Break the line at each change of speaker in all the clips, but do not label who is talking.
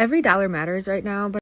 Every dollar matters right now, but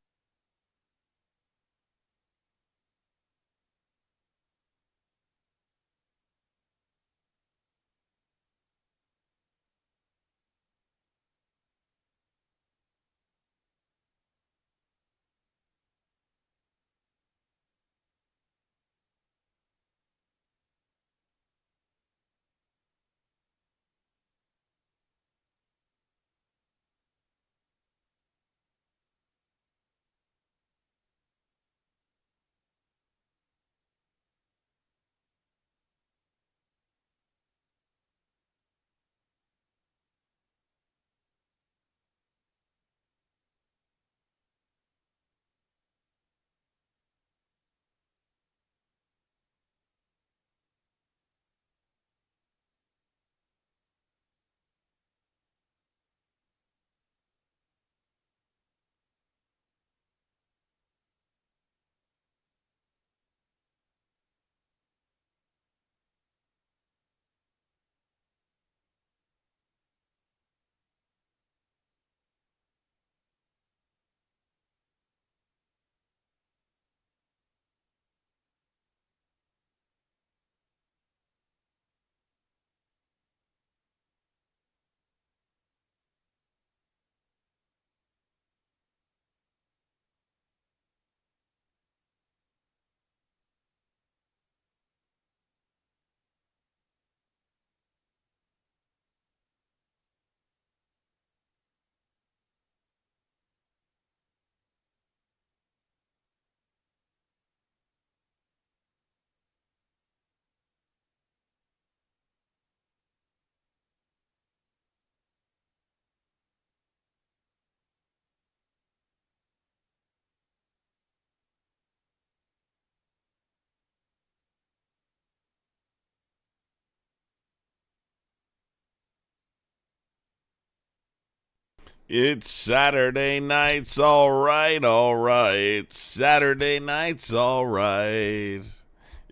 It's Saturday nights, alright, alright. Saturday nights, alright.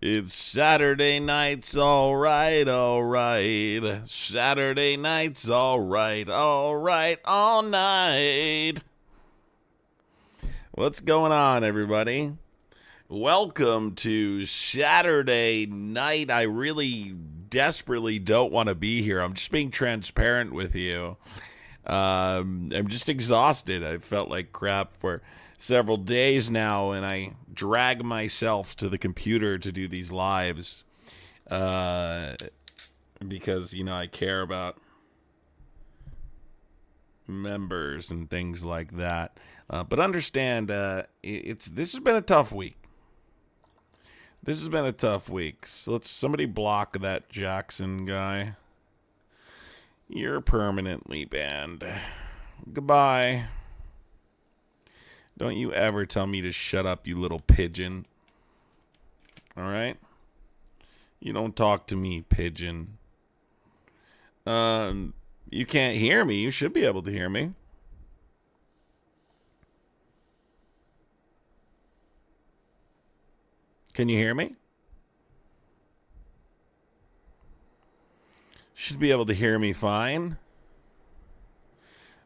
It's Saturday nights, alright, alright. Saturday nights, alright, alright, all night. What's going on, everybody? Welcome to Saturday night. I really desperately don't want to be here. I'm just being transparent with you. I'm just exhausted. I felt like crap for several days now, and I drag myself to the computer to do these lives because, I care about members and things like that. But understand, this has been a tough week. This has been a tough week. So let's somebody block that Jackson guy. You're permanently banned. Goodbye. Don't you ever tell me to shut up, you little pigeon. Alright? You don't talk to me, pigeon. You can't hear me. You should be able to hear me. Can you hear me? Should be able to hear me fine.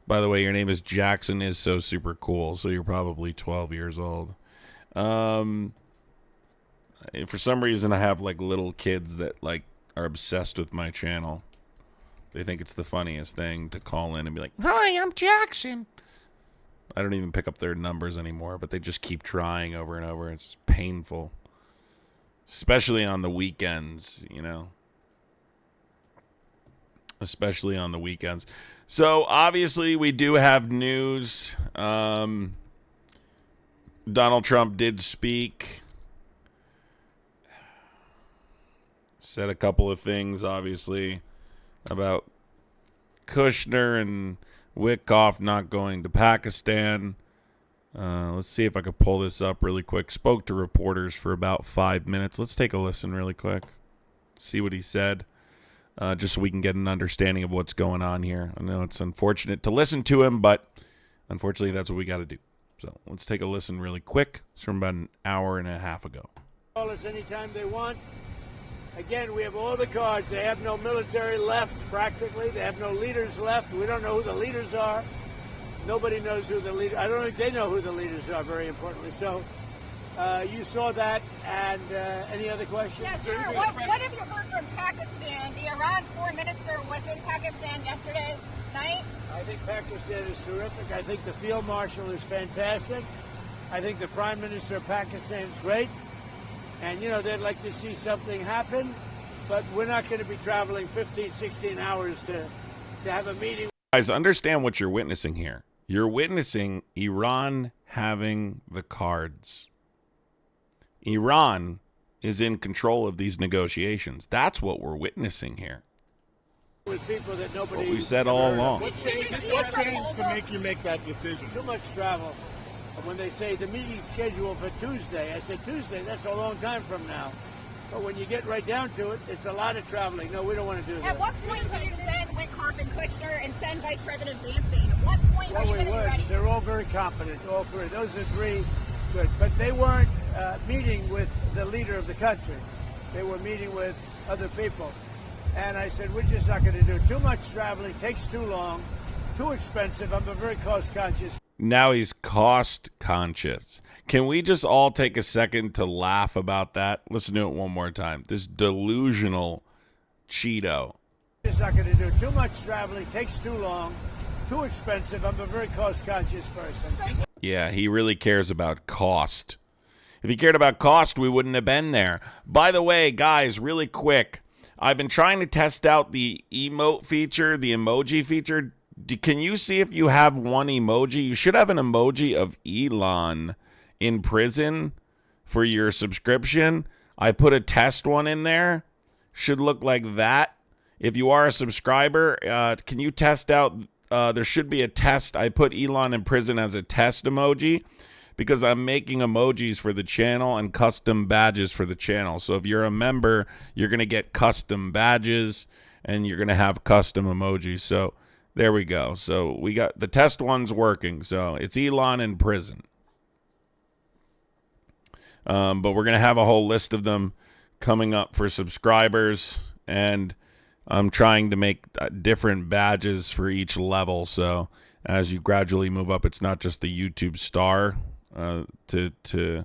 By the way, your name is Jackson is so super cool, so you're probably 12 years old. For some reason, I have like little kids that like are obsessed with my channel. They think it's the funniest thing to call in and be like, "Hi, I'm Jackson." I don't even pick up their numbers anymore, but they just keep trying over and over. It's painful. Especially on the weekends, Especially on the weekends. So, obviously, we do have news. Donald Trump did speak. Said a couple of things, obviously, about Kushner and Wickoff not going to Pakistan. Let's see if I could pull this up really quick. Spoke to reporters for about 5 minutes. Let's take a listen really quick. See what he said. Just so we can get an understanding of what's going on here. I know it's unfortunate to listen to him, but unfortunately that's what we got to do. So let's take a listen really quick. It's from about an hour and a half ago.
Call us anytime they want. Again, we have all the cards. They have no military left, practically. They have no leaders left. We don't know who the leaders are. Nobody knows who the leader. I don't think they know who the leaders are. Very importantly, so you saw that. And any other questions?
Yeah, sure. What have you heard from Pakistan? The Iran's foreign minister was in Pakistan yesterday night.
I think Pakistan is terrific. I think the field marshal is fantastic. I think the prime minister of Pakistan is great. And, you know, they'd like to see something happen. But we're not going to be traveling 15, 16 hours to have a meeting.
Guys, understand what you're witnessing here. You're witnessing Iran having the cards. Iran is in control of these negotiations. That's what we're witnessing here.
With people that nobody.
What we've said all along.
What changed to make you make that decision?
Too much travel. And when they say the meeting's scheduled for Tuesday, I said Tuesday. That's a long time from now. But when you get right down to it, it's a lot of traveling. No, we don't want to do that.
At what point do you send Wickoff and Kushner and send Vice President Vance in? At what point are you going to be ready?
They're all very competent, all three. Those are three good. But they weren't meeting with the leader of the country. They were meeting with other people. And I said, we're just not going to do it. Too much traveling, takes too long, too expensive. I'm a very cost conscious.
Now he's cost conscious. Can we just all take a second to laugh about that? Listen to it one more time. This delusional Cheeto.
Just not going to do it. Too much traveling, takes too long, too expensive. I'm a very cost conscious person.
Yeah, he really cares about cost. If he cared about cost, we wouldn't have been there. By the way, guys, really quick, I've been trying to test out the emote feature, the emoji feature. Can you see if you have one emoji? You should have an emoji of Elon in prison for your subscription. I put a test one in there. Should look like that. If you are a subscriber, can you test out? There should be a test. I put Elon in prison as a test emoji because I'm making emojis for the channel and custom badges for the channel. So if you're a member, you're going to get custom badges and you're going to have custom emojis. So there we go. So we got the test one's working. So it's Elon in prison. But we're going to have a whole list of them coming up for subscribers. And I'm trying to make different badges for each level. So as you gradually move up, it's not just the YouTube star to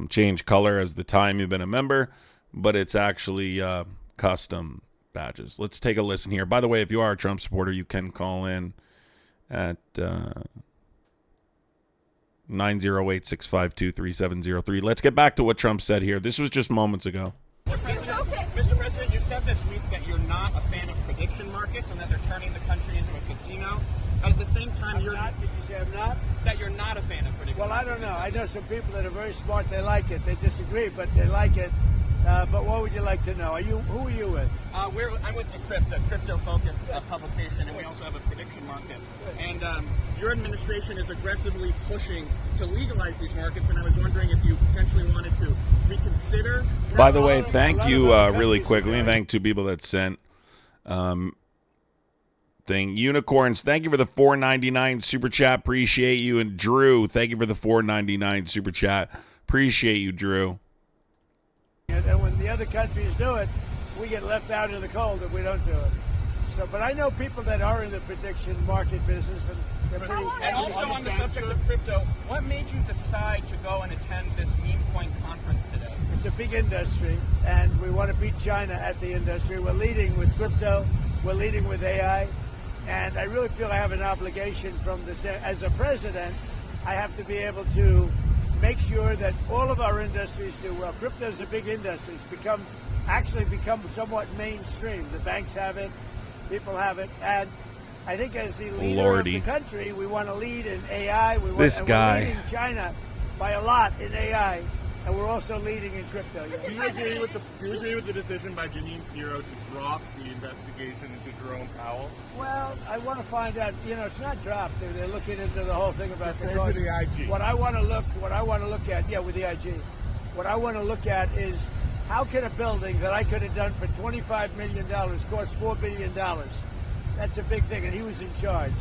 change color as the time you've been a member, but it's actually custom badges. Let's take a listen here. By the way, if you are a Trump supporter, you can call in at 908-652-3703. Let's get back to what Trump said here. This was just moments ago.
Mr. President, you said this week that you're not a fan of prediction markets and that they're turning the country into a casino. At the same time,
You're not? Did you say I'm not?
that you're not a fan of prediction
Well, I
markets.
don't know. I know some people that are very smart. They like it. They disagree, but they like it. But what would you like to know? Who are you with?
I'm with Decrypt, a crypto-focused publication, and we also have a prediction market. And your administration is aggressively pushing to legalize these markets, and I was wondering if you potentially wanted to reconsider.
By the way, thank you really quick. Let me thank two people that sent thing. Unicorns, thank you for the $4.99 super chat. Appreciate you. And Drew, thank you for the $4.99 super chat. Appreciate you, Drew.
And when the other countries do it, we get left out in the cold if we don't do it. So, but I know people that are in the prediction market business, and they're pretty.
And also on the subject of crypto, what made you decide to go and attend this meme coin conference today?
It's a big industry, and we want to beat China at the industry. We're leading with crypto. We're leading with AI. And I really feel I have an obligation from this. As a president, I have to be able to make sure that all of our industries do well. Crypto is a big industry. It's become somewhat mainstream. The banks have it. People have it. And I think as the leader of the country, we want to lead in AI. We're leading China by a lot in AI. And we're also leading in crypto.
Do you agree with the decision by Janine Pirro to drop the investigation into Jerome Powell?
Well, I want to find out. It's not dropped. They're looking into the whole thing about the cost.
the IG.
What I want to look at, with the IG. What I want to look at is how can a building that I could have done for $25 million cost $4 billion? That's a big thing, and he was in charge.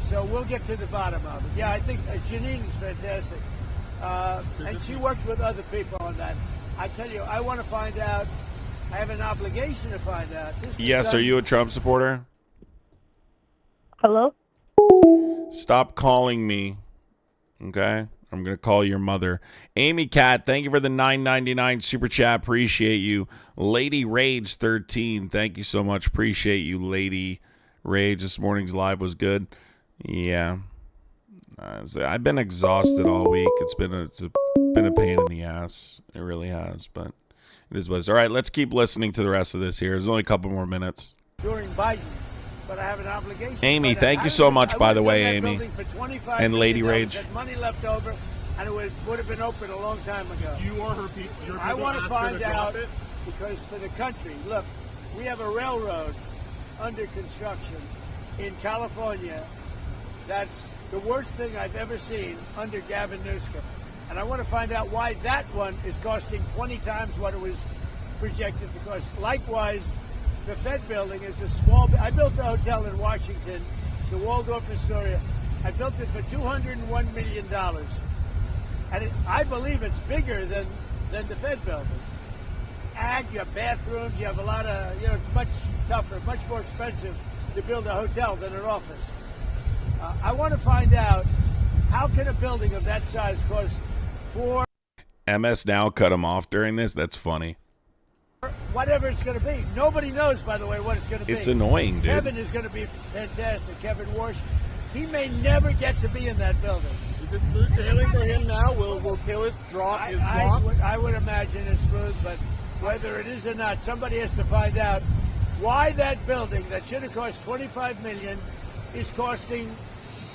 So we'll get to the bottom of it. Yeah, I think Janine is fantastic. And she worked with other people on that. I tell you, I want to find out. I have an obligation to find out.
Yes, are you a Trump supporter?
Hello?
Stop calling me. Okay? I'm going to call your mother. Amy Cat, thank you for the $9.99 super chat. Appreciate you. Lady Rage 13, thank you so much. Appreciate you, Lady Rage. This morning's live was good. Yeah. So I've been exhausted all week. It's been a pain in the ass. It really has, but it is what it is. All right, let's keep listening to the rest of this here. There's only a couple more minutes.
During Biden, but I have an obligation.
Amy, thank you so much, by the way, Amy. And Lady Rage.
Had money left over, and it would have been open a long time ago.
You or her people?
I want to find out, because for the country, look, we have a railroad under construction in California. That's the worst thing I've ever seen under Gavin Newsom. And I want to find out why that one is costing 20 times what it was projected to cost. Likewise, the Fed building is a small. I built a hotel in Washington, the Waldorf Astoria. I built it for $201 million. And I believe it's bigger than the Fed building. You have bathrooms, you have a lot of, it's much tougher, much more expensive to build a hotel than an office. I want to find out, how can a building of that size cost
MS Now cut him off during this? That's funny.
Whatever it's going to be. Nobody knows, by the way, what it's going to be.
It's annoying, dude.
Kevin is going to be fantastic. Kevin Warsh. He may never get to be in that building.
Is it smooth sailing for him now? Will Killis drop his block?
I would imagine it's smooth, but whether it is or not, somebody has to find out why that building that should have cost $25 million is costing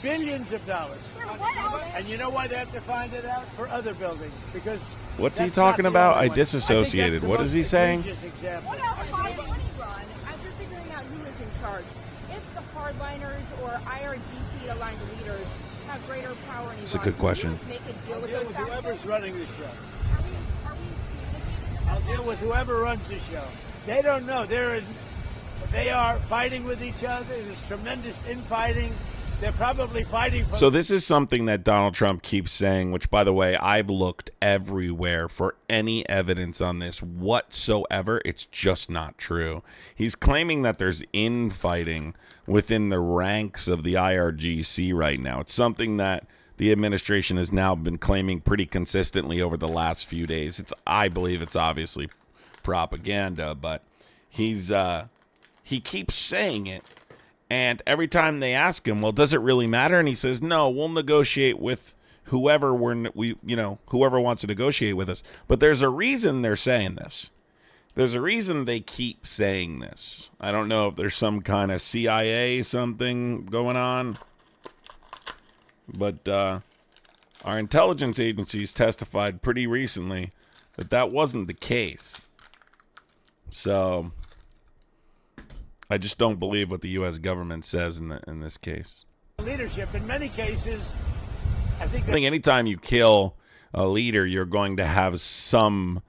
billions of dollars. And you know why they have to find it out? For other buildings. Because
what's he talking about? I disassociated. What is he saying?
What else is money run after figuring out who is in charge? If the hardliners or IRGC aligned leaders have greater power in Iran,
It's a good question.
make a deal with
I'll deal
those
with
factors?
whoever's running the show.
Are we communicating
I'll deal with whoever runs the show. They don't know. They are fighting with each other. There's tremendous infighting. They're probably fighting for...
So this is something that Donald Trump keeps saying, which, by the way, I've looked everywhere for any evidence on this whatsoever. It's just not true. He's claiming that there's infighting within the ranks of the IRGC right now. It's something that the administration has now been claiming pretty consistently over the last few days. I believe it's obviously propaganda, but he keeps saying it. And every time they ask him, well, does it really matter? And he says, no, we'll negotiate with whoever whoever wants to negotiate with us. But there's a reason they're saying this. There's a reason they keep saying this. I don't know if there's some kind of CIA something going on. But our intelligence agencies testified pretty recently that wasn't the case. So I just don't believe what the U.S. government says in this case.
Leadership, in many cases, I think
anytime you kill a leader, you're going to have some,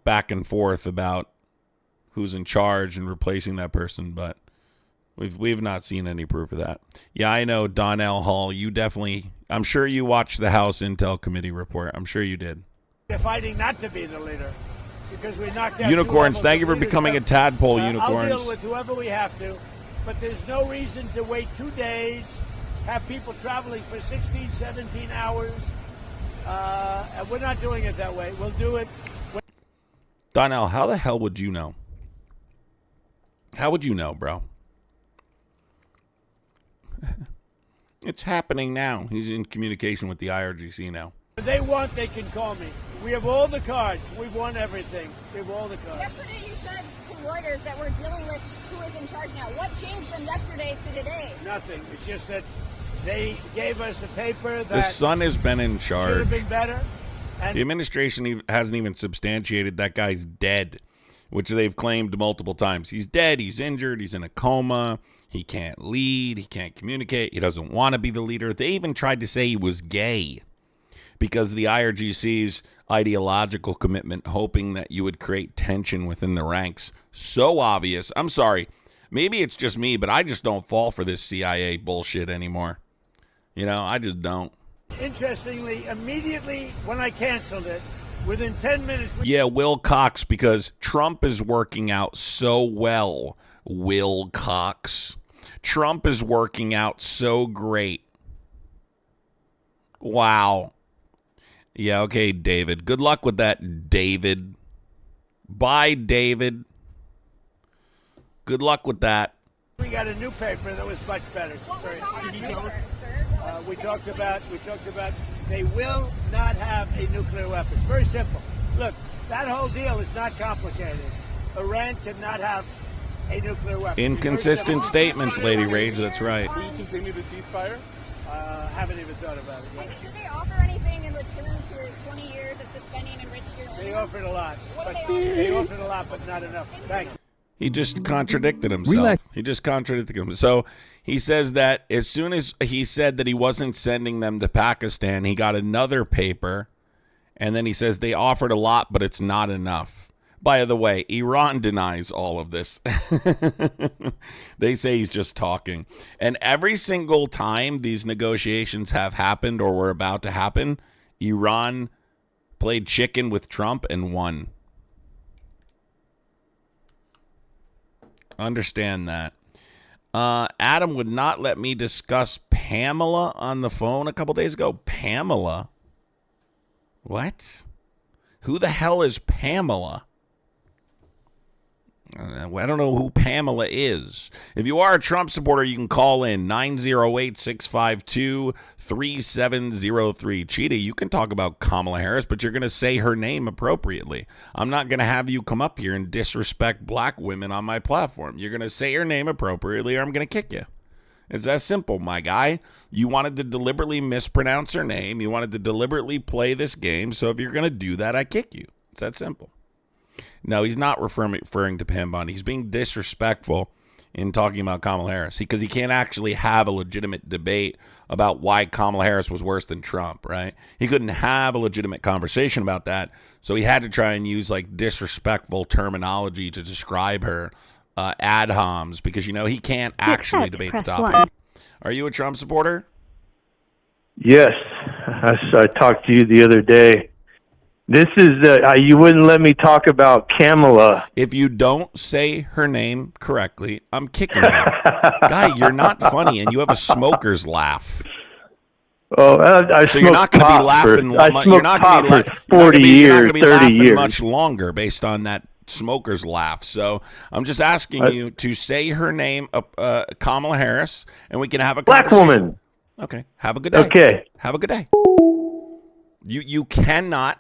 back and forth about who's in charge and replacing that person. But we've not seen any proof of that. Yeah, I know, Donnell Hall. You definitely, I'm sure you watched the House Intel Committee report. I'm sure you did.
they're fighting not to be the leader. Because we knocked out
Unicorns, thank you for becoming a tadpole, Unicorns.
I'll deal with whoever we have to, but there's no reason to wait 2 days, have people traveling for 16, 17 hours. And we're not doing it that way. We'll do it.
Donnell, how the hell would you know? How would you know, bro? It's happening now. He's in communication with the IRGC now.
If they want, they can call me. We have all the cards. We've won everything. We have all the cards.
Yesterday you said to Reuters that we're dealing with who is in charge now. What changed from yesterday to today?
Nothing. It's just that they gave us a paper that
The Sun has been in
should
charge.
have been better. And
The administration hasn't even substantiated that guy's dead, which they've claimed multiple times. He's dead. He's injured. He's in a coma. He can't lead. He can't communicate. He doesn't want to be the leader. They even tried to say he was gay because of the IRGC's ideological commitment, hoping that you would create tension within the ranks. So obvious. I'm sorry. Maybe it's just me, but I just don't fall for this CIA bullshit anymore. I just don't.
interestingly, immediately when I canceled it, within 10 minutes...
Yeah, Will Cox, because Trump is working out so well. Will Cox. Trump is working out so great. Wow. Yeah, okay, David. Good luck with that, David. Bye, David. Good luck with that.
We got a new paper that was much better. We talked about they will not have a nuclear weapon. Very simple. Look, that whole deal is not complicated. Iran cannot have a nuclear weapon.
Inconsistent statements, Lady Rage. That's right.
Will you continue the ceasefire?
Haven't even thought about it yet.
Did they offer anything in return for 20 years of suspending enriched uranium?
They offered a lot. But not enough. Thank you.
He just contradicted himself. So he says that as soon as he said that he wasn't sending them to Pakistan, he got another paper, and then he says they offered a lot, but it's not enough. By the way, Iran denies all of this. They say he's just talking. And every single time these negotiations have happened or were about to happen, Iran played chicken with Trump and won. Understand that. Adam would not let me discuss Pamela on the phone a couple days ago. Pamela? What? Who the hell is Pamela? I don't know who Pamela is. If you are a Trump supporter, you can call in 908-652-3703. Cheetah, you can talk about Kamala Harris, but you're going to say her name appropriately. I'm not going to have you come up here and disrespect black women on my platform. You're going to say her name appropriately or I'm going to kick you. It's that simple, my guy. You wanted to deliberately mispronounce her name. You wanted to deliberately play this game. So if you're going to do that, I kick you. It's that simple. No, he's not referring to Pam Bondi. He's being disrespectful in talking about Kamala Harris because he can't actually have a legitimate debate about why Kamala Harris was worse than Trump, right? He couldn't have a legitimate conversation about that, so he had to try and use like disrespectful terminology to describe her ad homs because, you know, he can't actually debate the topic. Are you a Trump supporter?
Yes. I talked to you the other day. This is, you wouldn't let me talk about Kamala.
If you don't say her name correctly, I'm kicking you. Guy, you're not funny, and you have a smoker's laugh.
Oh,
so you're not going to be laughing. You're not going to be
40 years, 30 years.
Much longer based on that smoker's laugh. So I'm just asking you to say her name, Kamala Harris, and we can have a
black woman.
Okay. Have a good day.
Okay.
Have a good day. You cannot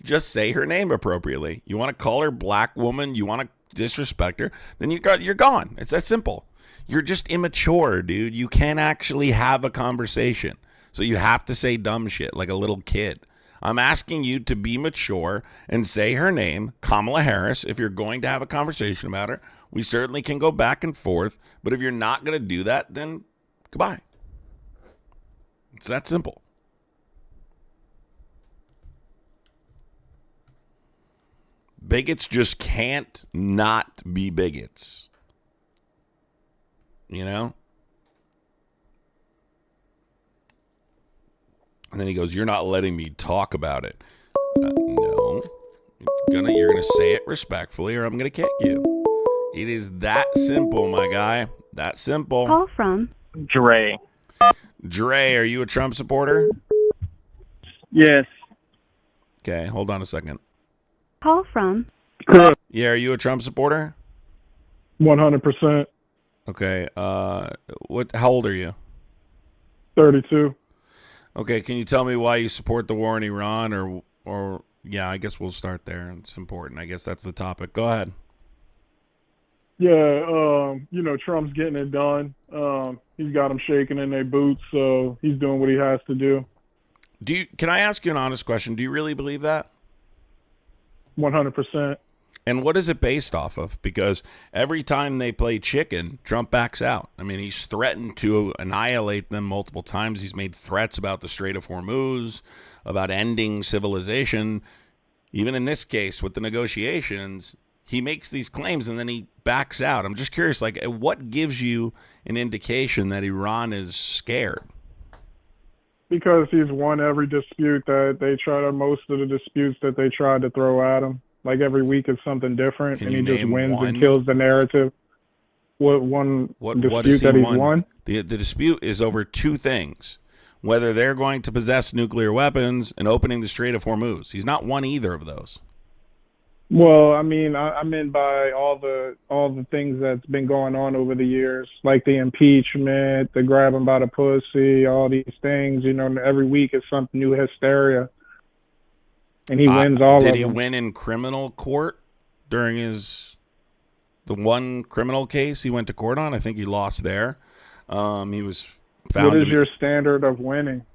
just say her name appropriately. You want to call her black woman, you want to disrespect her, then you're gone. It's that simple. You're just immature, dude. You can't actually have a conversation. So you have to say dumb shit like a little kid. I'm asking you to be mature and say her name, Kamala Harris. If you're going to have a conversation about her, we certainly can go back and forth. But if you're not going to do that, then goodbye. It's that simple. Bigots just can't not be bigots. You know? And then he goes, "You're not letting me talk about it." No. You're gonna say it respectfully or I'm gonna kick you. It is that simple, my guy. That simple.
Call from
Dre.
Dre, are you a Trump supporter?
Yes.
Okay, hold on a second.
Call from.
Yeah, are you a Trump supporter?
100%.
Okay. How old are you?
32.
Okay, can you tell me why you support the war in Iran or yeah, I guess we'll start there. It's important. I guess that's the topic. Go ahead.
Yeah, Trump's getting it done. He's got them shaking in their boots, so he's doing what he has to do.
Can I ask you an honest question? Do you really believe that?
100%.
And what is it based off of? Because every time they play chicken, Trump backs out. I mean, he's threatened to annihilate them multiple times. He's made threats about the Strait of Hormuz, about ending civilization. Even in this case, with the negotiations, he makes these claims and then he backs out. I'm just curious, like, what gives you an indication that Iran is scared?
Because he's won every dispute that they most of the disputes that they tried to throw at him. Like every week it's something different, and he just wins and kills the narrative.
What
dispute
has he
that he's
won?
won?
The dispute is over two things: whether they're going to possess nuclear weapons and opening the Strait of Hormuz. He's not won either of those.
Well, I mean, I meant by all the things that's been going on over the years, like the impeachment, the grab him by the pussy, all these things. You know, every week it's some new hysteria, and he wins all of them.
Did he win in criminal court during the one criminal case he went to court on? I think he lost there. He was found.
What is your standard of winning?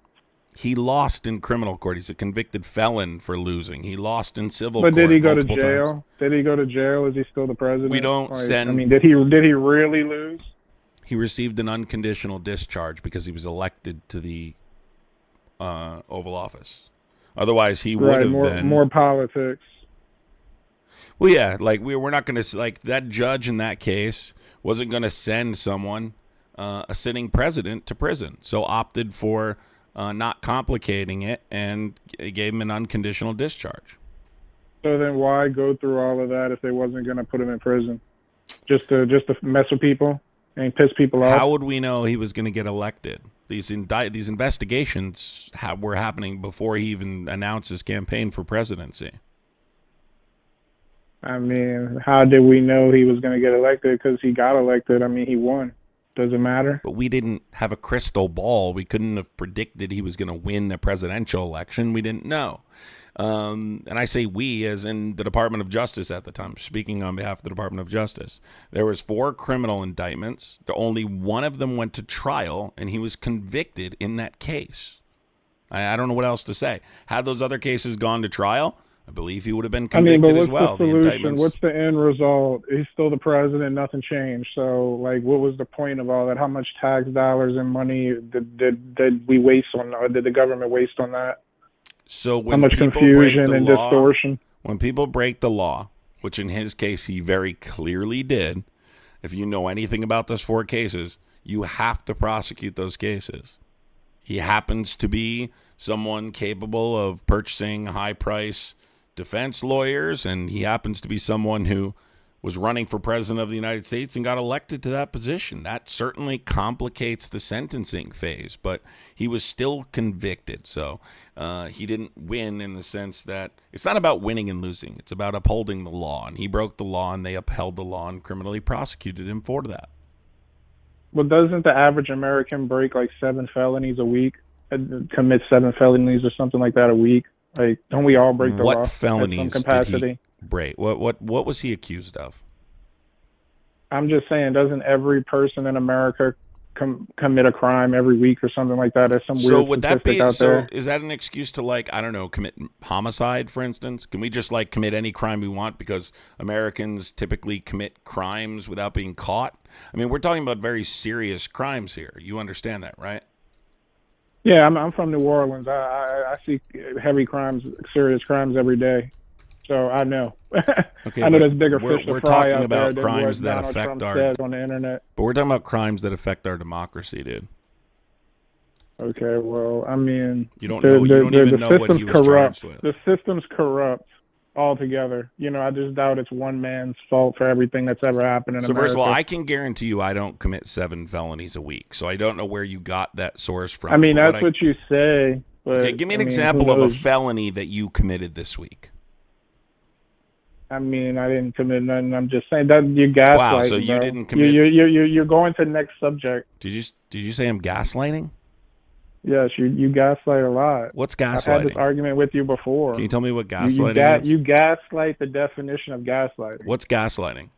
He lost in criminal court. He's a convicted felon for losing. He lost in civil court.
But did he go to
multiple
jail?
times.
Did he go to jail? Is he still the president?
We don't send.
I mean, did he really lose?
He received an unconditional discharge because he was elected to the Oval Office. Otherwise, he would have been
more politics.
Well, yeah, like we're not going to like that judge in that case wasn't going to send someone, a sitting president, to prison, so opted for not complicating it and gave him an unconditional discharge.
So then, why go through all of that if they wasn't going to put him in prison? Just to mess with people and piss people off?
How would we know he was going to get elected? These investigations were happening before he even announced his campaign for presidency.
I mean, how did we know he was going to get elected? Because he got elected. I mean, he won. Does it matter?
But we didn't have a crystal ball. We couldn't have predicted he was going to win the presidential election. We didn't know. And I say we as in the Department of Justice at the time, speaking on behalf of the Department of Justice. There was 4 criminal indictments. Only one of them went to trial, and he was convicted in that case. I don't know what else to say. Had those other cases gone to trial, I believe he would have been convicted as well.
What's the solution? What's the end result? He's still the president. Nothing changed. So, like, what was the point of all that? How much tax dollars and money did we waste on, or did the government waste on that?
So when
how much
people
confusion
break
and
the law,
distortion?
When people break the law, which in his case he very clearly did, if you know anything about those 4 cases, you have to prosecute those cases. He happens to be someone capable of purchasing high-price defense lawyers, and he happens to be someone who was running for president of the United States and got elected to that position. That certainly complicates the sentencing phase, but he was still convicted. So he didn't win in the sense that it's not about winning and losing. It's about upholding the law, and he broke the law, and they upheld the law and criminally prosecuted him for that.
Well, doesn't the average American break like 7 felonies a week, commit 7 felonies or something like that a week? Like, don't we all break the law?
What felonies
at some capacity?
did he break? What was he accused of?
I'm just saying, doesn't every person in America commit a crime every week or something like that? There's some weird
so would that be
out
so?
there.
Is that an excuse to, like, I don't know, commit homicide, for instance? Can we just like commit any crime we want because Americans typically commit crimes without being caught? I mean, we're talking about very serious crimes here. You understand that, right?
Yeah, I'm from New Orleans. I see heavy crimes, serious crimes every day, so I know.
Okay,
I know there's bigger fish to
we're
fry
talking
out
about
there
crimes
than what
that
Donald
affect
Trump
our
said on the internet.
But we're talking about crimes that affect our democracy, dude.
Okay, well, I mean,
you don't even know what he was charged with.
The system's corrupt altogether. You know, I just doubt it's one man's fault for everything that's ever happened in America.
So first of all, I can guarantee you I don't commit 7 felonies a week. So I don't know where you got that source from.
I mean, that's what you say. But,
okay, give me an example of a felony that you committed this week.
I mean, I didn't commit nothing. I'm just saying that you're gaslighting.
Wow, so you didn't commit.
You're going to the next subject.
Did you say I'm gaslighting?
Yes, you gaslight a lot.
What's gaslighting?
I've had this argument with you before.
Can you tell me what gaslighting is?
You gaslight the definition of gaslighting.
What's gaslighting?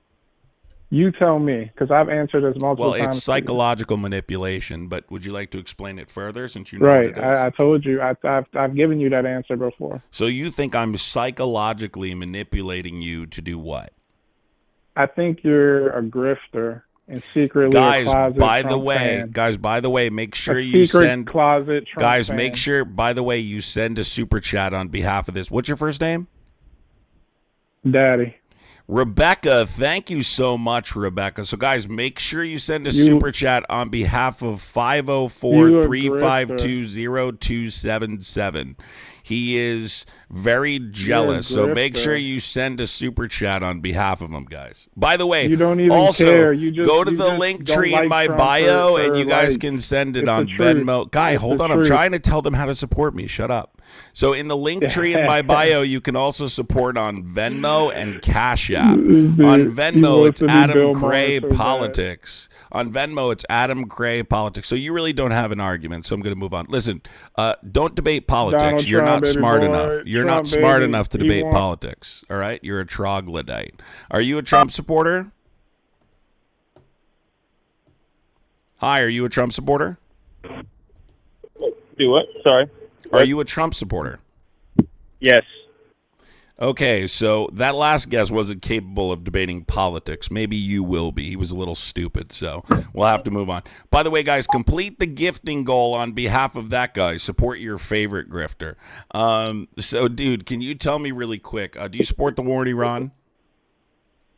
You tell me, because I've answered this multiple times.
Well, it's psychological manipulation, but would you like to explain it further since you know
right.
what it is?
I told you. I've given you that answer before.
So you think I'm psychologically manipulating you to do what?
I think you're a grifter and secretly a closet Trump fan.
Guys, by the way, make sure
a
you
secret
send
closet Trump
guys,
fan.
make sure, by the way, you send a super chat on behalf of this. What's your first name?
Daddy.
Rebecca, thank you so much, Rebecca. So, guys, make sure you send a super chat on behalf of 504-352-0277. He is very jealous, so make sure you send a super chat on behalf of him, guys. By the way,
You don't even
also
care. You just,
go to
you
the
just
link
don't
tree
like
in my
Trump
bio,
for,
and you guys
like,
can send it
it's
on
the truth.
Venmo. Guy,
It's
hold
the
on. I'm
truth.
trying to tell them how to support me. Shut up. So in the link tree in my bio, you can also support on Venmo and Cash App. On Venmo, it's Adam Gray Politics. On Venmo, it's Adam Gray Politics. So you really don't have an argument, so I'm going to move on. Listen, don't debate politics.
Donald
You're
Trump,
not
baby
smart
boy.
enough. You're
Trump,
not smart
baby.
enough to
He
debate
want-
politics, all right? You're a troglodyte. Are you a Trump supporter? Hi, are you a Trump supporter?
Do what? Sorry.
Are you a Trump supporter?
Yes.
Okay, so that last guest wasn't capable of debating politics. Maybe you will be. He was a little stupid, so we'll have to move on. By the way, guys, complete the gifting goal on behalf of that guy. Support your favorite grifter. So, dude, can you tell me really quick, do you support the war in Iran?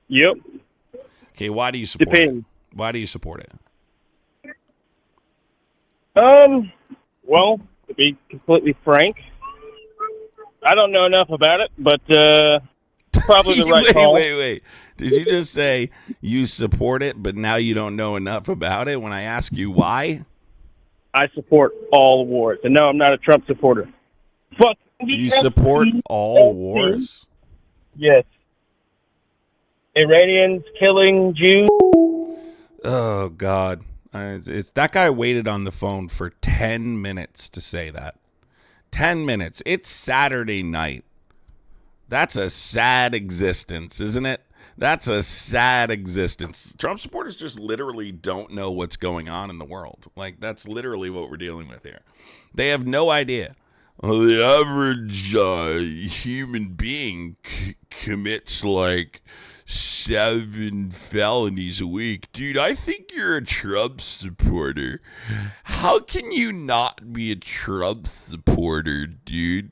Yep.
Okay, why do you support it? Why do you support it?
Well, to be completely frank, I don't know enough about it, but probably the right call.
Wait. Did you just say you support it, but now you don't know enough about it when I ask you why?
I support all wars. And no, I'm not a Trump supporter. Fuck.
You support all wars?
Yes. Iranians killing Jews.
Oh, God. It's that guy waited on the phone for 10 minutes to say that. 10 minutes. It's Saturday night. That's a sad existence, isn't it? That's a sad existence. Trump supporters just literally don't know what's going on in the world. Like, that's literally what we're dealing with here. They have no idea. Well, the average human being commits like 7 felonies a week. Dude, I think you're a Trump supporter. How can you not be a Trump supporter, dude?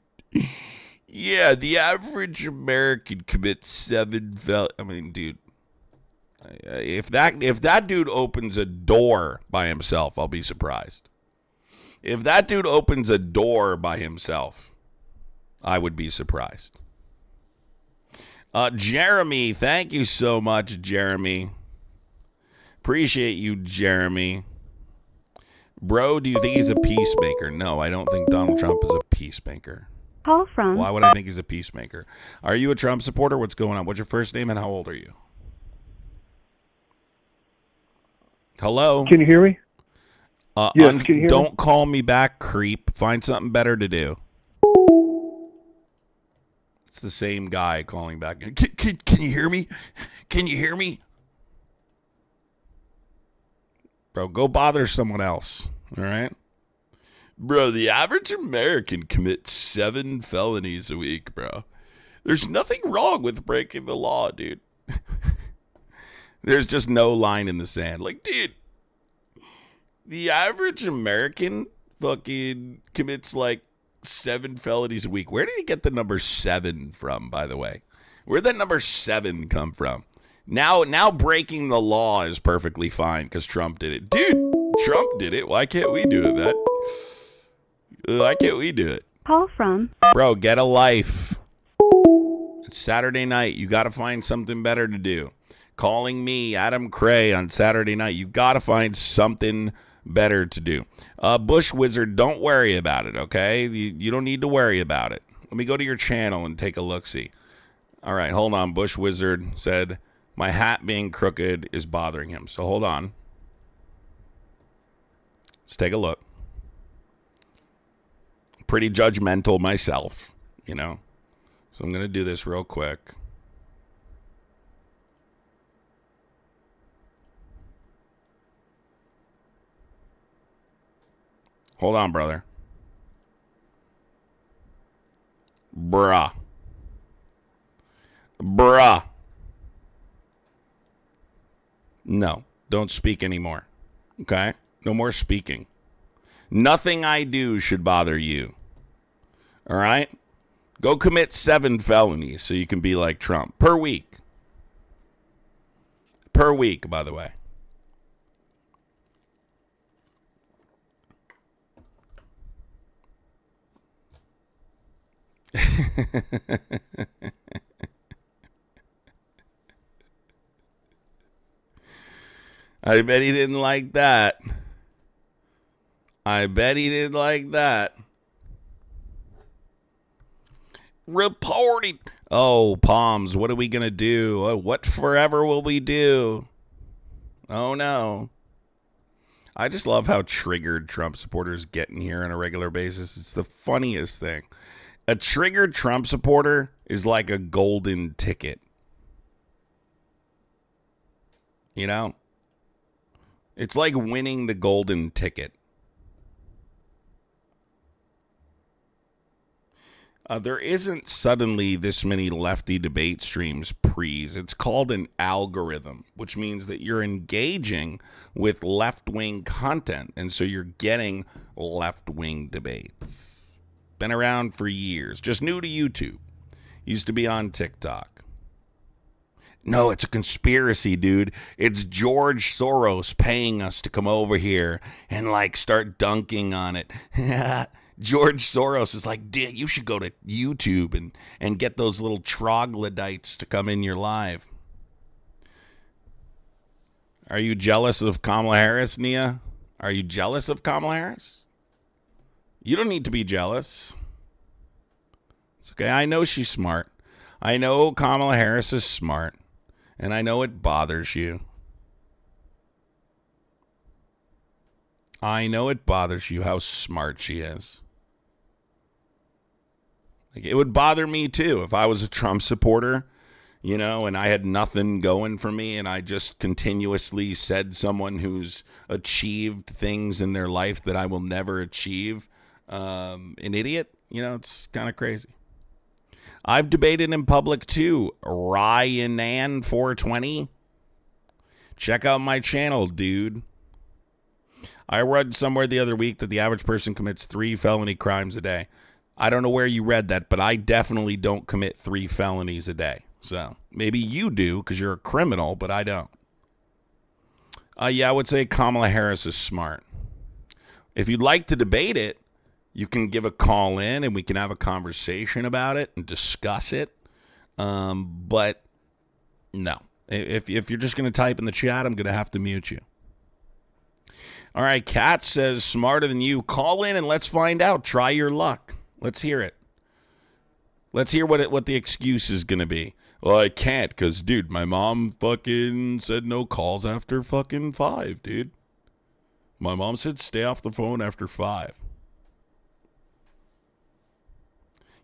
Yeah, the average American commits 7 felonies. I mean, dude, if that dude opens a door by himself, I'll be surprised. If that dude opens a door by himself, I would be surprised. Jeremy, thank you so much, Jeremy. Appreciate you, Jeremy. Bro, do you think he's a peacemaker? No, I don't think Donald Trump is a peacemaker.
Call from.
Why would I think he's a peacemaker? Are you a Trump supporter? What's going on? What's your first name and how old are you? Hello?
Can you hear me? Yes, can you hear
don't call me back, creep. Find something better to do. It's the same guy calling back. Can you hear me? Can you hear me? Bro, go bother someone else. All right? Bro, the average American commits 7 felonies a week, bro. There's nothing wrong with breaking the law, dude. There's just no line in the sand. Like, dude, the average American fucking commits like 7 felonies a week. Where did he get the number 7 from, by the way? Where'd that number 7 come from? Now breaking the law is perfectly fine because Trump did it. Dude, Trump did it. Why can't we do it, Why can't we do it?
Call from.
Bro, get a life. It's Saturday night. You got to find something better to do. Calling me, Adam Cray, on Saturday night. You got to find something better to do. Bush Wizard, don't worry about it, okay? You don't need to worry about it. Let me go to your channel and take a look-see. All right, hold on. Bush Wizard said, my hat being crooked is bothering him. So hold on. Let's take a look. Pretty judgmental myself, you know? So I'm going to do this real quick. Hold on, brother. Bruh. No, don't speak anymore. Okay? No more speaking. Nothing I do should bother you. All right? Go commit 7 felonies so you can be like Trump per week. per week, by the way. I bet he didn't like that. I bet he didn't like that. Reporting. Oh, Palms, what are we going to do? What forever will we do? Oh, no. I just love how triggered Trump supporters get in here on a regular basis. It's the funniest thing. A triggered Trump supporter is like a golden ticket. You know? It's like winning the golden ticket. There isn't suddenly this many lefty debate streams prees. It's called an algorithm, which means that you're engaging with left-wing content, and so you're getting left-wing debates. Been around for years, just new to YouTube. Used to be on TikTok. No, it's a conspiracy, dude. It's George Soros paying us to come over here and like start dunking on it. George Soros is like, you should go to YouTube and get those little troglodytes to come in your live. Are you jealous of Kamala Harris, Nia? Are you jealous of Kamala Harris? You don't need to be jealous. It's okay. I know she's smart. I know Kamala Harris is smart. And I know it bothers you. I know it bothers you how smart she is. Like, it would bother me too if I was a Trump supporter, you know, and I had nothing going for me and I just continuously said someone who's achieved things in their life that I will never achieve, an idiot. You know, it's kind of crazy. I've debated in public too. Ryan 420. Check out my channel, dude. I read somewhere the other week that the average person commits 3 felony crimes a day. I don't know where you read that, but I definitely don't commit 3 felonies a day. So maybe you do because you're a criminal, but I don't. Yeah, I would say Kamala Harris is smart. If you'd like to debate it, you can give a call in and we can have a conversation about it and discuss it. But no, if you're just going to type in the chat, I'm going to have to mute you. All right, Kat says, smarter than you. Call in and let's find out. Try your luck. Let's hear it. Let's hear what the excuse is going to be. Well, I can't because, dude, my mom fucking said no calls after fucking 5, dude. My mom said stay off the phone after 5.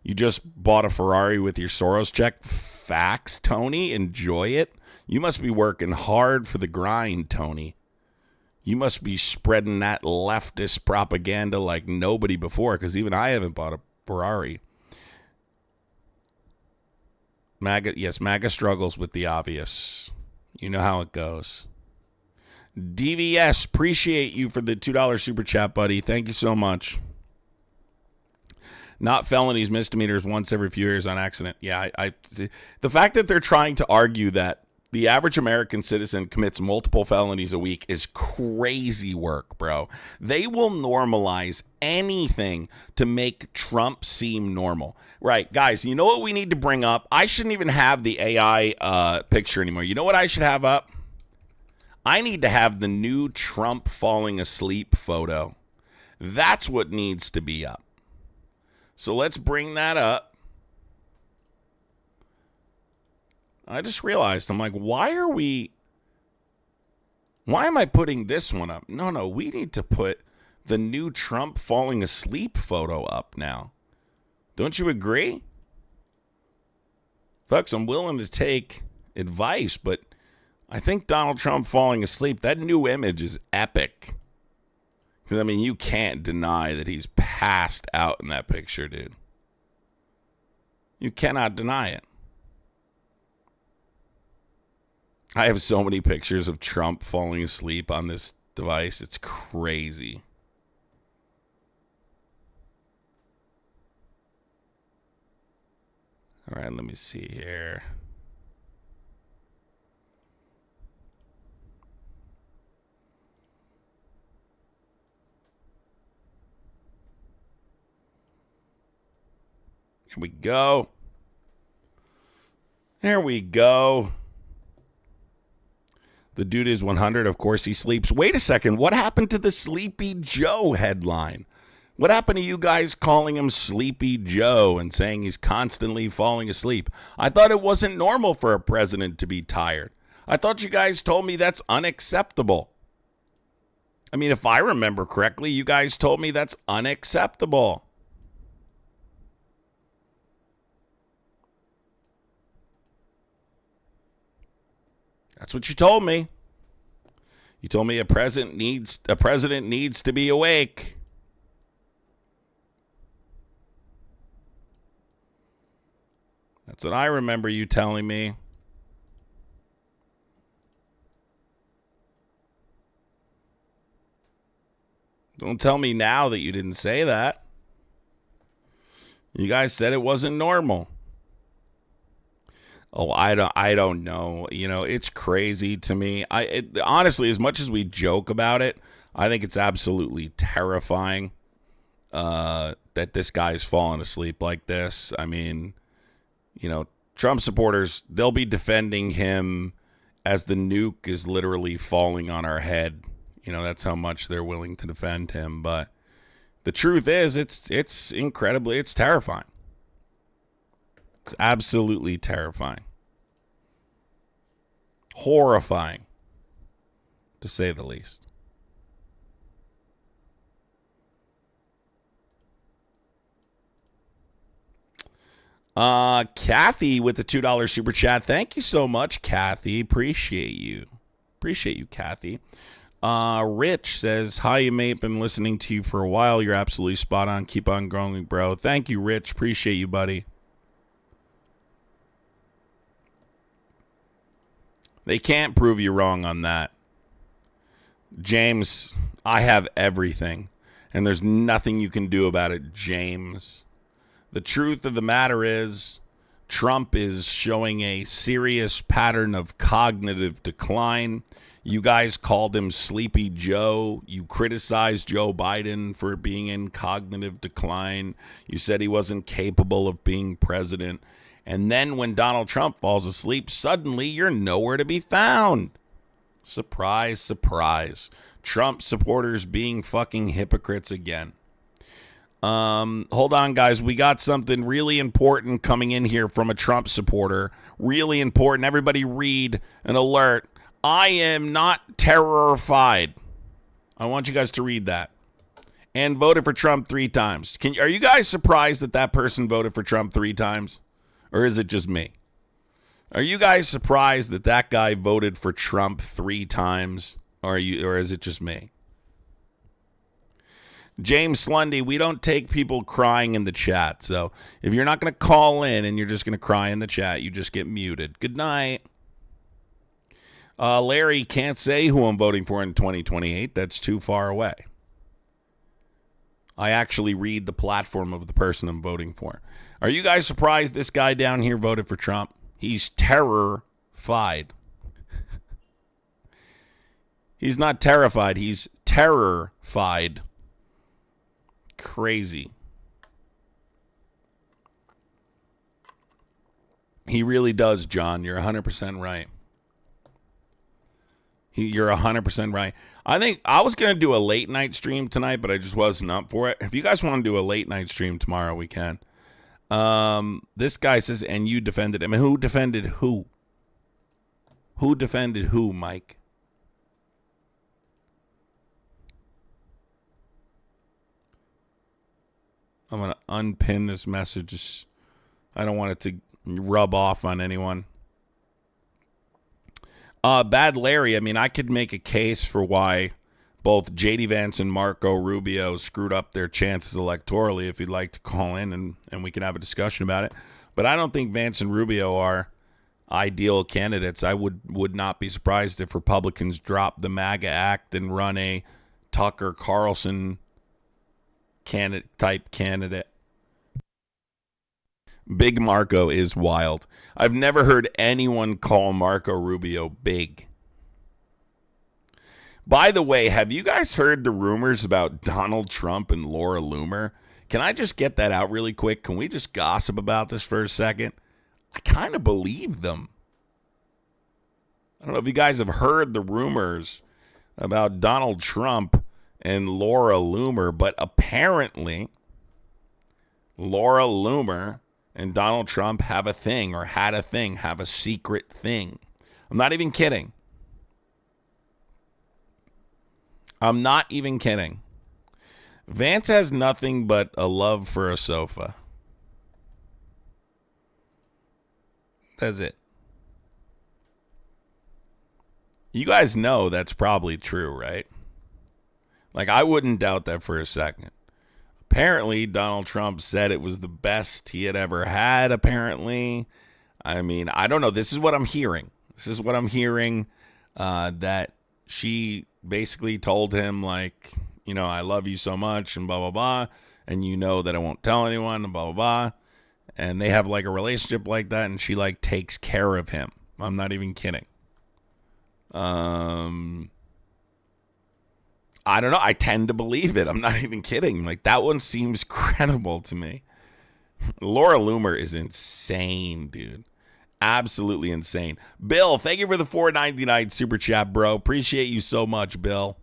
You just bought a Ferrari with your Soros check. Facts, Tony. Enjoy it. You must be working hard for the grind, Tony. You must be spreading that leftist propaganda like nobody before, because even I haven't bought a Ferrari. MAGA struggles with the obvious. You know how it goes. DVS, appreciate you for the $2 super chat, buddy. Thank you so much. Not felonies, misdemeanors once every few years on accident. Yeah, the fact that they're trying to argue that the average American citizen commits multiple felonies a week is crazy work, bro. They will normalize anything to make Trump seem normal. Right, guys, you know what we need to bring up? I shouldn't even have the AI picture anymore. You know what I should have up? I need to have the new Trump falling asleep photo. That's what needs to be up. So let's bring that up. I just realized, I'm like, why am I putting this one up? No, we need to put the new Trump falling asleep photo up now. Don't you agree? Folks, I'm willing to take advice, but I think Donald Trump falling asleep, that new image is epic. Because, I mean, you can't deny that he's passed out in that picture, dude. You cannot deny it. I have so many pictures of Trump falling asleep on this device. It's crazy. All right, let me see here. Here we go. There we go. The dude is 100. Of course he sleeps. Wait a second. What happened to the Sleepy Joe headline? What happened to you guys calling him Sleepy Joe and saying he's constantly falling asleep? I thought it wasn't normal for a president to be tired. I thought you guys told me that's unacceptable. I mean, if I remember correctly, you guys told me that's unacceptable. That's what you told me. You told me a president needs to be awake. That's what I remember you telling me. Don't tell me now that you didn't say that. You guys said it wasn't normal. Oh, I don't know. You know, it's crazy to me. Honestly, as much as we joke about it, I think it's absolutely terrifying that this guy's falling asleep like this. I mean, you know, Trump supporters, they'll be defending him as the nuke is literally falling on our head. You know, that's how much they're willing to defend him. But the truth is, it's incredibly, it's terrifying. It's absolutely terrifying. Horrifying, to say the least. Kathy with the $2 super chat. Thank you so much, Kathy. Appreciate you. Appreciate you, Kathy. Rich says, hi, mate. Been listening to you for a while. You're absolutely spot on. Keep on growing, bro. Thank you, Rich. Appreciate you, buddy. They can't prove you wrong on that. James, I have everything, and there's nothing you can do about it, James. The truth of the matter is, Trump is showing a serious pattern of cognitive decline. You guys called him Sleepy Joe. You criticized Joe Biden for being in cognitive decline. You said he wasn't capable of being president. And then when Donald Trump falls asleep, suddenly you're nowhere to be found. Surprise, surprise. Trump supporters being fucking hypocrites again. Hold on, guys. We got something really important coming in here from a Trump supporter. Really important. Everybody read an alert. I am not terrified. I want you guys to read that. And voted for Trump 3 times. Are you guys surprised that that person voted for Trump 3 times? Or is it just me? Are you guys surprised that that guy voted for Trump 3 times? Or is it just me? James Slundy, we don't take people crying in the chat. So if you're not going to call in and you're just going to cry in the chat, you just get muted. Good night. Larry, can't say who I'm voting for in 2028. That's too far away. I actually read the platform of the person I'm voting for. Are you guys surprised this guy down here voted for Trump? He's terror-fied. He's not terrified. He's terror-fied. Crazy. He really does, John. You're 100% right. You're 100% right. I think I was going to do a late night stream tonight, but I just wasn't up for it. If you guys want to do a late night stream tomorrow, we can. This guy says, and you defended him. Who defended who? Who defended who, Mike? I'm going to unpin this message. I don't want it to rub off on anyone. Bad Larry, I mean, I could make a case for why both J.D. Vance and Marco Rubio screwed up their chances electorally if you'd like to call in and we can have a discussion about it. But I don't think Vance and Rubio are ideal candidates. I would not be surprised if Republicans drop the MAGA act and run a Tucker Carlson type candidate. Big Marco is wild. I've never heard anyone call Marco Rubio big. By the way, have you guys heard the rumors about Donald Trump and Laura Loomer? Can I just get that out really quick? Can we just gossip about this for a second? I kind of believe them. I don't know if you guys have heard the rumors about Donald Trump and Laura Loomer, but apparently Laura Loomer and Donald Trump have a thing, or had a thing, have a secret thing. I'm not even kidding. I'm not even kidding. Vance has nothing but a love for a sofa. That's it. You guys know that's probably true, right? Like, I wouldn't doubt that for a second. Apparently, Donald Trump said it was the best he had ever had, apparently. I mean, I don't know. This is what I'm hearing. That she basically told him, like, you know, I love you so much and blah, blah, blah. And you know that I won't tell anyone and blah, blah, blah. And they have, like, a relationship like that, and she, like, takes care of him. I'm not even kidding. I don't know. I tend to believe it. I'm not even kidding. Like, that one seems credible to me. Laura Loomer is insane, dude. Absolutely insane. Bill, thank you for the $4.99 super chat, bro. Appreciate you so much, Bill.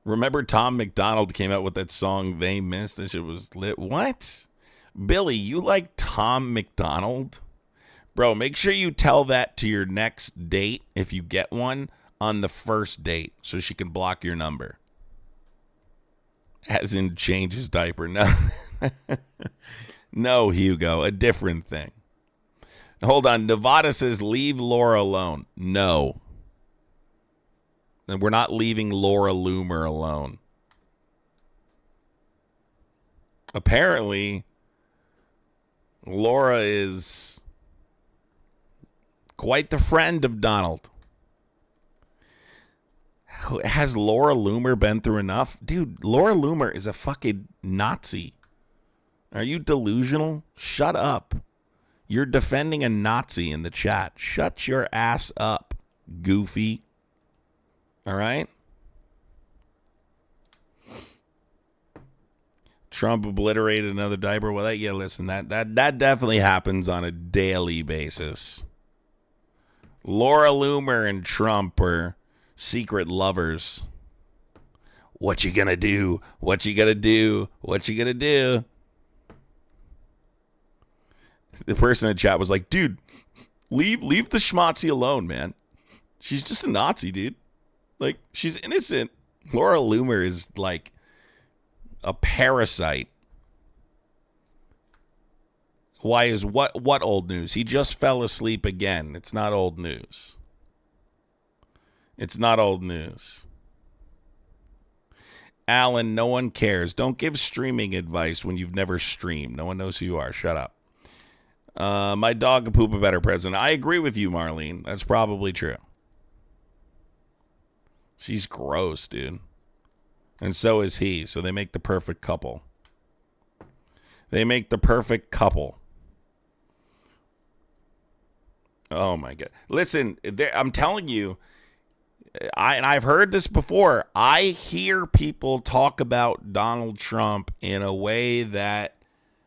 Remember Tom McDonald came out with that song They Missed? That shit was lit. What? Billy, you like Tom McDonald? Bro, make sure you tell that to your next date, if you get one, on the first date, so she can block your number. As in change his diaper. No. No, Hugo, a different thing. Hold on. Nevada says leave Laura alone. No. And we're not leaving Laura Loomer alone. Apparently, Laura is quite the friend of Donald. Has Laura Loomer been through enough? Dude, Laura Loomer is a fucking Nazi. Are you delusional? Shut up. You're defending a Nazi in the chat. Shut your ass up, goofy. All right? Trump obliterated another diaper. Well, yeah, listen, that definitely happens on a daily basis. Laura Loomer and Trump are secret lovers. What you gonna do? What you gonna do? What you gonna do? The person in the chat was like, dude, leave the schmatzi alone, man. She's just a Nazi, dude. Like, she's innocent. Laura Loomer is like a parasite. Why is what old news? He just fell asleep again. It's not old news. It's not old news. Alan, no one cares. Don't give streaming advice when you've never streamed. No one knows who you are. Shut up. My dog could poop a better present. I agree with you, Marlene. That's probably true. She's gross, dude. And so is he. So they make the perfect couple. They make the perfect couple. Oh, my God. Listen, I'm telling you, I've heard this before. I hear people talk about Donald Trump in a way that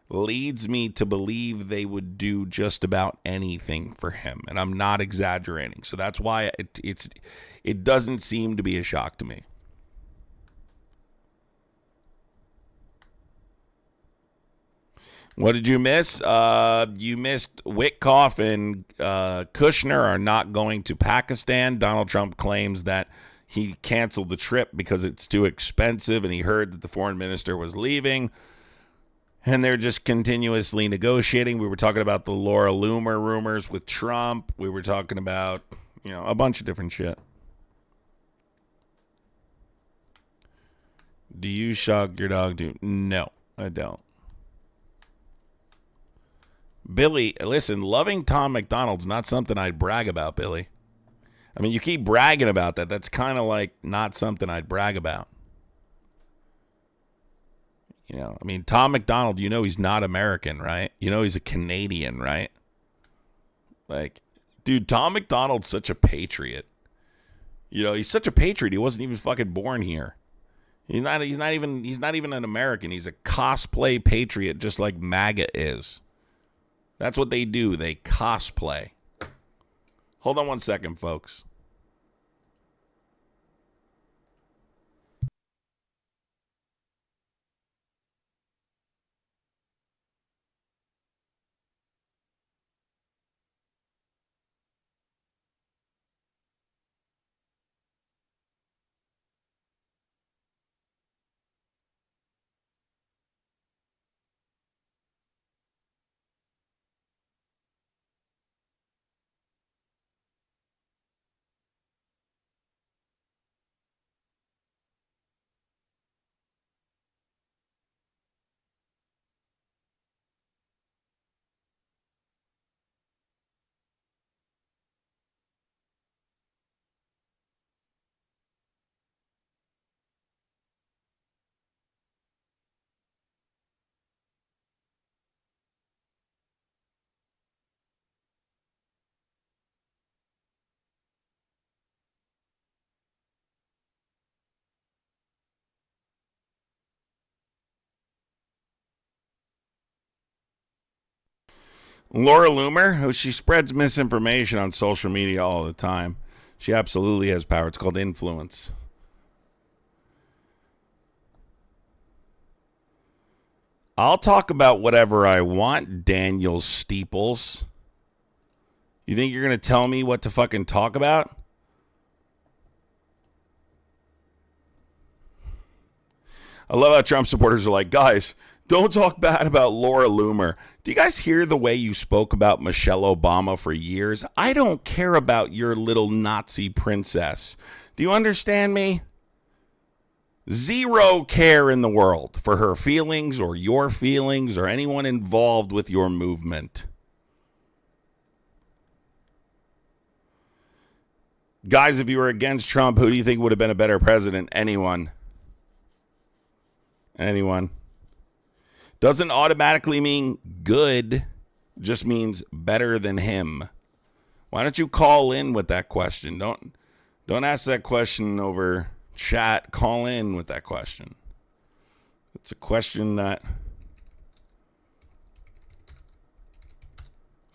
leads me to believe they would do just about anything for him. And I'm not exaggerating. So that's why it doesn't seem to be a shock to me. What did you miss? You missed Witkoff and Kushner are not going to Pakistan. Donald Trump claims that he canceled the trip because it's too expensive, and he heard that the foreign minister was leaving. And they're just continuously negotiating. We were talking about the Laura Loomer rumors with Trump. We were talking about, a bunch of different shit. Do you shock your dog, dude? No, I don't. Billy, listen, loving Tom McDonald's not something I'd brag about, Billy. I mean, you keep bragging about that. That's kind of like not something I'd brag about. Tom McDonald, he's not American, right? He's a Canadian, right? Like, dude, Tom McDonald's such a patriot. He's such a patriot. He wasn't even fucking born here. He's not even an American. He's a cosplay patriot, just like MAGA is. That's what they do. They cosplay. Hold on one second, folks. Laura Loomer, who she spreads misinformation on social media all the time. She absolutely has power. It's called influence. I'll talk about whatever I want, Daniel Steeples. You think you're going to tell me what to fucking talk about? I love how Trump supporters are like, guys, don't talk bad about Laura Loomer. Do you guys hear the way you spoke about Michelle Obama for years? I don't care about your little Nazi princess. Do you understand me? Zero care in the world for her feelings or your feelings or anyone involved with your movement. Guys, if you were against Trump, who do you think would have been a better president? Anyone. Anyone. Doesn't automatically mean good, just means better than him. Why don't you call in with that question? Don't ask that question over chat. Call in with that question. It's a question that,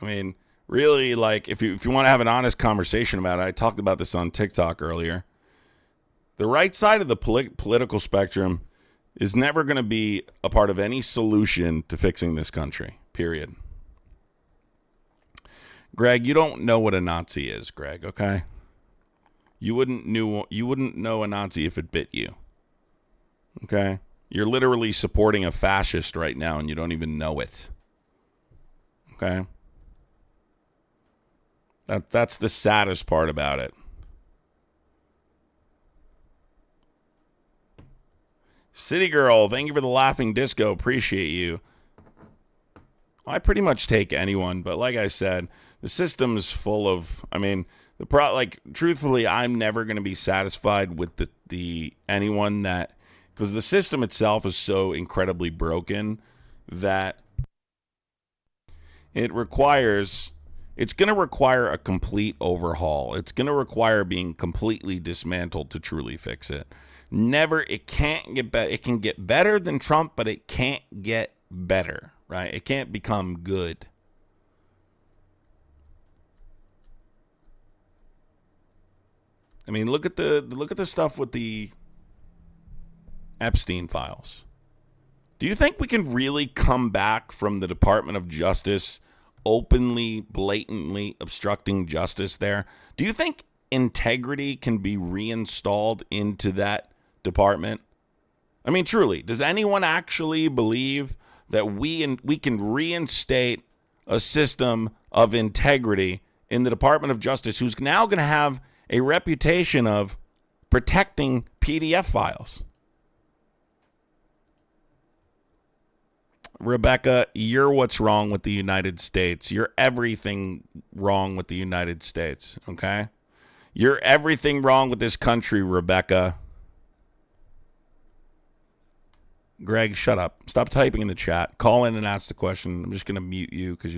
I mean, really, like, if you want to have an honest conversation about it, I talked about this on TikTok earlier. The right side of the political spectrum is never going to be a part of any solution to fixing this country, period. Greg, you don't know what a Nazi is, Greg, okay? You wouldn't know a Nazi if it bit you. Okay? You're literally supporting a fascist right now and you don't even know it. Okay? That's the saddest part about it. City Girl, thank you for the laughing disco. Appreciate you. I pretty much take anyone, but like I said, the system is full of, I mean, truthfully, I'm never going to be satisfied with the anyone that, because the system itself is so incredibly broken that it's going to require a complete overhaul. It's going to require being completely dismantled to truly fix it. It can't get better. It can get better than Trump, but it can't get better, right? It can't become good. I mean, look at the stuff with the Epstein files. Do you think we can really come back from the Department of Justice openly, blatantly obstructing justice there? Do you think integrity can be reinstalled into that department? I mean, truly, does anyone actually believe that we can reinstate a system of integrity in the Department of Justice, who's now going to have a reputation of protecting PDF files? Rebecca, you're what's wrong with the United States. You're everything wrong with the United States, okay? You're everything wrong with this country, Rebecca. Greg, shut up. Stop typing in the chat. Call in and ask the question. I'm just going to mute you because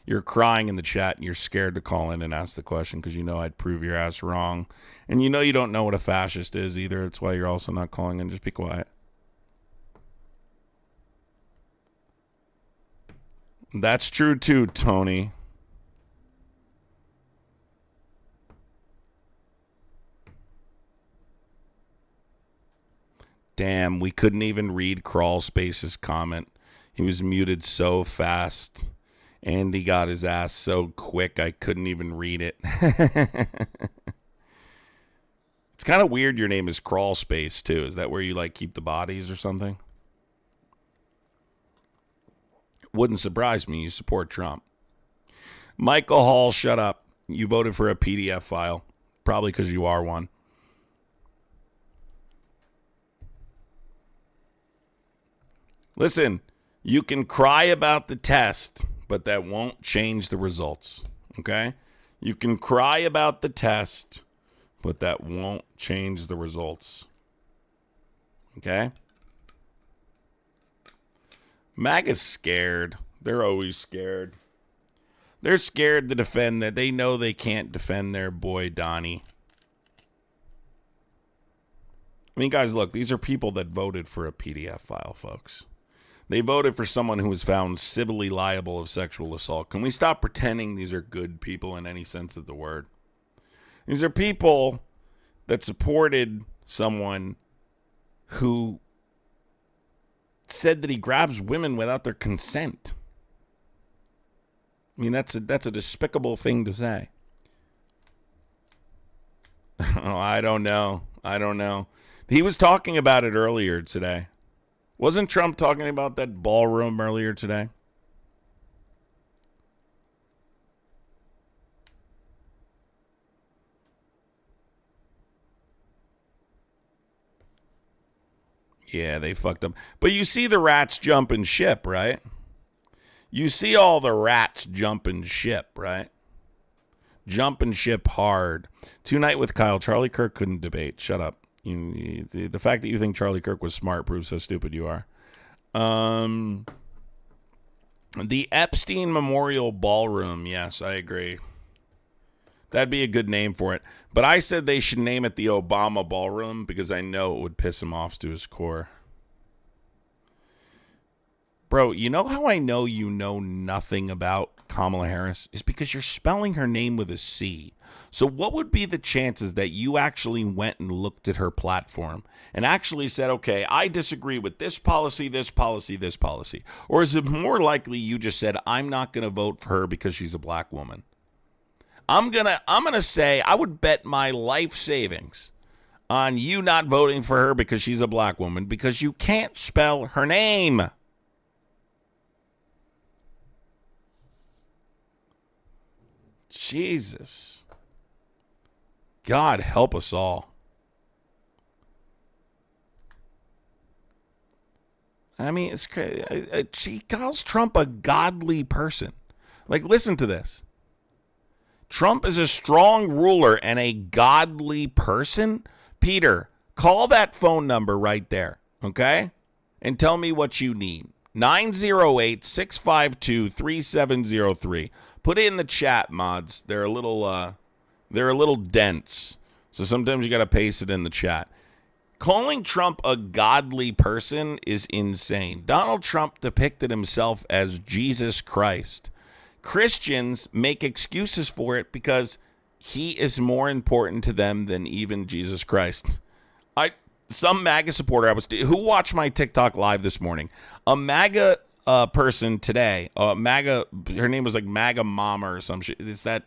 You're crying in the chat and you're scared to call in and ask the question because you know I'd prove your ass wrong. And you know you don't know what a fascist is either. That's why you're also not calling in. Just be quiet. That's true too, Tony. Damn, we couldn't even read Crawl Space's comment. He was muted so fast. Andy got his ass so quick I couldn't even read it. It's kind of weird your name is Crawl Space too. Is that where you like keep the bodies or something? Wouldn't surprise me. You support Trump. Michael Hall, shut up. You voted for a PDF file. Probably because you are one. Listen, you can cry about the test, but that won't change the results. Okay? You can cry about the test, but that won't change the results. Okay? MAGA's scared. They're always scared. They're scared to defend that. They know they can't defend their boy Donnie. I mean, guys, look, these are people that voted for a PDF file, folks. They voted for someone who was found civilly liable of sexual assault. Can we stop pretending these are good people in any sense of the word? These are people that supported someone who said that he grabs women without their consent. I mean, that's a despicable thing to say. Oh, I don't know. He was talking about it earlier today. Wasn't Trump talking about that ballroom earlier today? Yeah, they fucked up. But you see the rats jumping ship, right? You see all the rats jumping ship, right? Jumping ship hard. Tonight with Kyle. Charlie Kirk couldn't debate. Shut up. The fact that you think Charlie Kirk was smart proves how stupid you are. The Epstein Memorial Ballroom. Yes, I agree. That'd be a good name for it. But I said they should name it the Obama Ballroom because I know it would piss him off to his core. Bro, you know how I know you know nothing about Kamala Harris? Is because you're spelling her name with a C. So what would be the chances that you actually went and looked at her platform and actually said, okay, I disagree with this policy, this policy, this policy? Or is it more likely you just said, I'm not going to vote for her because she's a black woman? I'm gonna say I would bet my life savings on you not voting for her because she's a black woman because you can't spell her name. Jesus. God help us all. I mean, it's crazy. She calls Trump a godly person. Like, listen to this. Trump is a strong ruler and a godly person. Peter, call that phone number right there, okay? And tell me what you need. 908-652-3703. Put it in the chat, mods. They're a little dense. So sometimes you got to paste it in the chat. Calling Trump a godly person is insane. Donald Trump depicted himself as Jesus Christ. Christians make excuses for it because he is more important to them than even Jesus Christ. Some MAGA supporter who watched my TikTok live this morning, a MAGA person today, MAGA, her name was like MAGA Mama or some shit. It's that,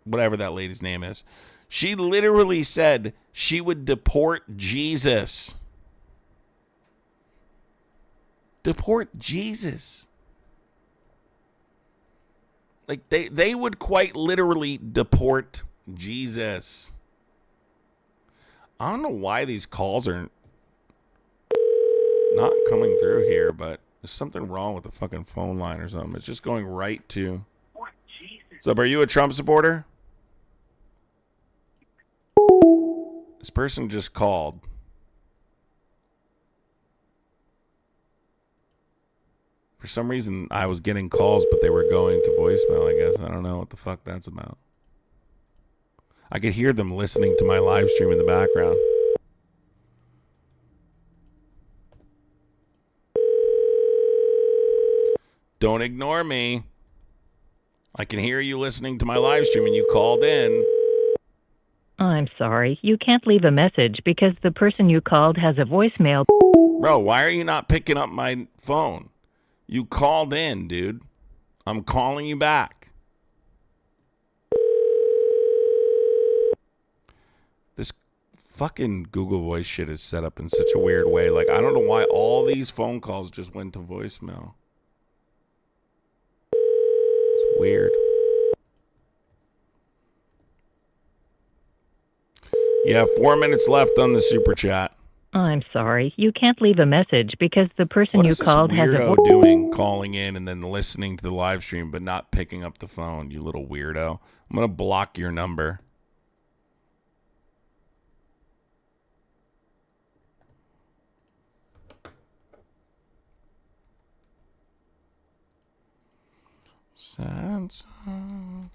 whatever that lady's name is. She literally said she would deport Jesus. Deport Jesus. Like they would quite literally deport Jesus. I don't know why these calls are not coming through here, but there's something wrong with the fucking phone line or something. It's just going right to. So, are you a Trump supporter? This person just called. For some reason, I was getting calls, but they were going to voicemail, I guess. I don't know what the fuck that's about. I could hear them listening to my live stream in the background. Don't ignore me. I can hear you listening to my live stream and you called in.
I'm sorry. You can't leave a message because the person you called has a voicemail.
Bro, why are you not picking up my phone? You called in, dude. I'm calling you back. This fucking Google Voice shit is set up in such a weird way. Like, I don't know why all these phone calls just went to voicemail. It's weird. Yeah, 4 minutes left on the super chat.
I'm sorry. You can't leave a message because the person you called has a
weirdo doing calling in and then listening to the live stream but not picking up the phone, you little weirdo. I'm going to block your number. Sad song.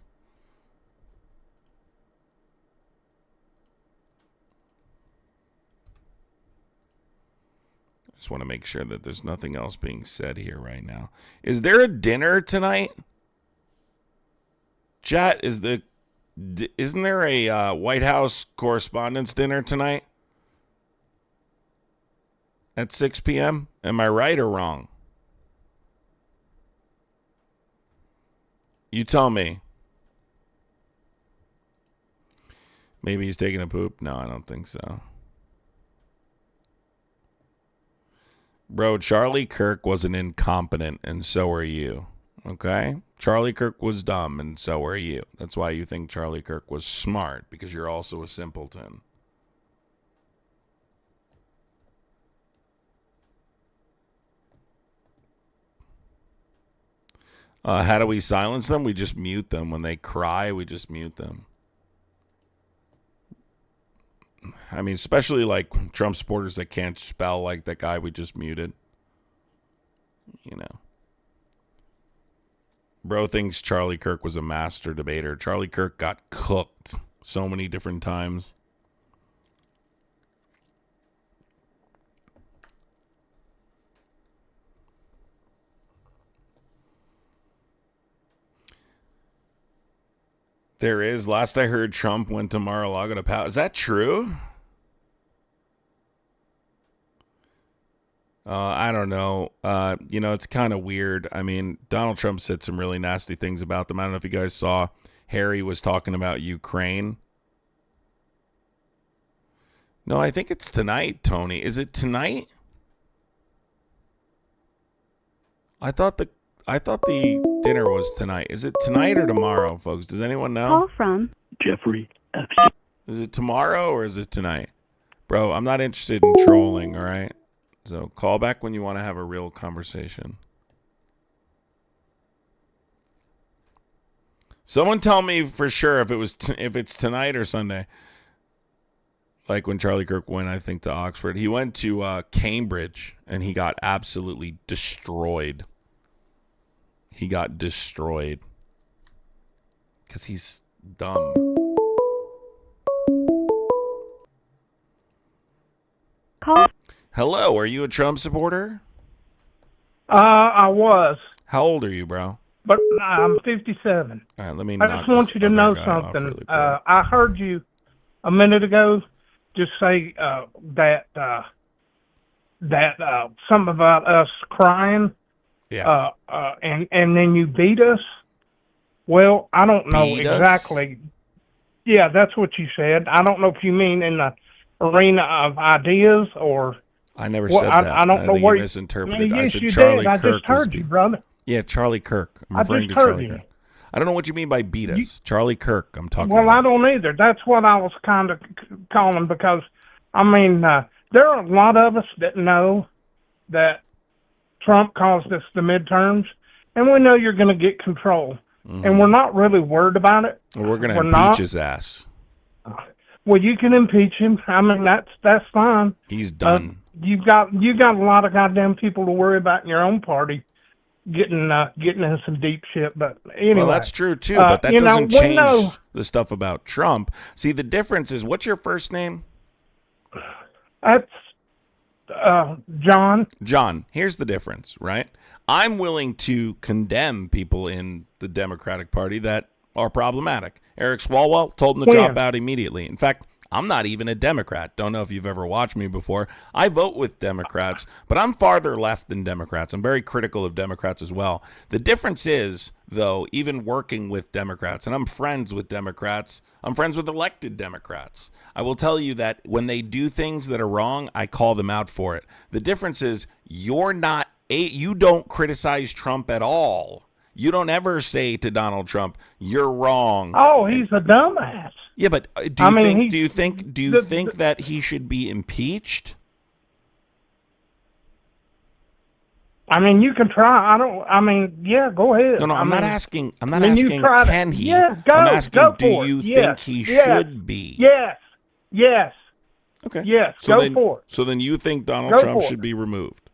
Just want to make sure that there's nothing else being said here right now. Is there a dinner tonight? Chat, isn't there a White House Correspondents' Dinner tonight? At 6 p.m.? Am I right or wrong? You tell me. Maybe he's taking a poop? No, I don't think so. Bro, Charlie Kirk was an incompetent, and so are you. Okay? Charlie Kirk was dumb, and so are you. That's why you think Charlie Kirk was smart, because you're also a simpleton. How do we silence them? We just mute them. When they cry, we just mute them. I mean, especially like Trump supporters that can't spell, like that guy we just muted. You know. Bro thinks Charlie Kirk was a master debater. Charlie Kirk got cooked so many different times. There is. Last I heard, Trump went to Mar-a-Lago to Is that true? I don't know. You know, it's kind of weird. I mean, Donald Trump said some really nasty things about them. I don't know if you guys saw. Harry was talking about Ukraine. No, I think it's tonight, Tony. Is it tonight? I thought the dinner was tonight. Is it tonight or tomorrow, folks? Does anyone know?
Call from
Jeffrey Epstein.
Is it tomorrow or is it tonight? Bro, I'm not interested in trolling, all right? So call back when you want to have a real conversation. Someone tell me for sure if it's tonight or Sunday. Like when Charlie Kirk went, I think, to Oxford. He went to Cambridge, and he got absolutely destroyed. He got destroyed. Because he's dumb.
call.
Hello, are you a Trump supporter?
I was.
How old are you, bro?
But I'm 57.
All right, let me.
I just want you to know something.
Really
I heard you a minute ago just say that something about us crying.
Yeah.
And then you beat us. Well, I don't know
Beat us?
exactly. Yeah, that's what you said. I don't know if you mean in the arena of ideas or.
I never said that.
I don't know
think
where
you misinterpreted.
Yes,
I said
you
Charlie
did. I
Kirk
just heard
was
you, brother.
Yeah, Charlie Kirk. I'm
I
referring
just
to
heard
Charlie
you.
Kirk. I don't know what you mean by beat us. Charlie Kirk, I'm talking
Well,
about.
I don't either. That's what I was kind of calling because, I mean, there are a lot of us that know that Trump caused us the midterms, and we know you're going to get control.
Mm-hmm.
And we're not really worried about it.
Well, we're going to impeach his ass.
Well, you can impeach him. I mean, that's fine.
He's done.
You got a lot of goddamn people to worry about in your own party. getting in some deep shit. But anyway,
well, that's true too, but that doesn't
we
change
know
the stuff about Trump. See, the difference is, what's your first name?
that's John.
John, here's the difference, right? I'm willing to condemn people in the Democratic Party that are problematic. Eric Swalwell told him to drop out immediately. In fact, I'm not even a Democrat. Don't know if you've ever watched me before. I vote with Democrats, but I'm farther left than Democrats. I'm very critical of Democrats as well. The difference is, though, even working with Democrats, and I'm friends with Democrats, I'm friends with elected Democrats. I will tell you that when they do things that are wrong, I call them out for it. The difference is you don't criticize Trump at all. You don't ever say to Donald Trump, "You're wrong."
Oh, he's a dumbass.
Yeah, but do you think that he should be impeached?
I mean, you can try. Yeah, go ahead.
No, I'm not asking. I'm not asking. Can he?
Yeah, go.
I'm asking.
Go
do
for
you
it.
think he should be?
Yes.
Okay.
Yes.
So
go for it.
So then you think Donald Trump should be removed?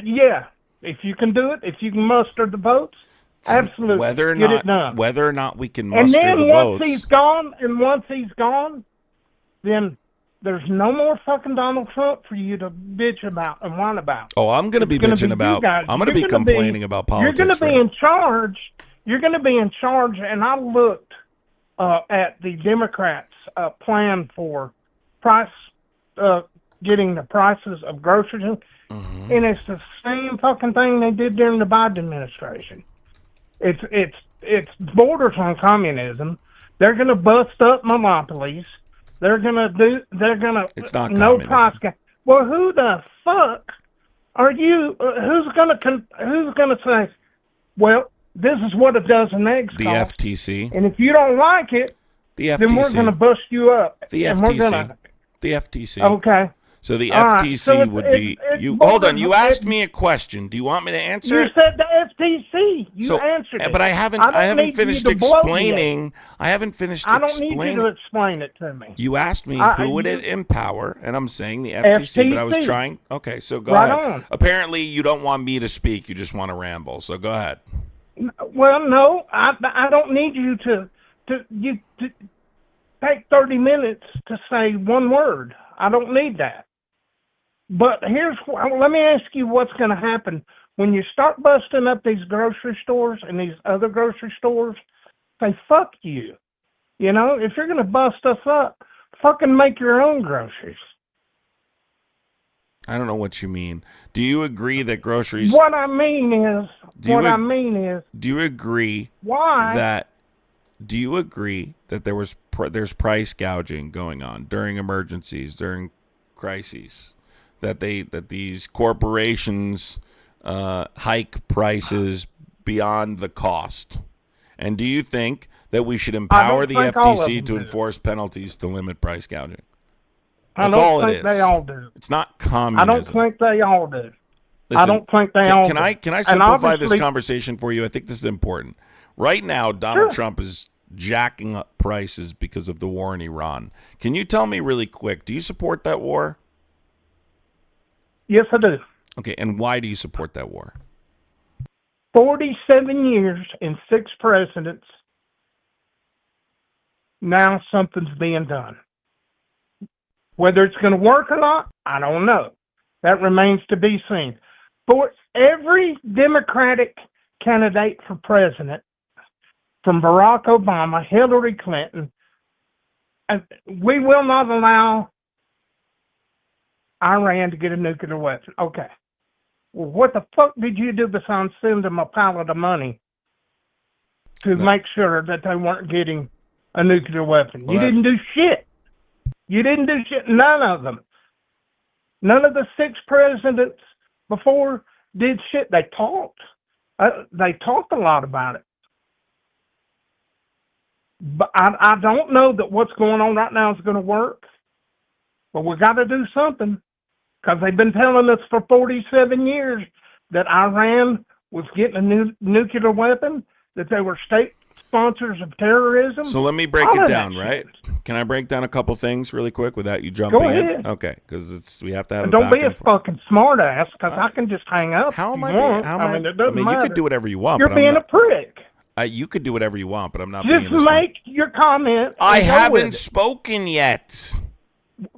Yeah. If you can do it, if you can muster the votes, absolutely.
Whether or
get
not,
it done.
Whether or not we can muster the votes.
And then once he's gone, then there's no more fucking Donald Trump for you to bitch about and whine about.
Oh, I'm going to be bitching about. I'm going to be complaining about politics.
You're going to be in charge. You're going to be in charge. And I looked at the Democrats' plan for getting the prices of groceries.
Mm-hmm.
And it's the same fucking thing they did during the Biden administration. It's borders on communism. They're going to bust up monopolies. They're going to
It's not
no
communism.
price cap. Well, who the fuck are you? Who's going to say, well, this is what a dozen eggs
The
cost,
FTC.
and if you don't like it,
The FTC.
then we're going to bust you up.
The
and
FTC. The FTC.
Okay.
So the
All right.
FTC
So
would be you. Hold on. You asked me a question. Do you want me to answer
You
it?
said the FTC. You answered it.
But I haven't finished explaining. I haven't finished
I don't
explaining.
need you to explain it to me.
You asked me who would it empower, and I'm saying the FTC, but I was trying. Okay, so go ahead.
On.
Apparently, you don't want me to speak. You just want to ramble. So go ahead.
Well, no, I don't need you to take 30 minutes to say one word. I don't need that. But let me ask you what's going to happen when you start busting up these grocery stores and these other grocery stores. Say, fuck you. You know, if you're going to bust us up, fucking make your own groceries.
I don't know what you mean. Do you agree that groceries...
What I mean is... Do
you agree...
Why?
Do you agree that there's price gouging going on during emergencies, during crises? That these corporations hike prices beyond the cost? And do you think that we should empower the FTC to enforce penalties to limit price gouging? That's all it is.
They all do.
It's not communism.
I don't think they all do.
Listen,
I don't think they all do.
Can I simplify this conversation for you? I think this is important. Right now, Donald Trump is jacking up prices because of the war in Iran. Can you tell me really quick, do you support that war?
Yes, I do.
Okay, and why do you support that war?
47 years and 6 presidents. Now something's being done. Whether it's going to work or not, I don't know. That remains to be seen. For every Democratic candidate for president, from Barack Obama, Hillary Clinton, we will not allow Iran to get a nuclear weapon. Okay. Well, what the fuck did you do besides send them a pallet of money to make sure that they weren't getting a nuclear weapon? You didn't do shit. You didn't do shit. None of them. None of the 6 presidents before did shit. They talked. They talked a lot about it. But I don't know that what's going on right now is going to work. But we got to do something. Because they've been telling us for 47 years that Iran was getting a nuclear weapon, that they were
sponsors of terrorism.
So let me break
All
it
of
down,
that
right?
shit.
Can I break down a couple things really quick without you jumping
Go
in?
ahead.
Okay, because we have to have
And
a
don't
back
be a
and forth.
fucking smartass, because I can just hang up
How
if
am
you
I
want.
being? How am I?
It doesn't matter.
You could do whatever you want.
You're
but
being
I'm not,
a prick.
you could do whatever you want, but I'm not
Just
being. A
make your comment.
I
and go
haven't
with it.
spoken yet.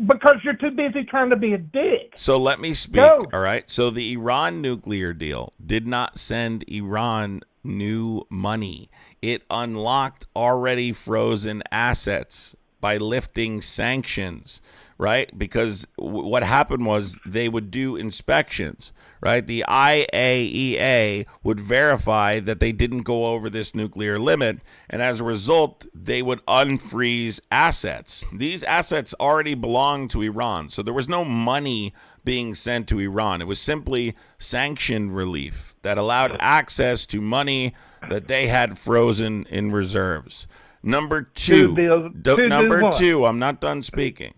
Because you're too busy trying to be a dick.
So let me speak.
Go.
All right. So the Iran nuclear deal did not send Iran new money. It unlocked already frozen assets by lifting sanctions, right? Because what happened was they would do inspections, right? The IAEA would verify that they didn't go over this nuclear limit, and as a result, they would unfreeze assets. These assets already belonged to Iran, so there was no money being sent to Iran. It was simply sanction relief that allowed access to money that they had frozen in reserves. Number two, I'm not done speaking.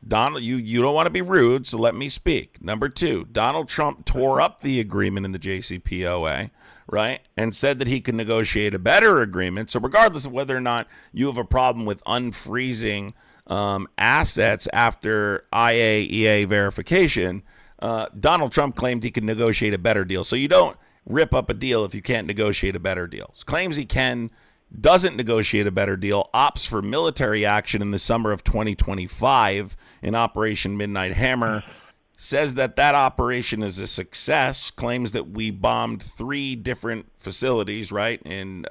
Donald, you don't want to be rude, so let me speak. Number two, Donald Trump tore up the agreement in the JCPOA, right, and said that he could negotiate a better agreement. So regardless of whether or not you have a problem with unfreezing assets after IAEA verification, Donald Trump claimed he could negotiate a better deal. So you don't rip up a deal if you can't negotiate a better deal. Claims he can, doesn't negotiate a better deal, opts for military action in the summer of 2025 in Operation Midnight Hammer, says that operation is a success, claims that we bombed 3 different facilities, right? And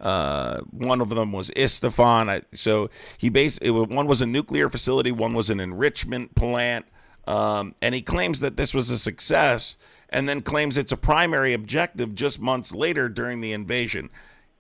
one of them was Isfahan. So he one was a nuclear facility, one was an enrichment plant, and he claims that this was a success, and then claims it's a primary objective just months later during the invasion.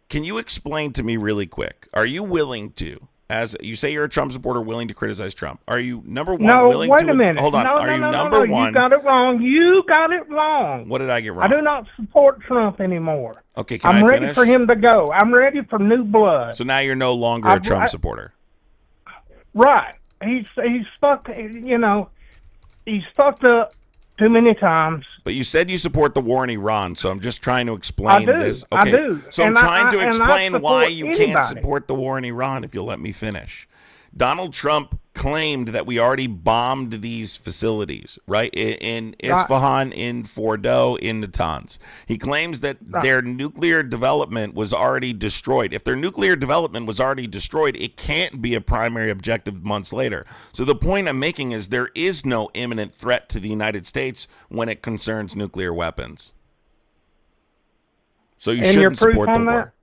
Can you explain to me really quick? Are you willing to, as you say you're a Trump supporter, willing to criticize Trump? Are you, number one, willing to...
No, wait a minute.
Hold on. Are you number one...
You got it wrong. You got it wrong.
What did I get wrong?
I do not support Trump anymore.
Okay, can I finish?
I'm ready for him to go. I'm ready for new blood.
So now you're no longer a Trump supporter.
Right. He's fucked, he's fucked up too many times.
But you said you support the war in Iran, so I'm just trying to explain this. Okay.
I do.
So I'm trying to explain why you can't
anybody.
support the war in Iran, if you'll let me finish. Donald Trump claimed that we already bombed these facilities, right? In Isfahan, in Fordow, in Natanz. He claims that their nuclear development was already destroyed. If their nuclear development was already destroyed, it can't be a primary objective months later. So the point I'm making is there is no imminent threat to the United States when it concerns nuclear weapons. So you shouldn't support the war.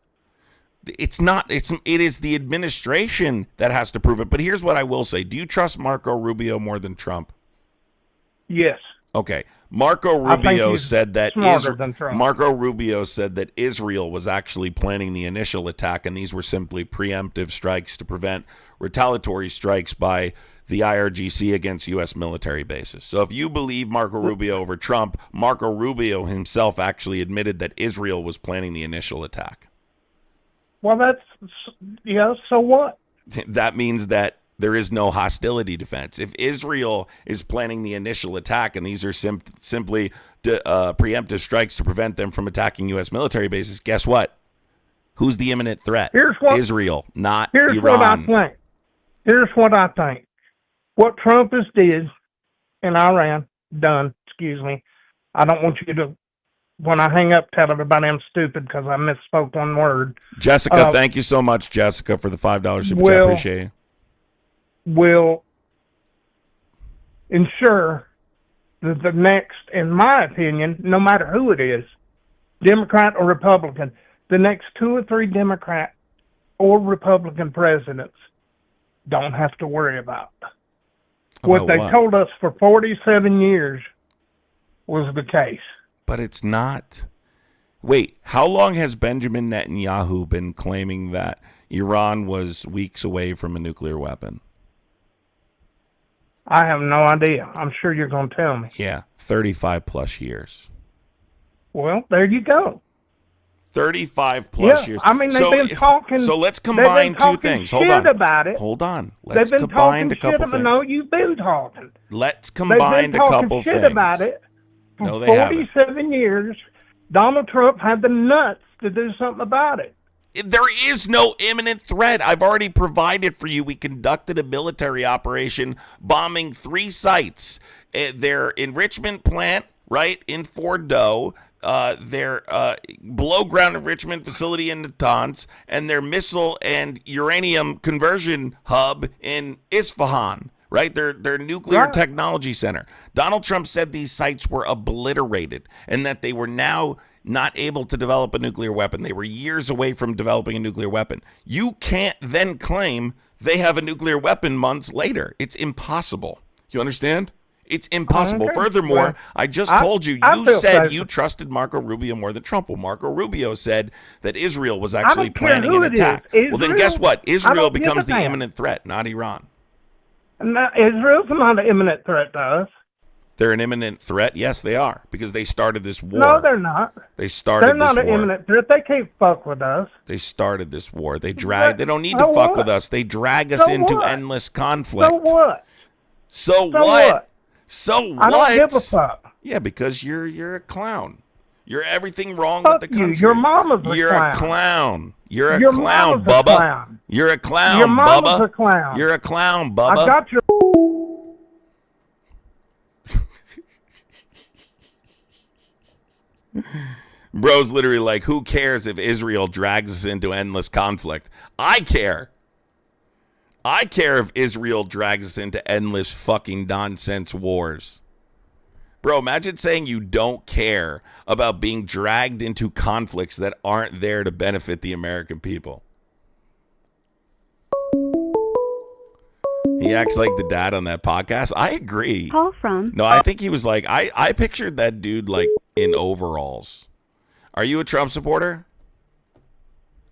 It is the administration that has to prove it. But here's what I will say. Do you trust Marco Rubio more than Trump?
Yes.
Okay. Marco Rubio said that Israel was actually planning the initial attack, and these were simply preemptive strikes to prevent retaliatory strikes by the IRGC against U.S. military bases. So if you believe Marco Rubio over Trump, Marco Rubio himself actually admitted that Israel was planning the initial attack.
Well, so what?
That means that there is no hostility defense. If Israel is planning the initial attack and these are simply preemptive strikes to prevent them from attacking U.S. military bases, guess what? Who's the imminent threat? Israel, not Iran.
Here's what I think. What Trump has done, I don't want you to, when I hang up, tell everybody I'm stupid because I misspoke one word.
Jessica, thank you so much, Jessica, for the $5 super chat. Appreciate you.
Will ensure that the next, in my opinion, no matter who it is, Democrat or Republican, the next 2 or 3 Democrat or Republican presidents don't have to worry about. What they told us for 47 years was the case.
But it's not. Wait, how long has Benjamin Netanyahu been claiming that Iran was weeks away from a nuclear weapon?
I have no idea. I'm sure you're going to tell me.
Yeah, 35 plus years.
Well, there you go.
35 plus years.
I mean, they've been talking.
So let's combine 2 things. Hold on.
About it.
Hold on.
Let's combine a couple things. No, you've been talking.
Let's combine a couple things.
They've been talking shit about it. For
no, they
47 years, Donald Trump had the nuts to do something about it.
There is no imminent threat. I've already provided for you. We conducted a military operation bombing 3 sites. Their enrichment plant, right, in Fordo, their below-ground enrichment facility in Natanz, and their missile and uranium conversion hub in Isfahan, right? Their nuclear technology center. Donald Trump said these sites were obliterated and that they were now not able to develop a nuclear weapon. They were years away from developing a nuclear weapon. You can't then claim they have a nuclear weapon months later. It's impossible. You understand? It's impossible. Furthermore, I just told you, you said you trusted Marco Rubio more than Trump. Well, Marco Rubio said that Israel was actually planning an attack. Well, then guess what? Israel becomes the imminent threat, not Iran.
No, Israel's not an imminent threat to us.
They're an imminent threat? Yes, they are, because they started this war.
No, they're not.
They started this war.
They're not an imminent threat. They can't fuck with us.
They started this war. They don't need to fuck with us. They drag us into endless conflict.
So what?
So what?
I don't give a fuck.
Yeah, because you're a clown. You're everything wrong with the country.
Your mama's a clown.
You're a clown. You're a
Your
clown,
mama's a
Bubba.
clown.
You're a clown,
Your mama's
Bubba.
a clown.
You're a clown, Bubba.
I got your...
Bro's literally like, who cares if Israel drags us into endless conflict? I care. I care if Israel drags us into endless fucking nonsense wars. Bro, imagine saying you don't care about being dragged into conflicts that aren't there to benefit the American people. He acts like the dad on that podcast. I agree.
Call from.
No, I think he was like, I pictured that dude like in overalls. Are you a Trump supporter?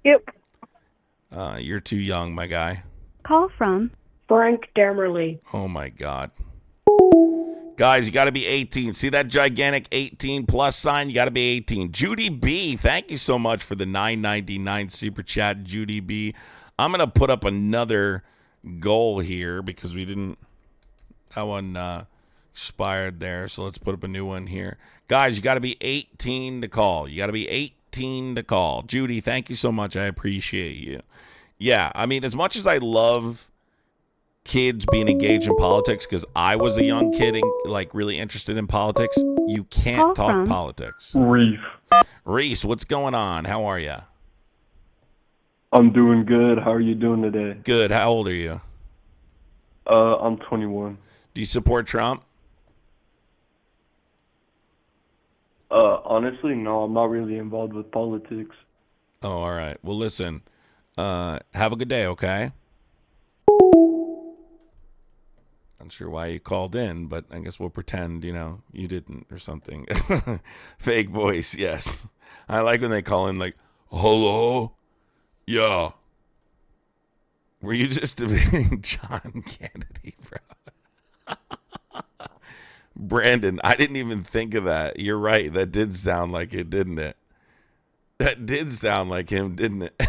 Yep.
You're too young, my guy.
Call from.
Frank Demerly.
Oh, my God. Guys, you got to be 18. See that gigantic 18 plus sign? You got to be 18. Judy B, thank you so much for the $9.99 super chat, Judy B. I'm going to put up another goal here because we didn't. That one expired there, so let's put up a new one here. Guys, you got to be 18 to call. You got to be 18 to call. Judy, thank you so much. I appreciate you. Yeah, I mean, as much as I love kids being engaged in politics, because I was a young kid, like really interested in politics, you can't talk politics. Reese, what's going on? How are you?
I'm doing good. How are you doing today?
Good. How old are you?
I'm 21.
Do you support Trump?
Honestly, no. I'm not really involved with politics.
Oh, all right. Well, listen. Have a good day, okay? Not sure why you called in, but I guess we'll pretend, you didn't or something. Fake voice, yes. I like when they call in like, hello? Yeah. Were you just debating John Kennedy, bro? Brandon, I didn't even think of that. You're right. That did sound like it, didn't it? That did sound like him, didn't it?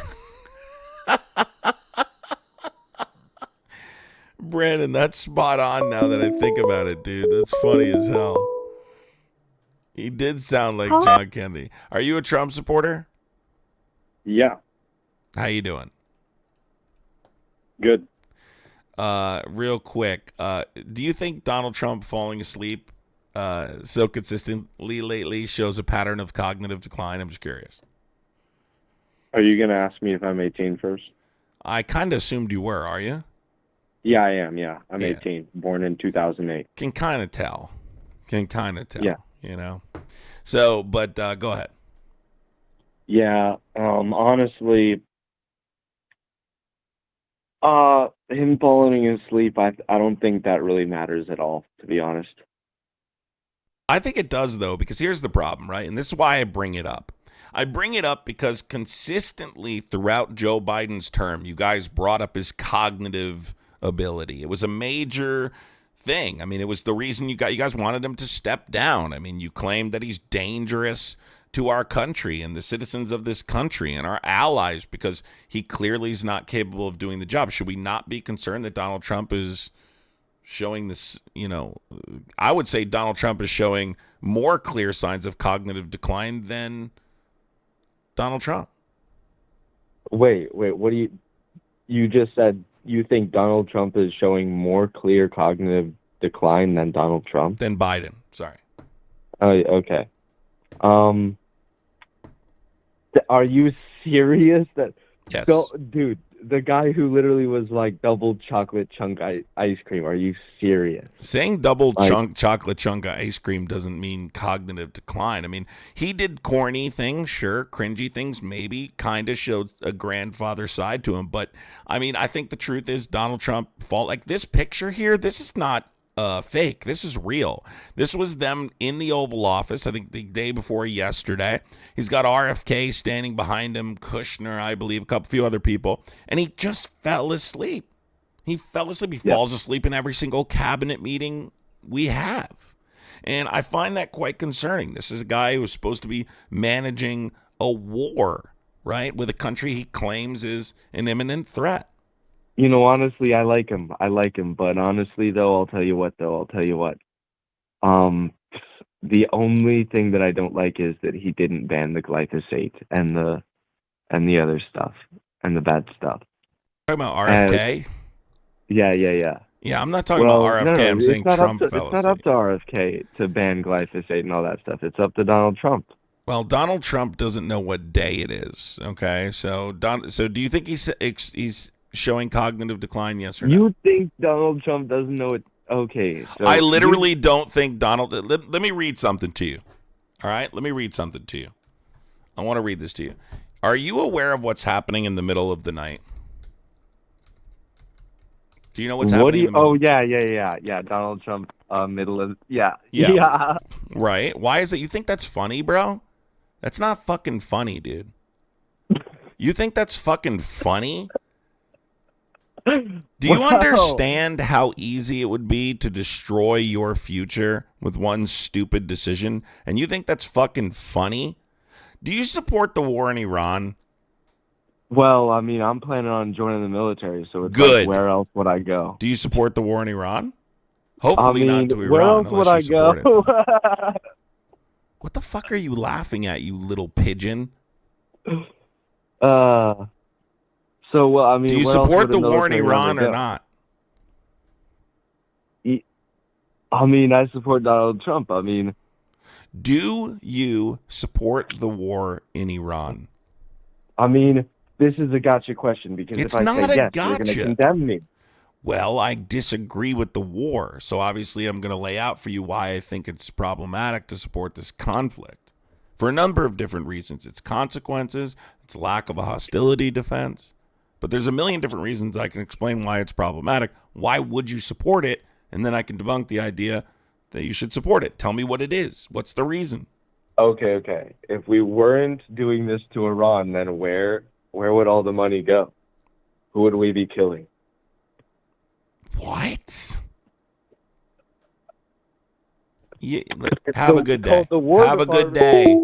Brandon, that's spot on now that I think about it, dude. That's funny as hell. He did sound like John Kennedy. Are you a Trump supporter?
Yeah.
How you doing?
Good.
Real quick, do you think Donald Trump falling asleep so consistently lately shows a pattern of cognitive decline? I'm just curious.
Are you going to ask me if I'm 18 first?
I kind of assumed you were. Are you?
Yeah, I am. Yeah, I'm 18, born in 2008.
Can kind of tell.
Yeah.
So, but go ahead.
Yeah, honestly, him falling asleep, I don't think that really matters at all, to be honest.
I think it does, though, because here's the problem, right? And this is why I bring it up. I bring it up because consistently throughout Joe Biden's term, you guys brought up his cognitive ability. It was a major thing. I mean, it was the reason you guys wanted him to step down. I mean, you claimed that he's dangerous to our country and the citizens of this country and our allies because he clearly is not capable of doing the job. Should we not be concerned that Donald Trump is showing this, I would say Donald Trump is showing more clear signs of cognitive decline than Donald Trump.
Wait. What do you just said you think Donald Trump is showing more clear cognitive decline than Donald Trump?
Than Biden. Sorry.
Oh, okay. Are you serious?
Yes.
Dude, the guy who literally was like double chocolate chunk ice cream. Are you serious?
Saying double chunk chocolate chunk ice cream doesn't mean cognitive decline. I mean, he did corny things, sure, cringy things, maybe, kind of showed a grandfather side to him. But I mean, I think the truth is Donald Trump like this picture here. This is not fake. This is real. This was them in the Oval Office, I think the day before yesterday. He's got RFK standing behind him, Kushner, I believe, a few other people, and he just fell asleep. He fell asleep. He falls asleep in every single cabinet meeting we have. And I find that quite concerning. This is a guy who was supposed to be managing a war, right, with a country he claims is an imminent threat.
You know, honestly, I like him. But honestly, though, I'll tell you what. The only thing that I don't like is that he didn't ban the glyphosate and the other stuff and the bad stuff.
Talking about RFK?
Yeah.
Yeah, I'm not talking about RFK.
No,
I'm saying Trump fell asleep.
It's not up to RFK to ban glyphosate and all that stuff. It's up to Donald Trump.
Well, Donald Trump doesn't know what day it is. Okay, so do you think he's showing cognitive decline? Yes or no?
You think Donald Trump doesn't know it? Okay, so
I literally don't think Donald. Let me read something to you. All right, let me read something to you. I want to read this to you. Are you aware of what's happening in the middle of the night? Do you know what's happening?
Yeah. Donald Trump, middle of yeah.
Right. Why is it? You think that's funny, bro? That's not fucking funny, dude. You think that's fucking funny? Do you understand how easy it would be to destroy your future with one stupid decision? And you think that's fucking funny? Do you support the war in Iran?
Well, I mean, I'm planning on joining the military, so it's
good.
Like, where else would I go?
Do you support the war in Iran? Hopefully not to Iran.
Where else would I go?
What the fuck are you laughing at, you little pigeon?
So, well, I mean,
do you support the war in Iran or not?
I mean, I support Donald Trump. I mean,
do you support the war in Iran?
I mean, this is a gotcha question because
it's
if I
not
say
a
yes,
gotcha.
you're going to condemn me.
Well, I disagree with the war, so obviously I'm going to lay out for you why I think it's problematic to support this conflict. For a number of different reasons. Its consequences, its lack of a hostility defense. But there's a million different reasons I can explain why it's problematic. Why would you support it? And then I can debunk the idea that you should support it. Tell me what it is. What's the reason?
Okay. If we weren't doing this to Iran, then where would all the money go? Who would we be killing?
What? Yeah, have a good day. Have a good day.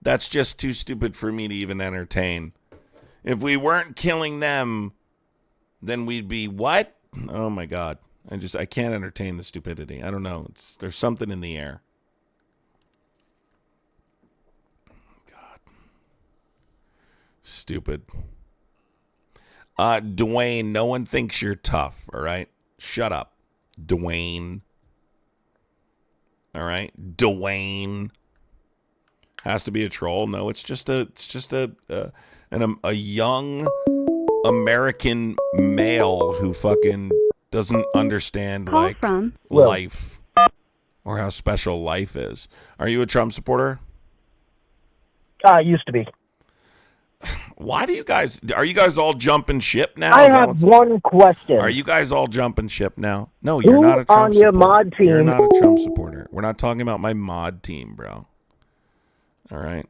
That's just too stupid for me to even entertain. If we weren't killing them, then we'd be what? Oh my God. I can't entertain the stupidity. I don't know. There's something in the air. God. Stupid. Dwayne, no one thinks you're tough, all right? Shut up. Dwayne. All right? Dwayne. Has to be a troll. No, it's just a young American male who fucking doesn't understand life or how special life is. Are you a Trump supporter?
I used to be.
Why are you guys all jumping ship now?
I have one question.
Are you guys all jumping ship now? No, you're not a Trump
on your
supporter.
mod team?
You're not a Trump supporter. We're not talking about my mod team, bro. All right.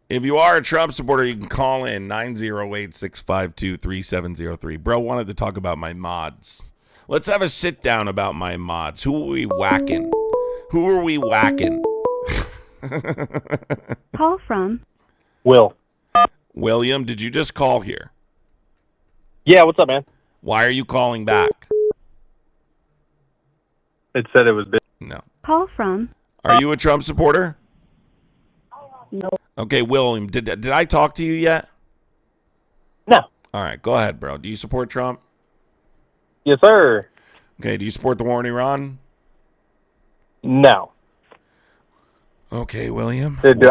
If you are a Trump supporter, you can call in 908-652-3703. Bro wanted to talk about my mods. Let's have a sit down about my mods. Who are we whacking? Who are we whacking?
Call from
William, did you just call here?
Yeah, what's up, man?
Why are you calling back?
It said it was busy.
No.
Call from.
Are you a Trump supporter?
No.
Okay, William, did I talk to you yet? All right, go ahead, bro. Do you support Trump?
Yes, sir.
Okay, do you support the war in Iran?
No.
Okay, William.
Did,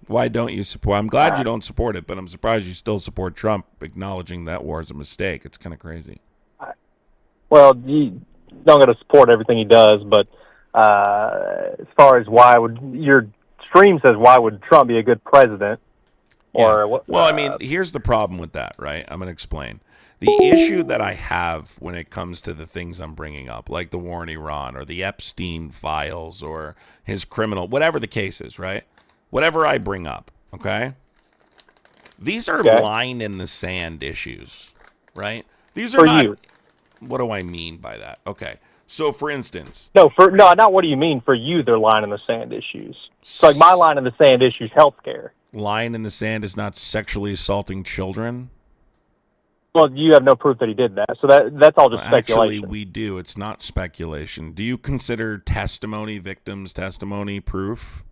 Why don't you support? I'm glad you don't support it, but I'm surprised you still support Trump, acknowledging that war is a mistake. It's kind of crazy.
Well, you don't got to support everything he does, but as far as your stream says, why would Trump be a good president? Or what?
Well, I mean, here's the problem with that, right? I'm going to explain. The issue that I have when it comes to the things I'm bringing up, like the war in Iran or the Epstein files or his criminal, whatever the case is, right? Whatever I bring up, okay? These are line in the sand issues, right? These are not. You. What do I mean by that? Okay. So, for instance.
No, not what do you mean for you, they're line in the sand issues. So, like, my line in the sand issue is healthcare.
Line in the sand is not sexually assaulting children?
Well, you have no proof that he did that, so that's all just speculation.
Actually, we do. It's not speculation. Do you consider victims' testimony proof?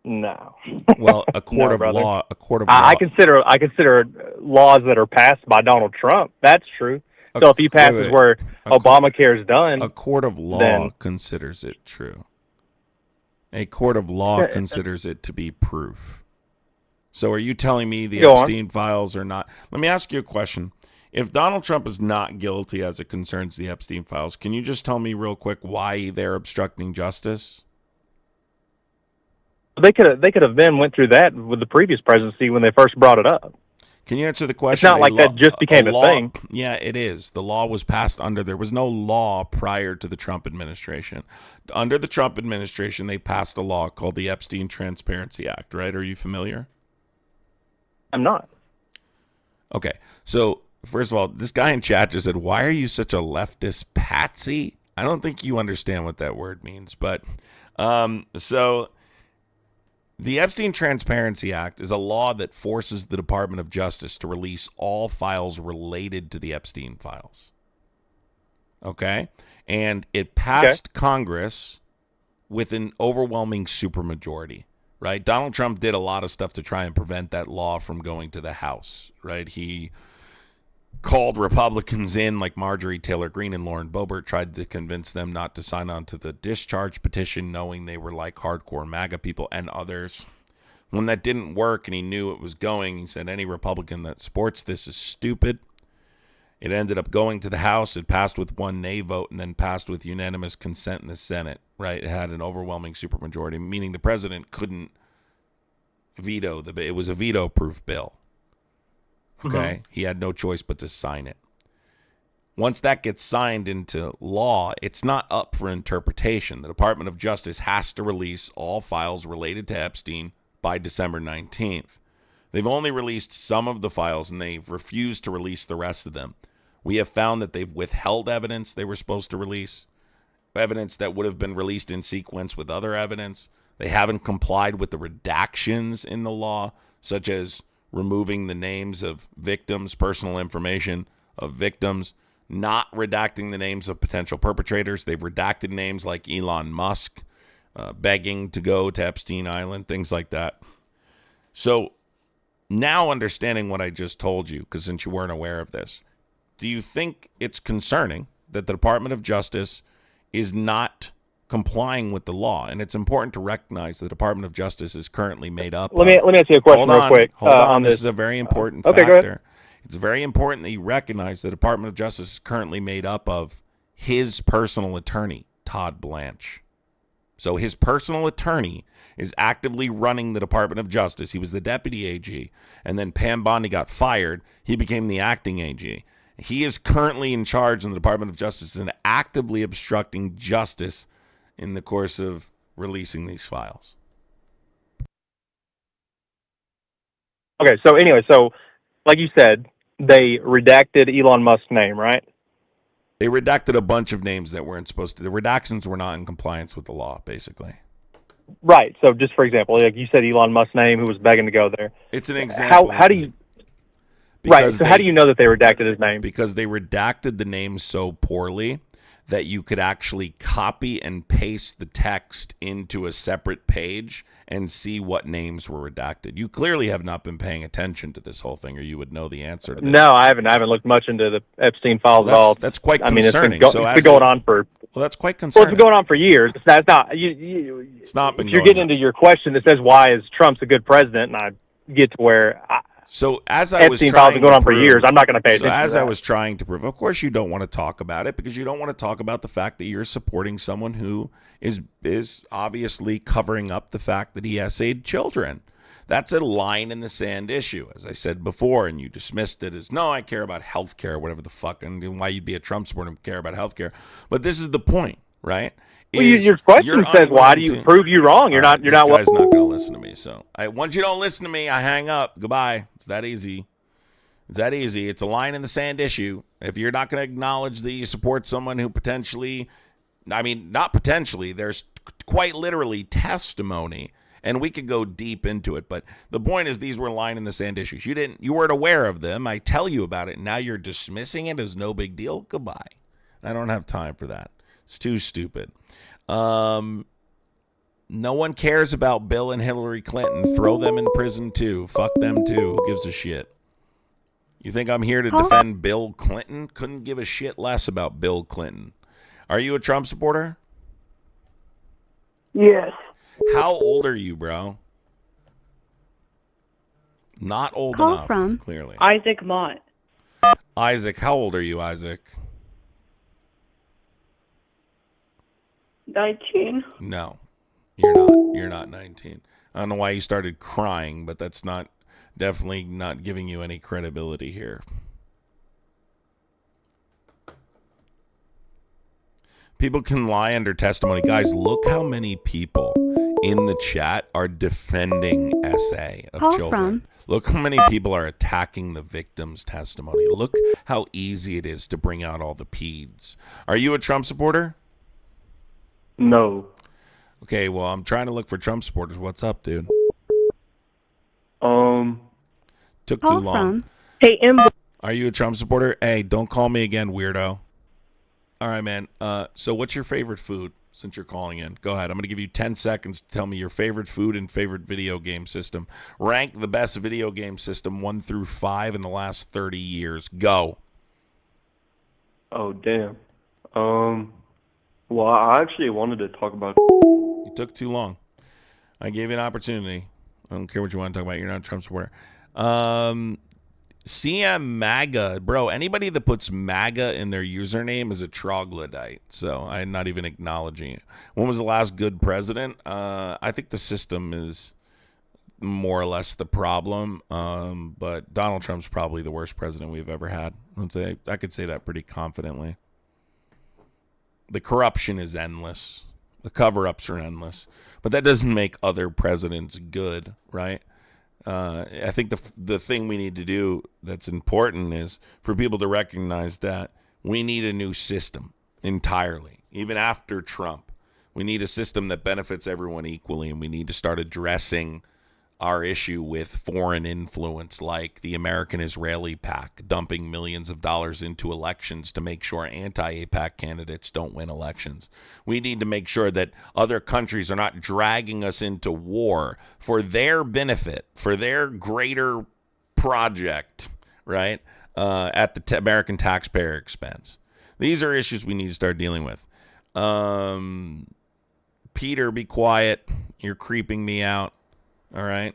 No.
Well, a court of law.
I consider laws that are passed by Donald Trump. That's true. So if he passes where Obamacare is done,
a court of law considers it true. A court of law considers it to be proof. So are you telling me the Epstein files are not? Let me ask you a question. If Donald Trump is not guilty as it concerns the Epstein files, can you just tell me real quick why they're obstructing justice?
They could have went through that with the previous presidency when they first brought it up.
Can you answer the question?
It's not like that just became a thing.
Yeah, it is. The law was passed there was no law prior to the Trump administration. Under the Trump administration, they passed a law called the Epstein Transparency Act, right? Are you familiar?
I'm not.
Okay. So, first of all, this guy in chat just said, "Why are you such a leftist patsy?" I don't think you understand what that word means, but so the Epstein Transparency Act is a law that forces the Department of Justice to release all files related to the Epstein files. Okay? And it passed Congress with an overwhelming supermajority, right? Donald Trump did a lot of stuff to try and prevent that law from going to the House, right? He called Republicans in, like Marjorie Taylor Greene and Lauren Boebert, tried to convince them not to sign on to the discharge petition, knowing they were like hardcore MAGA people and others. When that didn't work and he knew it was going, he said, any Republican that supports this is stupid. It ended up going to the House. It passed with one nay vote and then passed with unanimous consent in the Senate, right? It had an overwhelming supermajority, meaning the president couldn't veto the bill. It was a veto-proof bill. Okay, He had no choice but to sign it. Once that gets signed into law, it's not up for interpretation. The Department of Justice has to release all files related to Epstein by December 19th. They've only released some of the files, and they've refused to release the rest of them. We have found that they've withheld evidence they were supposed to release, evidence that would have been released in sequence with other evidence. They haven't complied with the redactions in the law, such as removing the names of victims, personal information of victims, not redacting the names of potential perpetrators. They've redacted names like Elon Musk, begging to go to Epstein Island, things like that. So now understanding what I just told you, because since you weren't aware of this, do you think it's concerning that the Department of Justice is not complying with the law? And it's important to recognize the Department of Justice is currently made up.
Let me ask you a question real quick.
Hold on. This is a very important factor. Go ahead. It's very important that you recognize the Department of Justice is currently made up of his personal attorney, Todd Blanche. So his personal attorney is actively running the Department of Justice. He was the deputy AG, and then Pam Bondi got fired. He became the acting AG. He is currently in charge in the Department of Justice and actively obstructing justice in the course of releasing these files.
Okay, so anyway, like you said, they redacted Elon Musk's name, right?
They redacted a bunch of names that weren't supposed to. The redactions were not in compliance with the law, basically.
Right. So just for example, like you said, Elon Musk's name, who was begging to go there.
It's an example.
How do you... Right, so how do you know that they redacted his name?
Because they redacted the name so poorly that you could actually copy and paste the text into a separate page and see what names were redacted. You clearly have not been paying attention to this whole thing, or you would know the answer to this.
No, I haven't. I haven't looked much into the Epstein files at all.
That's quite
I mean,
concerning.
it's been going on for.
Well, that's quite
Well,
concerning.
it's been going on for years. It's not.
It's not been.
If you're getting into your question that says why is Trump's a good president, and I get to where.
So as I was
Epstein
trying
files have been going on
to
for
prove,
years. I'm not going to pay
so
attention
as
to
I
that.
was trying to prove, of course you don't want to talk about it because you don't want to talk about the fact that you're supporting someone who is obviously covering up the fact that he essayed children. That's a line in the sand issue, as I said before, and you dismissed it as, no, I care about health care, whatever the fuck, and why you'd be a Trump supporter and care about health care. But this is the point, right?
Well, your question says, why do you prove you wrong? You're not.
This guy's not going to listen to me. So once you don't listen to me, I hang up. Goodbye. It's that easy. It's that easy. It's a line in the sand issue. If you're not going to acknowledge that you support someone who potentially, I mean, not potentially, there's quite literally testimony, and we could go deep into it. But the point is, these were line in the sand issues. You weren't aware of them. I tell you about it. And now you're dismissing it as no big deal. Goodbye. I don't have time for that. It's too stupid. No one cares about Bill and Hillary Clinton. Throw them in prison too. Fuck them too. Who gives a shit? You think I'm here to defend Bill Clinton? Couldn't give a shit less about Bill Clinton. Are you a Trump supporter?
Yes.
How old are you, bro? Not old
Call
enough,
from
clearly.
Isaac Mott.
Isaac, how old are you, Isaac?
19.
No, you're not. You're not 19. I don't know why you started crying, but that's definitely not giving you any credibility here. People can lie under testimony. Guys, look how many people in the chat are defending SA of
Call
children.
from.
Look how many people are attacking the victim's testimony. Look how easy it is to bring out all the peds. Are you a Trump supporter?
No.
Okay, well, I'm trying to look for Trump supporters. What's up, dude? Took too
Call
long.
from.
Hey,
Are you a Trump supporter? Hey, don't call me again, weirdo. All right, man. So what's your favorite food since you're calling in? Go ahead. I'm going to give you 10 seconds to tell me your favorite food and favorite video game system. Rank the best video game system 1 through 5 in the last 30 years. Go.
Oh, damn. Well, I actually wanted to talk about.
You took too long. I gave you an opportunity. I don't care what you want to talk about. You're not a Trump supporter. CM MAGA. Bro, anybody that puts MAGA in their username is a troglodyte. So I'm not even acknowledging it. When was the last good president? I think the system is more or less the problem. But Donald Trump's probably the worst president we've ever had. I could say that pretty confidently. The corruption is endless. The cover-ups are endless. But that doesn't make other presidents good, right? I think the thing we need to do that's important is for people to recognize that we need a new system entirely. Even after Trump, we need a system that benefits everyone equally, and we need to start addressing our issue with foreign influence like the American-Israeli pact, dumping millions of dollars into elections to make sure anti-APAC candidates don't win elections. We need to make sure that other countries are not dragging us into war for their benefit, for their greater project, right, at the American taxpayer expense. These are issues we need to start dealing with. Peter, be quiet. You're creeping me out. All right.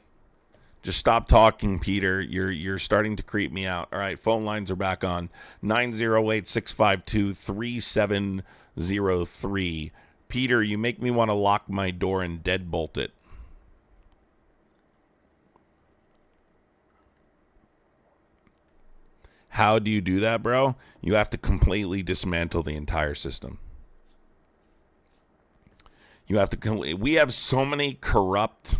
Just stop talking, Peter. You're starting to creep me out. All right. Phone lines are back on. 908-652-3703. Peter, you make me want to lock my door and deadbolt it. How do you do that, bro? You have to completely dismantle the entire system. You have to. We have so many corrupt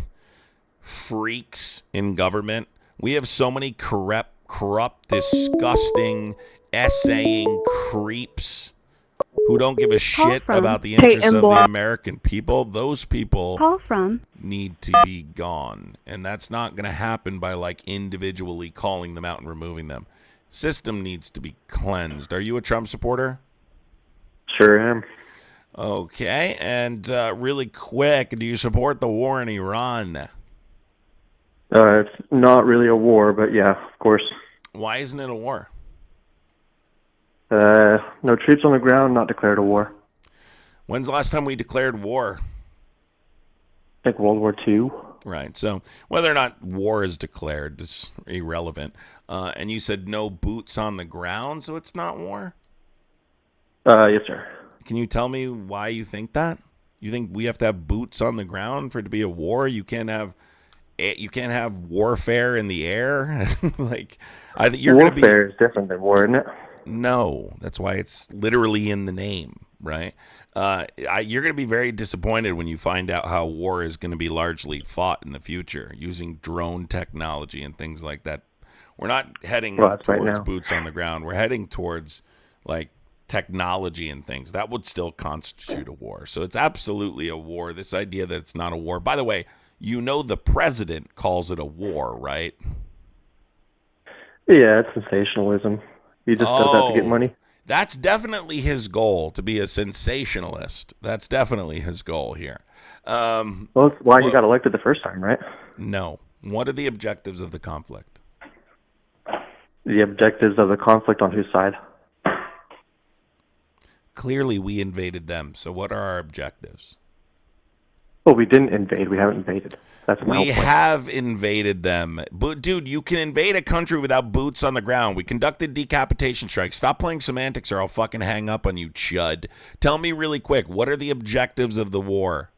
freaks in government. We have so many corrupt, disgusting, essaying creeps who don't give a shit about the interests of the American people. Those people need to be gone. And that's not going to happen by individually calling them out and removing them. System needs to be cleansed. Are you a Trump supporter?
Sure am.
Okay, and really quick, do you support the war in Iran?
It's not really a war, but yeah, of course.
Why isn't it a war?
No troops on the ground, not declared a war.
When's the last time we declared war?
I think World War II.
Right, so whether or not war is declared is irrelevant. And you said no boots on the ground, so it's not war?
Yes, sir.
Can you tell me why you think that? You think we have to have boots on the ground for it to be a war? You can't have warfare in the air. Like, I think you're
warfare is different than war, isn't it?
No, that's why it's literally in the name, right? You're going to be very disappointed when you find out how war is going to be largely fought in the future using drone technology and things like that. We're not heading towards
right
boots on the ground. We're heading towards like technology and things that would still constitute a war. So it's absolutely a war. This idea that it's not a war. By the way, you know the president calls it a war, right?
Yeah, it's sensationalism. He just does that to get money.
That's definitely his goal, to be a sensationalist. That's definitely his goal here.
Well, that's why he got elected the first time, right?
No. What are the objectives of the conflict?
The objectives of the conflict on whose side?
Clearly, we invaded them. So what are our objectives?
Well, we didn't invade. We haven't invaded.
We have invaded them. But, dude, you can invade a country without boots on the ground. We conducted decapitation strikes. Stop playing semantics or I'll fucking hang up on you, chud. Tell me really quick, what are the objectives of the war?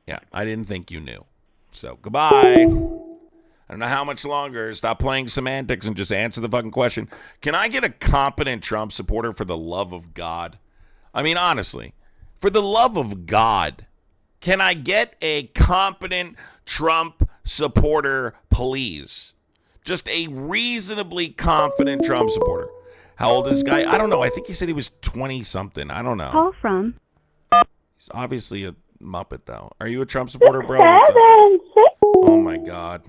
Yeah, I didn't think you knew. So, goodbye. I don't know how much longer. Stop playing semantics and just answer the fucking question. Can I get a competent Trump supporter for the love of God? I mean, honestly, for the love of God, can I get a competent Trump supporter, please? Just a reasonably confident Trump supporter. How old is this guy? I don't know. I think he said he was 20-something. I don't know.
Call from.
He's obviously a Muppet, though. Are you a Trump supporter, bro? Oh, my God.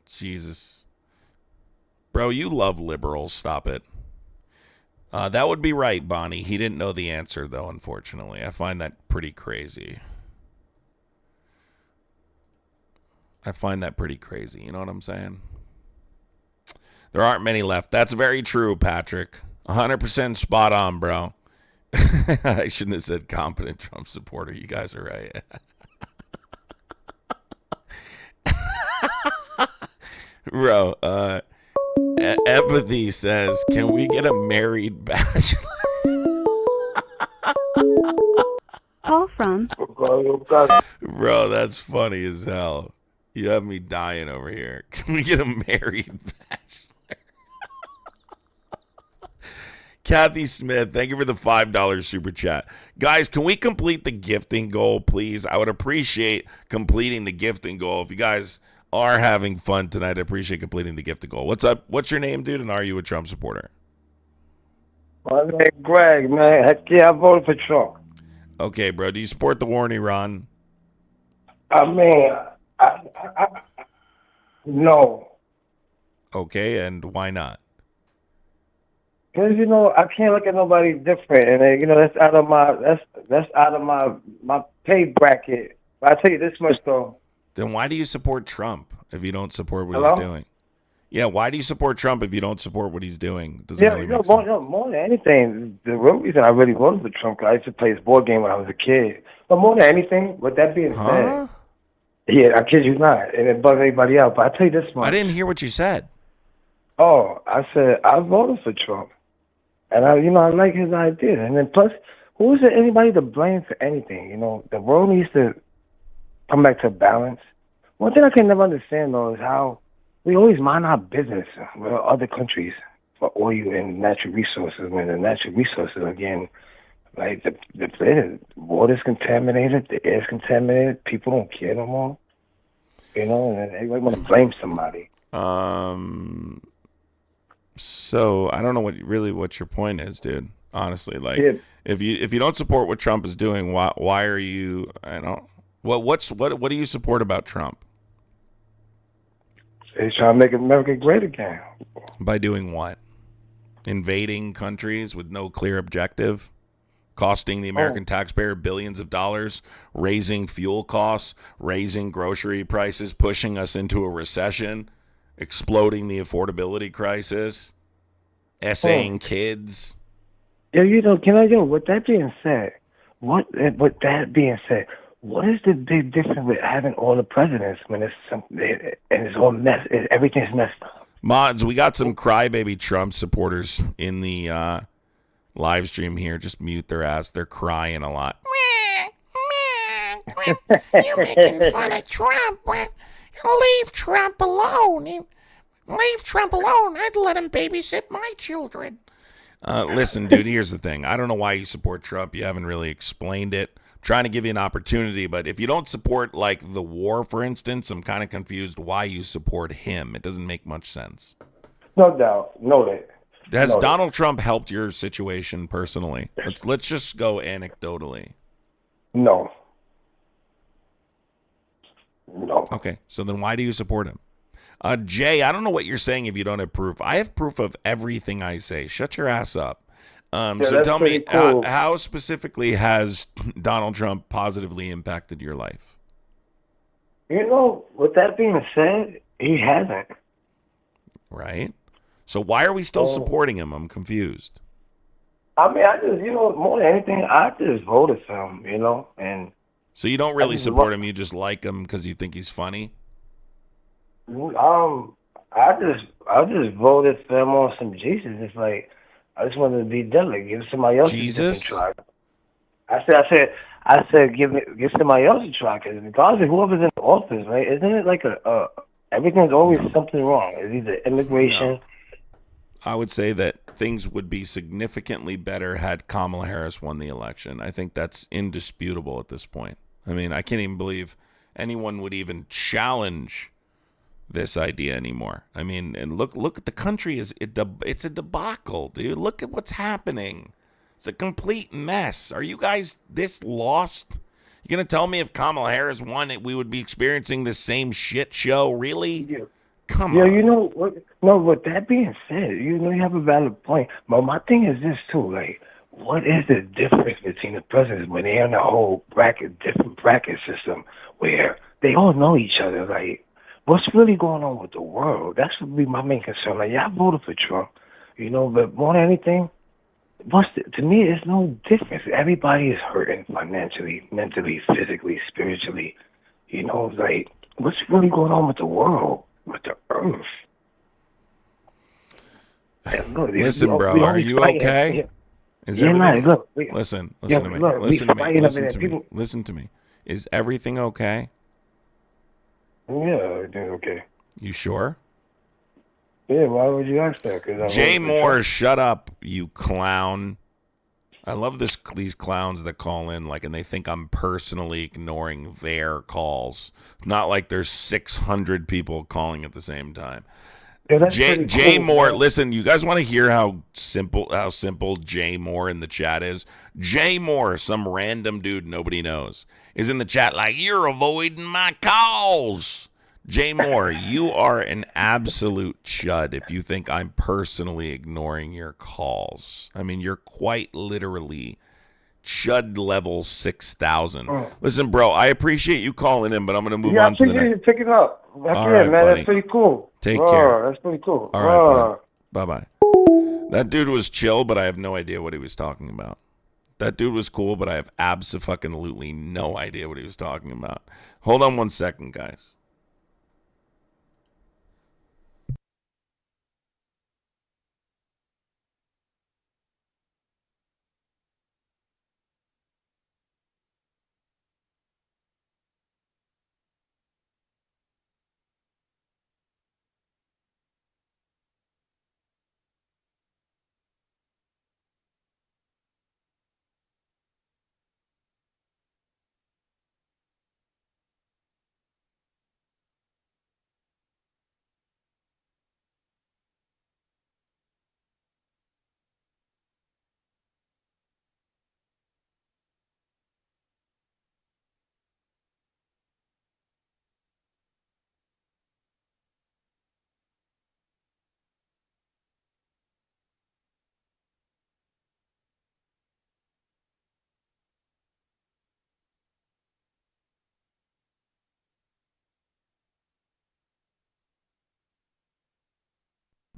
Jesus. Bro, you love liberals. Stop it. That would be right, Bonnie. He didn't know the answer, though, unfortunately. I find that pretty crazy. You know what I'm saying? There aren't many left. That's very true, Patrick. 100% spot on, bro. I shouldn't have said competent Trump supporter. You guys are right. Bro, Empathy says, can we get a married bachelor?
Call from.
Bro, that's funny as hell. You have me dying over here. Can we get a married bachelor? Kathy Smith, thank you for the $5 super chat. Guys, can we complete the gifting goal, please? I would appreciate completing the gifting goal. If you guys are having fun tonight, I appreciate completing the gifting goal. What's up? What's your name, dude? And are you a Trump supporter?
My name Greg, man. Heck yeah, I voted for Trump.
Okay, bro. Do you support the war in Iran?
I mean, no.
Okay, and why not?
Because I can't look at nobody different, and that's out of my pay bracket. But I tell you this much though.
Then why do you support Trump if you don't support what
Hello?
he's doing? Yeah, why do you support Trump if you don't support what he's doing? Doesn't really make sense.
More than anything, the real reason I really voted for Trump, because I used to play his board game when I was a kid. But more than anything, with that being said, yeah, I kid you not, and it bugs everybody out. But I tell you this much.
I didn't hear what you said.
Oh, I said I voted for Trump, and I like his idea. And then plus, who is there anybody to blame for anything? The world needs to come back to balance. One thing I can never understand though is how we always mind our business with other countries for oil and natural resources. When the natural resources again, like the water's contaminated, the air's contaminated. People don't care no more. And everybody want to blame somebody.
So I don't know what your point is, dude. Honestly, like
Yeah.
if you don't support what Trump is doing, why are you? I don't. What do you support about Trump?
He's trying to make America great again.
By doing what? Invading countries with no clear objective? Costing the American taxpayer billions of dollars, raising fuel costs, raising grocery prices, pushing us into a recession, exploding the affordability crisis, essaying kids.
Yeah, with that being said, what is the big difference with having all the presidents when it's something and it's all mess, everything's messed up?
Mods, we got some crybaby Trump supporters in the live stream here. Just mute their ass. They're crying a lot.
You're making fun of Trump. Leave Trump alone. Leave Trump alone. I'd let him babysit my children.
Listen, dude, here's the thing. I don't know why you support Trump. You haven't really explained it. I'm trying to give you an opportunity, but if you don't support, like, the war, for instance, I'm kind of confused why you support him. It doesn't make much sense.
No doubt. Noted.
Has Donald Trump helped your situation personally? Let's just go anecdotally.
No.
Okay, so then why do you support him? Jay, I don't know what you're saying if you don't have proof. I have proof of everything I say. Shut your ass up. So tell me,
cool.
how specifically has Donald Trump positively impacted your life?
With that being said, he hasn't.
Right? So why are we still supporting him? I'm confused.
I mean, I just, more than anything, I just voted for him, and...
So you don't really support him, you just like him because you think he's funny?
I just voted for him on some Jesus. It's like, I just wanted to be done. Like, give somebody else
Jesus?
a try. I said, give somebody else a try, because regardless of whoever's in the office, right? Isn't it like everything's always something wrong? It's either immigration.
No. I would say that things would be significantly better had Kamala Harris won the election. I think that's indisputable at this point. I mean, I can't even believe anyone would even challenge this idea anymore. I mean, and look at the country. It's a debacle, dude. Look at what's happening. It's a complete mess. Are you guys this lost? You gonna tell me if Kamala Harris won it, we would be experiencing the same shit show? Really?
Yeah.
Come on.
With that being said, you have a valid point. But my thing is this too, like, what is the difference between the presidents when they're in a whole different bracket system where they all know each other? Like, what's really going on with the world? That's would be my main concern. Like, yeah, I voted for Trump, but more than anything, to me, it's no difference. Everybody is hurting financially, mentally, physically, spiritually. Like, what's really going on with the world, with the earth?
Listen, bro, are you okay? Is everything? Listen to me. Listen to me. Is everything okay?
Yeah, everything's okay.
You sure?
Yeah, why would you ask that?
Jay Moore, shut up, you clown. I love these clowns that call in and they think I'm personally ignoring their calls. Not like there's 600 people calling at the same time.
Yeah,
Jay
cool,
Moore,
man.
listen, you guys want to hear how simple Jay Moore in the chat is? Jay Moore, some random dude nobody knows, is in the chat like, you're avoiding my calls. Jay Moore, you are an absolute chud if you think I'm personally ignoring your calls. I mean, you're quite literally chud level 6,000. Listen, bro, I appreciate you calling in, but I'm going to move on to the next.
You pick it up. That's
All
it,
right,
man.
buddy.
That's pretty cool.
Take care.
That's pretty cool.
All right, bye-bye. That dude was chill, but I have no idea what he was talking about. That dude was cool, but I have abso-fucking-lutely no idea what he was talking about. Hold on 1 second, guys.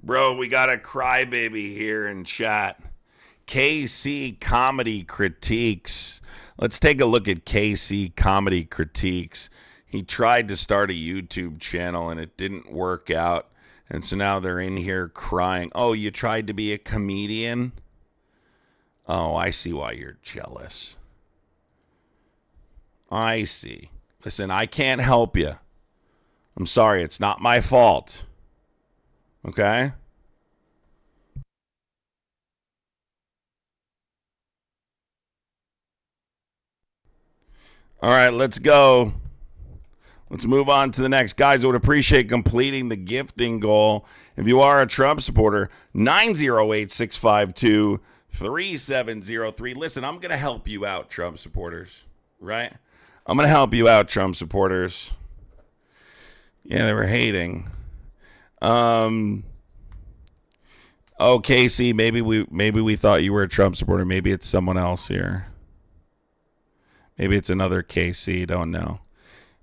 Bro, we got a crybaby here in chat. KC Comedy Critiques. Let's take a look at KC Comedy Critiques. He tried to start a YouTube channel and it didn't work out. And so now they're in here crying. Oh, you tried to be a comedian? Oh, I see why you're jealous. I see. Listen, I can't help you. I'm sorry, it's not my fault. Okay? All right, let's go. Let's move on to the next. Guys, I would appreciate completing the gifting goal. If you are a Trump supporter, 908-652-3703. Listen, I'm going to help you out, Trump supporters, right? I'm going to help you out, Trump supporters. Yeah, they were hating. Oh, Casey, maybe we thought you were a Trump supporter. Maybe it's someone else here. Maybe it's another KC. Don't know.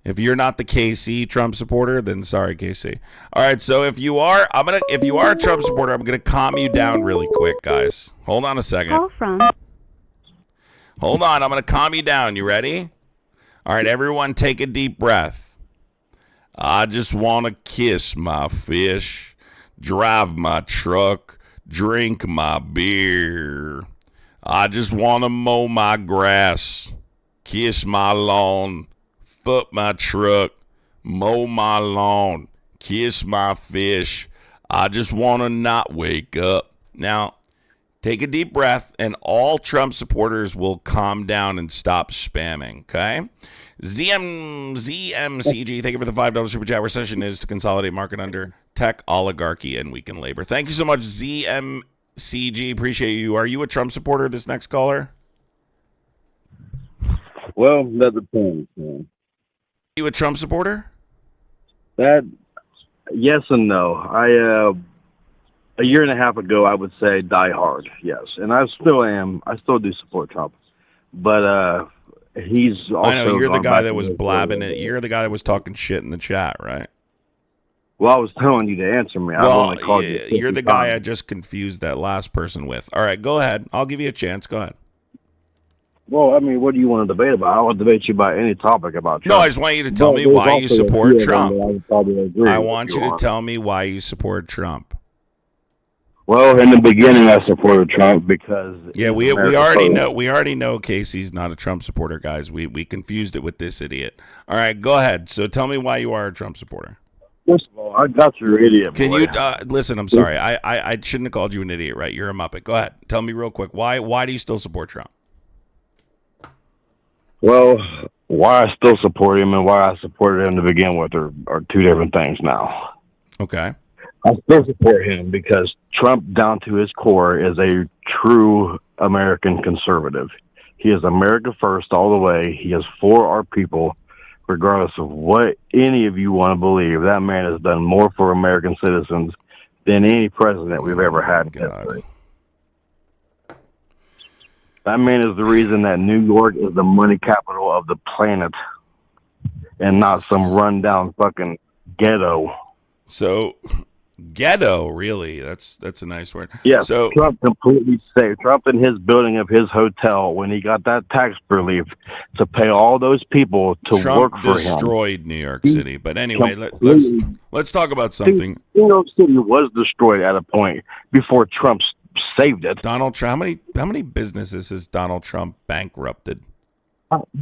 If you're not the KC Trump supporter, then sorry, KC. All right, so if you are a Trump supporter, I'm gonna calm you down really quick, guys. Hold on a second.
Call from.
Hold on, I'm gonna calm you down. You ready? All right, everyone, take a deep breath. I just wanna kiss my fish, drive my truck, drink my beer. I just wanna mow my grass, kiss my lawn, foot my truck, mow my lawn, kiss my fish. I just want to not wake up. Now, take a deep breath, and all Trump supporters will calm down and stop spamming, okay? ZMCG, thank you for the $5 super chat. Our session is to consolidate market under tech, oligarchy, and weaken labor. Thank you so much, ZMCG. Appreciate you. Are you a Trump supporter, this next caller?
Well, that depends, man.
You a Trump supporter?
That, yes and no. A year and a half ago, I would say die hard, yes. And I still am. I still do support Trump. But he's also...
I know, you're the guy that was blabbing it. You're the guy that was talking shit in the chat, right?
Well, I was telling you to answer me. I've only called you.
You're the guy I just confused that last person with. All right, go ahead. I'll give you a chance. Go ahead.
Well, I mean, what do you want to debate about? I will debate you about any topic about Trump.
No, I just want you to tell me why you support Trump. I want you to tell me why you support Trump.
Well, in the beginning, I supported Trump because
we already know Casey's not a Trump supporter, guys. We confused it with this idiot. All right, go ahead. So tell me why you are a Trump supporter.
First of all, I got your idiot.
Can you listen? I'm sorry. I shouldn't have called you an idiot, right? You're a muppet. Go ahead. Tell me real quick why do you still support Trump?
Well, why I still support him and why I supported him to begin with are two different things now.
Okay.
I still support him because Trump, down to his core, is a true American conservative. He is America first all the way. He is for our people, regardless of what any of you want to believe. That man has done more for American citizens than any president we've ever had in history. That man is the reason that New York is the money capital of the planet and not some rundown fucking ghetto.
So, ghetto, really? That's a nice word.
Yeah,
so
Trump completely saved. Trump in his building of his hotel, when he got that tax relief to pay all those people to
Trump
work for him.
destroyed New York City. But anyway, let's talk about something.
New York City was destroyed at a point before Trump saved it.
Donald Trump, how many businesses has Donald Trump bankrupted?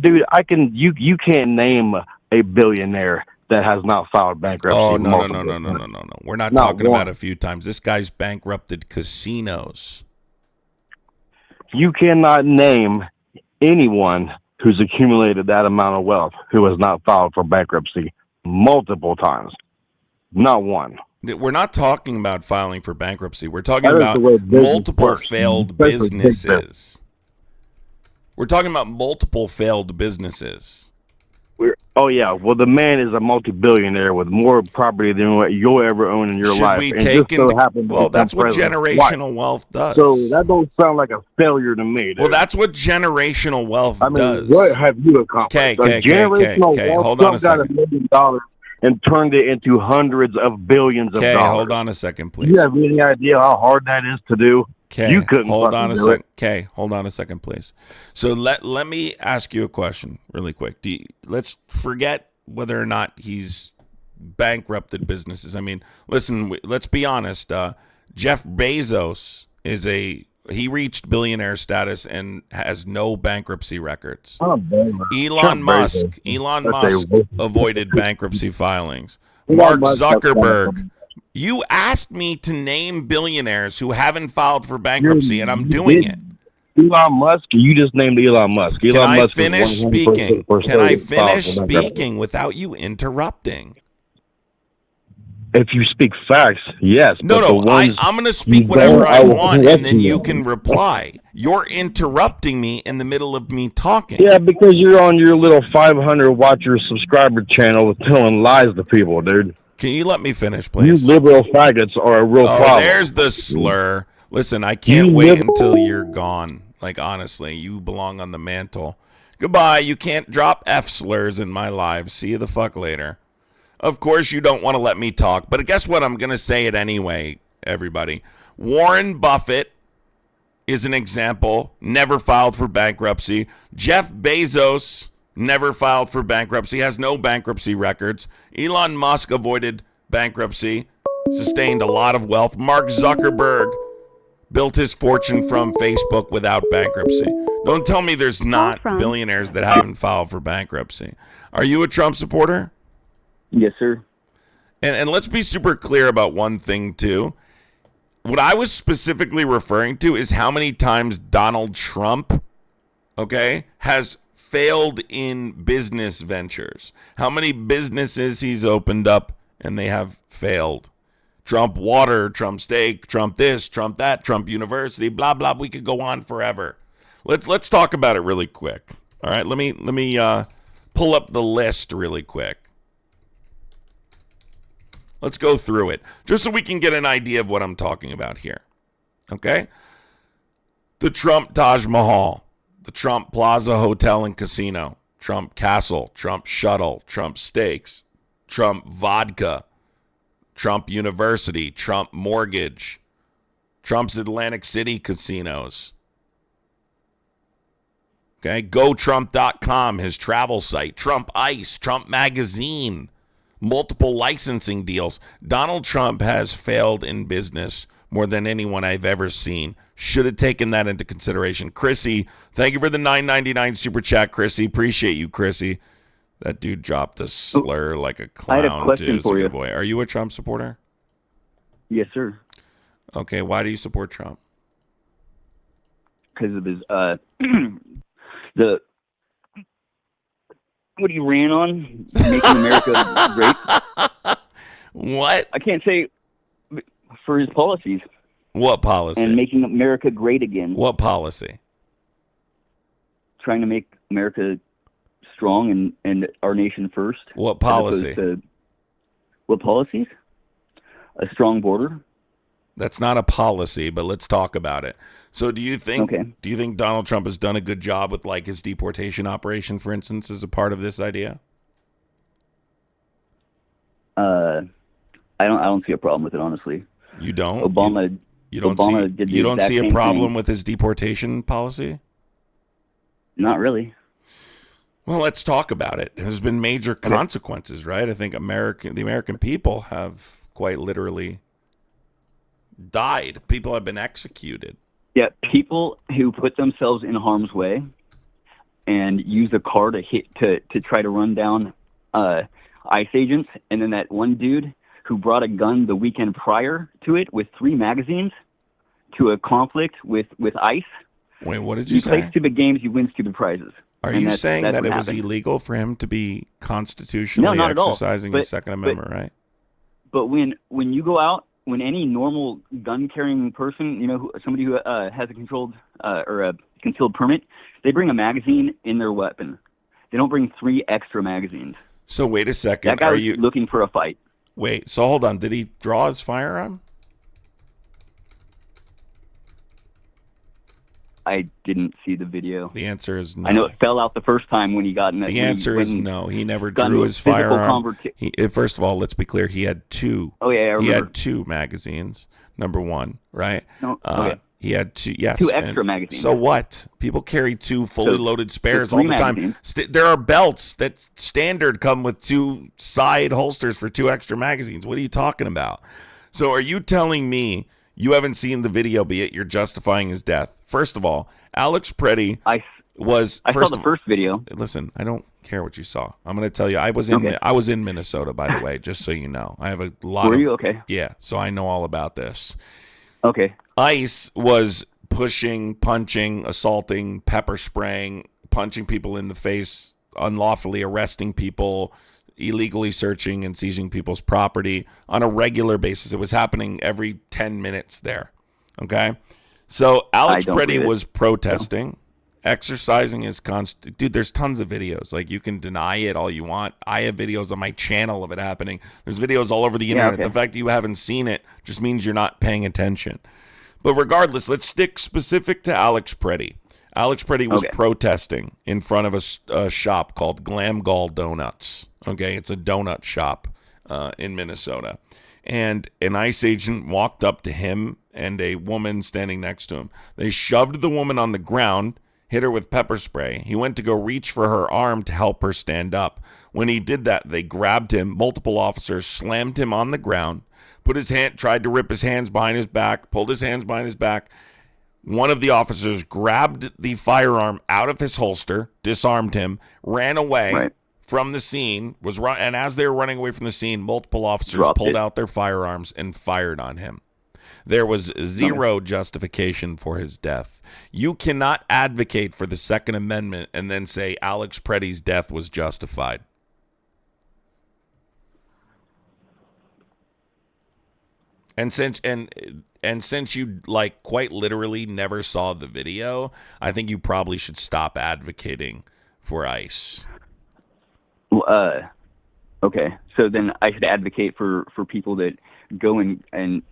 Dude, you can't name a billionaire that has not filed bankruptcy.
Oh, no. We're not talking about a few times. This guy's bankrupted casinos.
You cannot name anyone who's accumulated that amount of wealth who has not filed for bankruptcy multiple times. Not one.
We're not talking about filing for bankruptcy. We're talking about multiple failed businesses. We're talking about multiple failed businesses.
Oh, yeah. Well, the man is a multi-billionaire with more property than what you'll ever own in your life.
Well, that's what generational wealth does.
So that don't sound like a failure to me, dude.
Well, that's what generational wealth does.
What have you accomplished?
Okay. Hold on a second.
$1 million and turned it into hundreds of billions of
Okay,
dollars.
hold on a second, please.
Do you have any idea how hard that is to do?
Okay,
You couldn't
hold on a
do
second.
it.
Okay, hold on a second, please. So let me ask you a question really quick. Let's forget whether or not he's bankrupted businesses. I mean, listen, let's be honest. Jeff Bezos he reached billionaire status and has no bankruptcy records. Elon Musk avoided bankruptcy filings. Mark Zuckerberg. You asked me to name billionaires who haven't filed for bankruptcy, and I'm doing it.
Elon Musk, you just named Elon Musk.
Can
Elon
I
Musk
finish speaking? Can I finish speaking without you interrupting?
If you speak facts, yes.
No, I'm going to speak whatever I want, and then you can reply. You're interrupting me in the middle of me talking.
Yeah, because you're on your little 500 watcher subscriber channel telling lies to people, dude.
Can you let me finish, please?
You liberal faggots are a real problem.
There's the slur. Listen, I can't wait until you're gone. Like, honestly, you belong on the mantle. Goodbye. You can't drop F slurs in my live. See you the fuck later. Of course, you don't want to let me talk, but guess what? I'm going to say it anyway, everybody. Warren Buffett is an example, never filed for bankruptcy. Jeff Bezos never filed for bankruptcy, has no bankruptcy records. Elon Musk avoided bankruptcy, sustained a lot of wealth. Mark Zuckerberg built his fortune from Facebook without bankruptcy. Don't tell me there's not billionaires that haven't filed for bankruptcy. Are you a Trump supporter?
Yes, sir.
And let's be super clear about one thing, too. What I was specifically referring to is how many times Donald Trump, has failed in business ventures. How many businesses he's opened up and they have failed. Trump Water, Trump Steak, Trump this, Trump that, Trump University, blah, blah. We could go on forever. Let's talk about it really quick. All right, let me pull up the list really quick. Let's go through it, just so we can get an idea of what I'm talking about here. Okay? The Trump Taj Mahal, the Trump Plaza Hotel and Casino, Trump Castle, Trump Shuttle, Trump Steaks, Trump Vodka, Trump University, Trump Mortgage, Trump's Atlantic City casinos. Okay? GoTrump.com, his travel site, Trump Ice, Trump Magazine, multiple licensing deals. Donald Trump has failed in business more than anyone I've ever seen. Should have taken that into consideration. Chrissy, thank you for the $9.99 super chat, Chrissy. Appreciate you, Chrissy. That dude dropped a slur like a clown.
I had a question for you.
Boy. Are you a Trump supporter?
Yes, sir.
Okay, why do you support Trump?
Because of his what he ran on, making America great.
What?
I can't say for his policies.
What policy?
And making America great again.
What policy?
Trying to make America strong and our nation first.
What policy?
What policies? A strong border.
That's not a policy, but let's talk about it. So do you think Donald Trump has done a good job with like his deportation operation, for instance, as a part of this idea?
I don't see a problem with it, honestly.
You don't?
Obama
you don't see a problem with his deportation policy?
Not really.
Well, let's talk about it. There's been major consequences, right? I think the American people have quite literally died. People have been executed.
Yeah, people who put themselves in harm's way and use a car to try to run down ICE agents, and then that one dude who brought a gun the weekend prior to it with 3 magazines to a conflict with ICE.
Wait, what did you say?
He plays stupid games, he wins stupid prizes.
Are you saying that it was illegal for him to be constitutionally exercising his Second Amendment, right?
But when you go out, when any normal gun-carrying person, somebody who has a controlled or a concealed permit, they bring a magazine in their weapon. They don't bring 3 extra magazines.
So wait a second.
That guy was looking for a fight.
Wait, so hold on. Did he draw his firearm?
I didn't see the video.
The answer is no.
I know it fell out the first time when he got in it.
The answer is no. He never
got
drew
into a
his
physical
firearm. First of all, let's be clear. He had two.
Oh, yeah, I
He
remember.
had two magazines. Number one, right?
No, okay.
He had two. Yes,
Two extra
and
magazines.
So what? People carry two fully loaded spares all
three
the time.
magazines.
There are belts that standard come with two side holsters for two extra magazines. What are you talking about? So are you telling me you haven't seen the video, but yet you're justifying his death? First of all, Alex Preddy
I saw the first video.
Listen, I don't care what you saw. I'm going to tell you, I was in Minnesota, by the way, just so you know. I have a lot
Were you? Okay.
Yeah, so I know all about this.
Okay.
ICE was pushing, punching, assaulting, pepper spraying, punching people in the face, unlawfully arresting people, illegally searching and seizing people's property on a regular basis. It was happening every 10 minutes there. Okay? So Alex Preddy was protesting, exercising his dude, there's tons of videos. Like, you can deny it all you want. I have videos on my channel of it happening. There's videos all over the internet. The fact that you haven't seen it just means you're not paying attention. But regardless, let's stick specific to Alex Preddy. Alex Preddy was protesting in front of a shop called Glam Gall Donuts. Okay, it's a donut shop in Minnesota. And an ICE agent walked up to him and a woman standing next to him. They shoved the woman on the ground, hit her with pepper spray. He went to go reach for her arm to help her stand up. When he did that, they grabbed him. Multiple officers slammed him on the ground, tried to rip his hands behind his back, pulled his hands behind his back. One of the officers grabbed the firearm out of his holster, disarmed him, ran away from the scene, and as they were running away from the scene, multiple officers pulled out their firearms and fired on him. There was zero justification for his death. You cannot advocate for the Second Amendment and then say Alex Preddy's death was justified. And since you quite literally never saw the video, I think you probably should stop advocating for ICE.
Okay, so then I should advocate for people that go and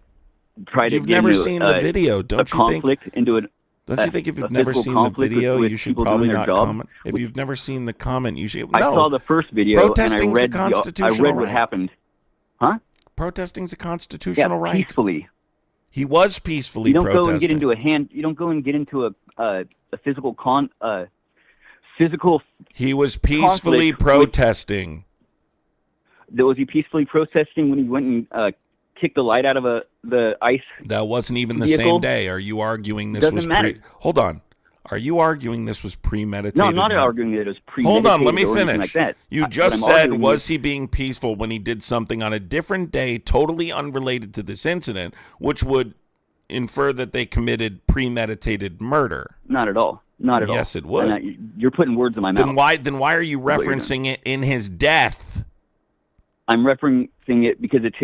try to
You've
get
never
into
seen the video, don't you
conflict
think?
Into
Don't you think if you've never seen the video, you should probably not comment? If you've never seen the comment, you should.
I saw the first video
Protesting's
and I read what
right.
happened. Huh?
Protesting's a constitutional right.
Peacefully.
He was peacefully protesting.
You don't go and get into a physical physical.
He was peacefully protesting.
Was he peacefully protesting when he went and kicked the light out of the ICE?
That wasn't even the
vehicle?
same day. Are you arguing this
Doesn't
was
matter.
Hold on. Are you arguing this was premeditated?
No, I'm not arguing that it was premeditated.
Hold on, let me
or anything
finish.
like that.
You just said, was he being peaceful when he did something on a different day, totally unrelated to this incident, which would infer that they committed premeditated murder?
Not at all. Not at all.
Yes, it would.
You're putting words in my mouth.
Then why are you referencing it in his death?
I'm referencing it because it's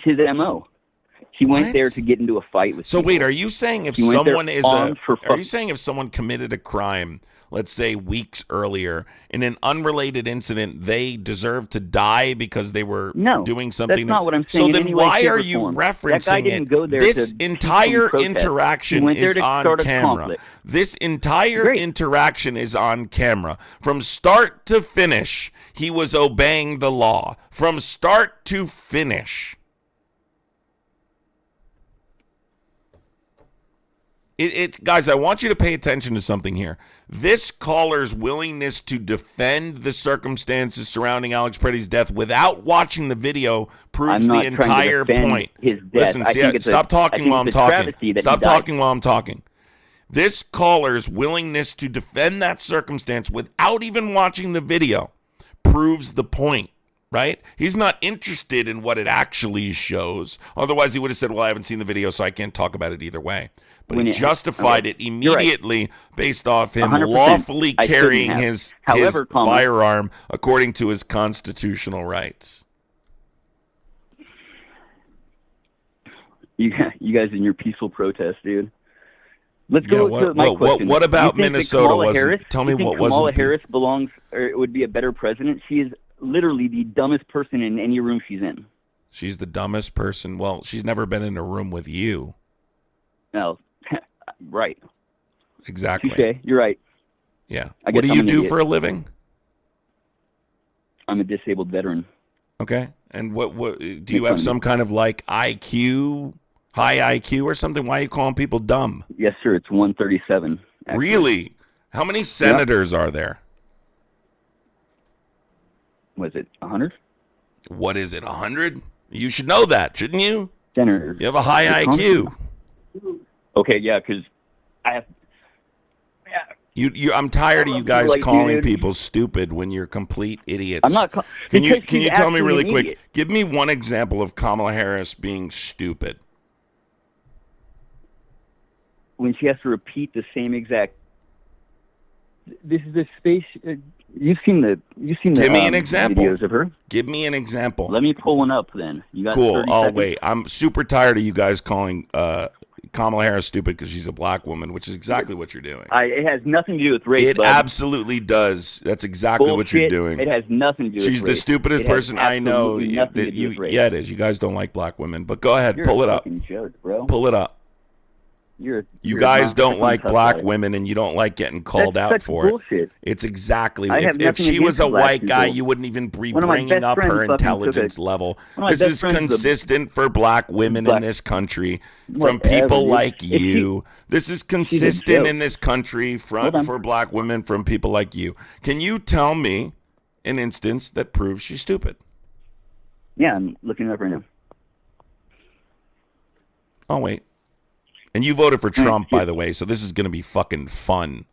his MO. He went there to get into a fight with people.
Wait, are you saying if someone committed a crime, let's say weeks earlier, in an unrelated incident, they deserve to die because they were doing something?
That's not what I'm saying.
So then why are you referencing
that guy didn't go there
this
to
entire
protest.
interaction
He went there
is
to
on
start a
camera.
conflict.
This entire interaction is on camera. From start to finish, he was obeying the law. From start to finish. Guys, I want you to pay attention to something here. This caller's willingness to defend the circumstances surrounding Alex Preddy's death without watching the video proves the entire point. Listen, stop talking while I'm talking. Stop talking while I'm talking. This caller's willingness to defend that circumstance without even watching the video proves the point. Right? He's not interested in what it actually shows. Otherwise, he would have said, well, I haven't seen the video, so I can't talk about it either way. But he justified it immediately based off him 100%. Lawfully carrying his firearm according to his constitutional rights.
You guys in your peaceful protest, dude. Let's go to my question.
What about Minnesota? Tell me what wasn't.
Kamala Harris belongs, or would be a better president. She is literally the dumbest person in any room she's in.
She's the dumbest person. Well, she's never been in a room with you.
No, right.
Exactly.
Touché. You're right.
Yeah.
I
What
guess
do
I'm
you
an
do
idiot.
for a living?
I'm a disabled veteran.
Okay. And what do
Make
you
fun
have
of me.
some kind of like IQ, high IQ or something? Why are you calling people dumb?
Yes, sir. It's 137. Actually.
Really? How many senators are there?
Was it 100?
What is it, 100? You should know that, shouldn't you?
Senators.
You have a high
The
IQ.
Okay, yeah, because I have.
I'm tired of you guys
Like,
calling
dude.
people stupid when you're complete idiots.
I'm not.
Can you
because she's
tell me
actually
really
an
quick?
idiot.
Give me one example of Kamala Harris being stupid.
When she has to repeat the same exact. This is the space. You've seen the.
Give me an example.
Videos of her.
Give me an example.
Let me pull one up then. You got
Cool.
30
I'll
seconds?
wait. I'm super tired of you guys calling Kamala Harris stupid because she's a black woman, which is exactly what you're doing.
It has nothing to do with race.
It
bud.
absolutely does. That's exactly what you're
Bullshit.
doing.
It has nothing to do with
She's
race.
the stupidest
It has
person I know.
absolutely nothing to do with race.
Yeah, it is. You guys don't like black women, but go ahead,
You're
pull
a
it up.
fucking joke, bro.
Pull it up. You
you're
guys
not
don't
fucking
like
tough
black
guy.
women, and you don't like getting called
That's
out
such
for
bullshit.
it. It's exactly.
I have
If
nothing
she was
against
a
black
white guy,
people.
you wouldn't even be
One of my
bringing
best
up
friends
her
fucking took
intelligence
it.
level.
One of my
This
best
is
friends is a-
consistent for black women in this country from
Whatever,
people
dude.
like
If she-
you. This is
she's a
consistent
joke.
in this country
Hold on.
for black women from people like you. Can you tell me an instance that proves she's stupid?
Yeah, I'm looking it up right now.
Oh, wait. And you voted for Trump, by the way, so this is going to be fucking fun.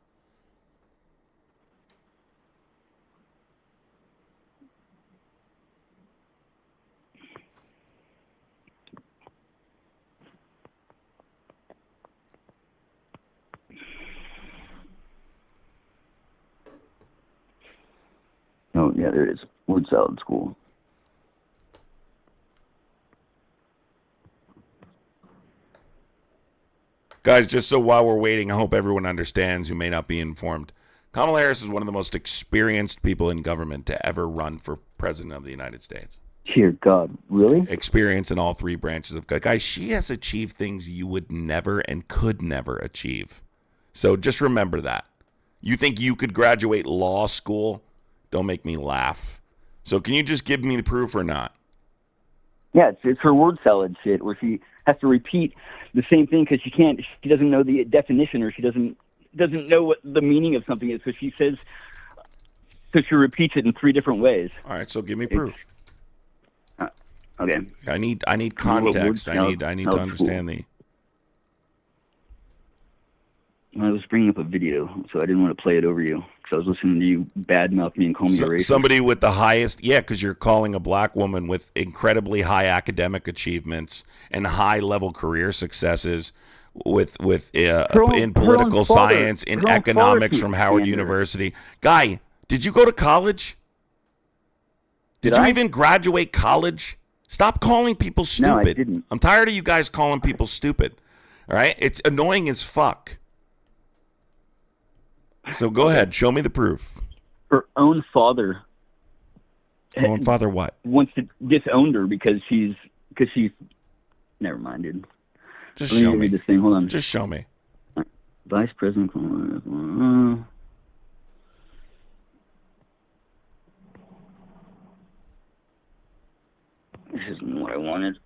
Oh, yeah, there it is. Word salad school.
Guys, just so while we're waiting, I hope everyone understands who may not be informed. Kamala Harris is one of the most experienced people in government to ever run for president of the United States.
Dear God, really?
Experience in all three branches of guys. She has achieved things you would never and could never achieve. So just remember that. You think you could graduate law school? Don't make me laugh. So can you just give me the proof or not?
Yeah, it's her word salad shit where she has to repeat the same thing because she doesn't know the definition or she doesn't know what the meaning of something is. So she she repeats it in three different ways.
All right, so give me proof.
Okay.
I need context. I need to understand the.
I was bringing up a video, so I didn't want to play it over you because I was listening to you badmouth me and call me a racist.
Somebody with the highest, because you're calling a black woman with incredibly high academic achievements and high level career successes in political science, in economics from Howard University. Guy, did you go to college? Did you even graduate college? Stop calling people stupid.
No, I didn't.
I'm tired of you guys calling people stupid. All right? It's annoying as fuck. So go ahead, show me the proof.
Her own father.
Her own father what?
Wants to disown her because she's never mind, dude.
Just
Let me
show
read
me.
this thing. Hold on.
Just show me.
Vice President Kamala. This isn't what I wanted.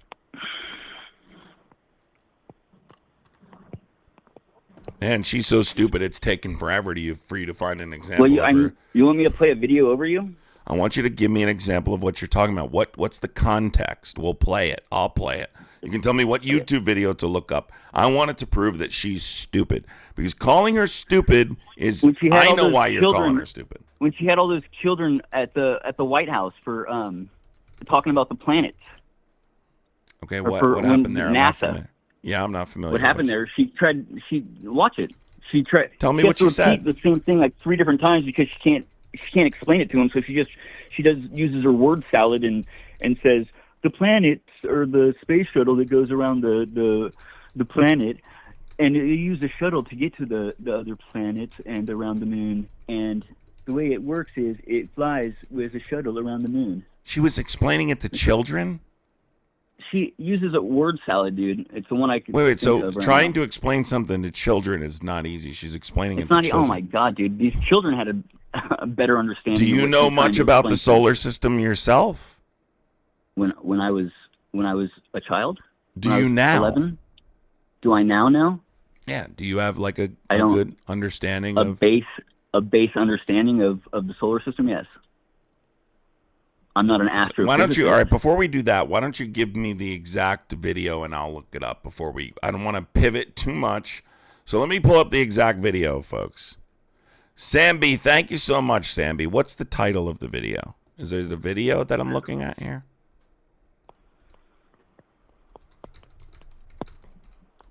Man, she's so stupid. It's taken forever for you to find an example
Well,
of her.
you want me to play a video over you?
I want you to give me an example of what you're talking about. What's the context? We'll play it. I'll play it. You can tell me what YouTube video to look up. I want it to prove that she's stupid. Because calling her stupid is, I know why you're calling her stupid.
When she had all those children at the White House for talking about the planets.
Okay,
Or
what
for
happened there? I'm not
NASA.
familiar. Yeah, I'm not familiar.
What happened there? Watch it. She tried.
Tell me
she
what
has
she
to repeat
said.
the same thing like 3 different times because she can't explain it to him. So she uses her word salad and says the planets or the space shuttle that goes around the planet, and you use the shuttle to get to the other planets and around the moon. And the way it works is it flies with a shuttle around the moon.
She was explaining it to children?
she uses a word salad, dude. It's the one I could
Wait.
think
So
of right
trying
now.
to explain something to children is not easy. She's explaining
It's
it to
not.
children.
Oh my god, dude! These children had a better understanding.
Do
of
you
what
know
she's trying
much
to
about the
explain to
solar system yourself?
me. When I was a child.
Do
When I
you
was
now?
11? Do I now know?
Yeah. Do you have like a
don't-
good understanding
A
of?
base understanding of the solar system? Yes. I'm not an astrophysicist.
Why don't you? All right. Before we do that, why don't you give me the exact video and I'll look it up before we. I don't want to pivot too much, so let me pull up the exact video, folks. Samby, thank you so much, Samby. What's the title of the video? Is there the video that I'm looking at here?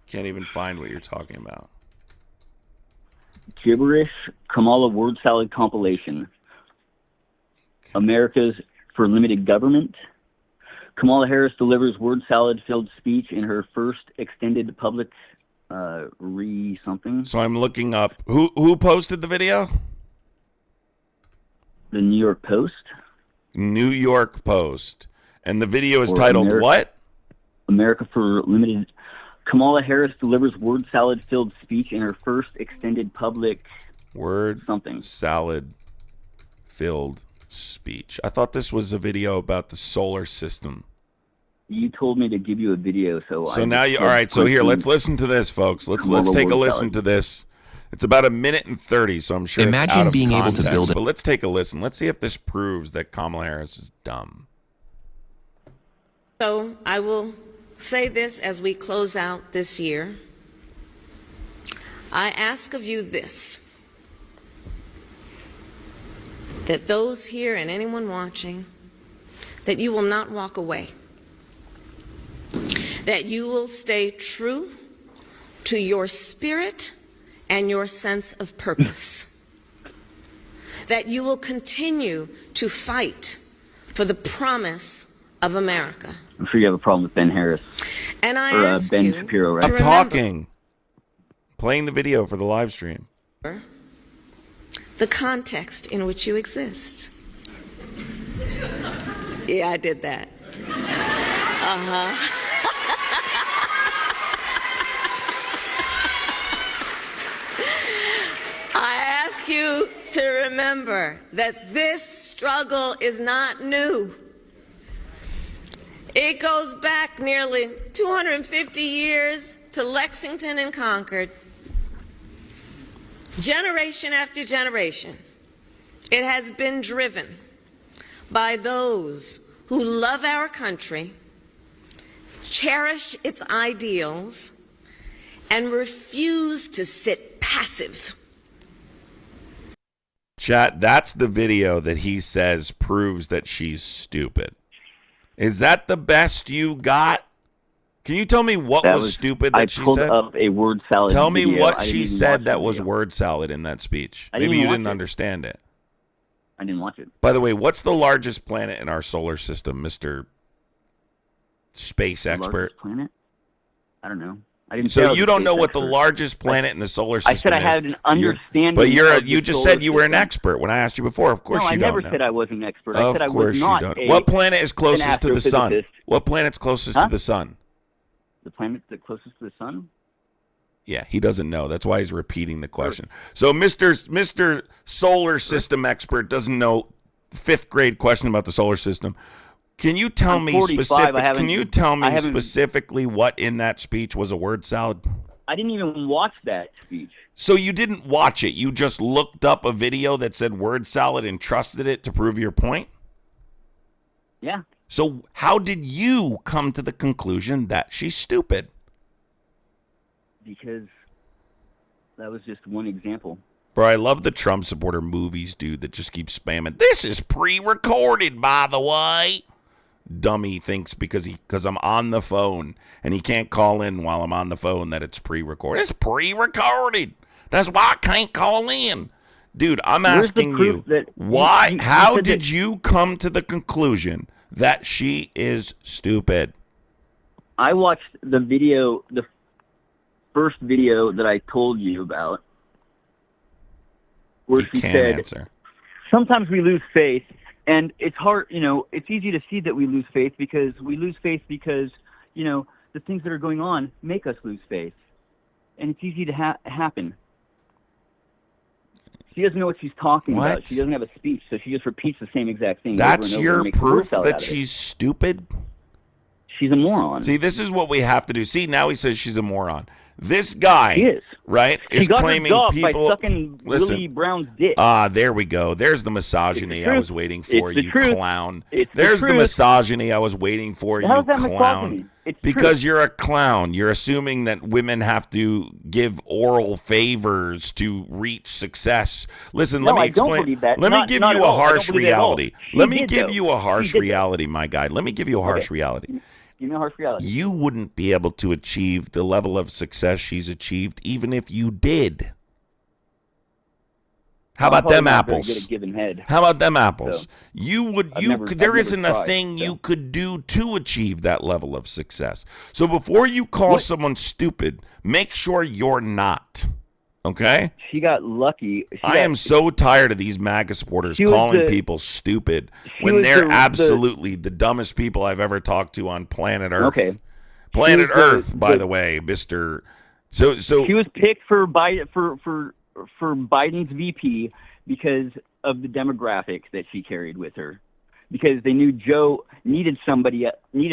Can't even find what you're talking about.
Gibberish Kamala word salad compilation. America's for limited government. Kamala Harris delivers word salad filled speech in her first extended public something.
So I'm looking up who posted the video?
The New York Post.
New York Post. And the video is
Or
titled what?
America for limited. Kamala Harris delivers word salad filled speech in her first extended public
word
something.
Salad filled speech. I thought this was a video about the solar system.
You told me to give you a video, so
now you all right. So here, let's listen to this, folks. Let's take a listen to this. It's about 1:30, so I'm sure.
Imagine
it's out of
being able to
context,
build
But let's take a listen. Let's see if this proves that Kamala Harris is dumb.
So I will say this as we close out this year. I ask of you this, that those here and anyone watching, that you will not walk away, that you will stay true to your spirit and your sense of purpose, that you will continue to fight for the promise of America.
I'm sure you have a problem with Ben Harris.
And I
or
ask
Ben
you
Shapiro, right?
I'm talking. Playing the video for the live stream.
the context in which you exist. Yeah, I did that. I ask you to remember that this struggle is not new. It goes back nearly 250 years to Lexington and Concord. Generation after generation, it has been driven by those who love our country, cherish its ideals, and refuse to sit passive.
Chat, that's the video that he says proves that she's stupid. Is that the best you got? Can you tell me what was stupid that she said?
I pulled up a word salad
Tell me
video.
what
I
she
didn't even
said
watch
that
the
was
video.
word salad in that speech.
I didn't
Maybe you
even
didn't
watch it.
understand it.
I didn't watch it.
By the way, what's the largest planet in our solar system, Mr. Space expert?
Largest planet? I don't know. I didn't say I
So
was
you
a
don't
space
know what the
expert.
large planet in the solar
I
system
said I
is.
had an understanding
But
of the
you just
solar
said you were an
system.
expert when I asked you before. Of course
No,
you
I
don't
never
know.
said I was an expert.
Of
I said I
course
was not
you don't.
a,
What planet is
an
closest to the sun?
astrophysicist.
What planet's closest
Huh?
to the sun?
The planet that's closest to the sun?
Yeah, he doesn't know. That's why he's repeating the question. So Mr. Solar System expert doesn't know fifth grade question about the solar system. Can you tell
I'm
me
45.
Can you tell me
I haven't-
specifically what in that speech was a word salad?
I didn't even watch that speech.
So you didn't watch it. You just looked up a video that said word salad and trusted it to prove your point?
Yeah.
So how did you come to the conclusion that she's stupid?
Because that was just one example.
Bro, I love the Trump supporter movies, dude, that just keep spamming. This is pre-recorded, by the way. Dummy thinks because I'm on the phone and he can't call in while I'm on the phone that it's pre-recorded. It's pre-recorded. That's why I can't call in. Dude, I'm
Where's the
asking
proof
you,
that
why?
you
How
said
did
that-
you come to the conclusion that she is stupid?
I watched the video, the first video that I told you about, where
You
she
can't
said,
answer.
sometimes we lose faith, and it's hard, it's easy to see that we lose faith because the things that are going on make us lose faith. And it's easy to happen. She doesn't know what she's talking about. She doesn't have a speech, so she just repeats the same exact thing.
That's
over and over
your
and makes
proof
worse out
that
of it.
she's stupid?
She's a moron.
See, this is what we have to do. See, now he says she's a moron. This guy, right, is claiming people.
By sucking Willie Brown's dick.
There we go. There's the misogyny I was waiting for, you clown.
It's
There's
the
the
truth.
misogyny I was waiting for,
How's
you
that
clown.
misogyny? It's
Because
true.
you're a clown. You're assuming that women have to give oral favors to reach success. Listen,
No,
let me
I don't
explain.
believe that.
Let me
Not
give
at
you a
all. I don't
harsh
believe it at all.
reality.
She
Let me
did,
give
though.
you a harsh
She did, though.
reality, my guy. Let me give you a harsh reality.
Give me a harsh reality.
You wouldn't be able to achieve the level of success she's achieved even if you did. How about them apples?
Good at giving head.
How about them apples?
So,
There isn't a thing you could do to achieve that level of success. So before you call someone stupid, make sure you're not. Okay?
She got lucky.
I am so tired of these MAGA supporters
She was
calling
the-
people stupid
she
when
was
they're
the-
absolutely the dumbest people I've ever talked to on planet Earth.
Okay.
Planet
She was
Earth, by the way, Mr. So
she was picked for Biden's VP because of the demographic that she carried with her. Because they knew Joe needed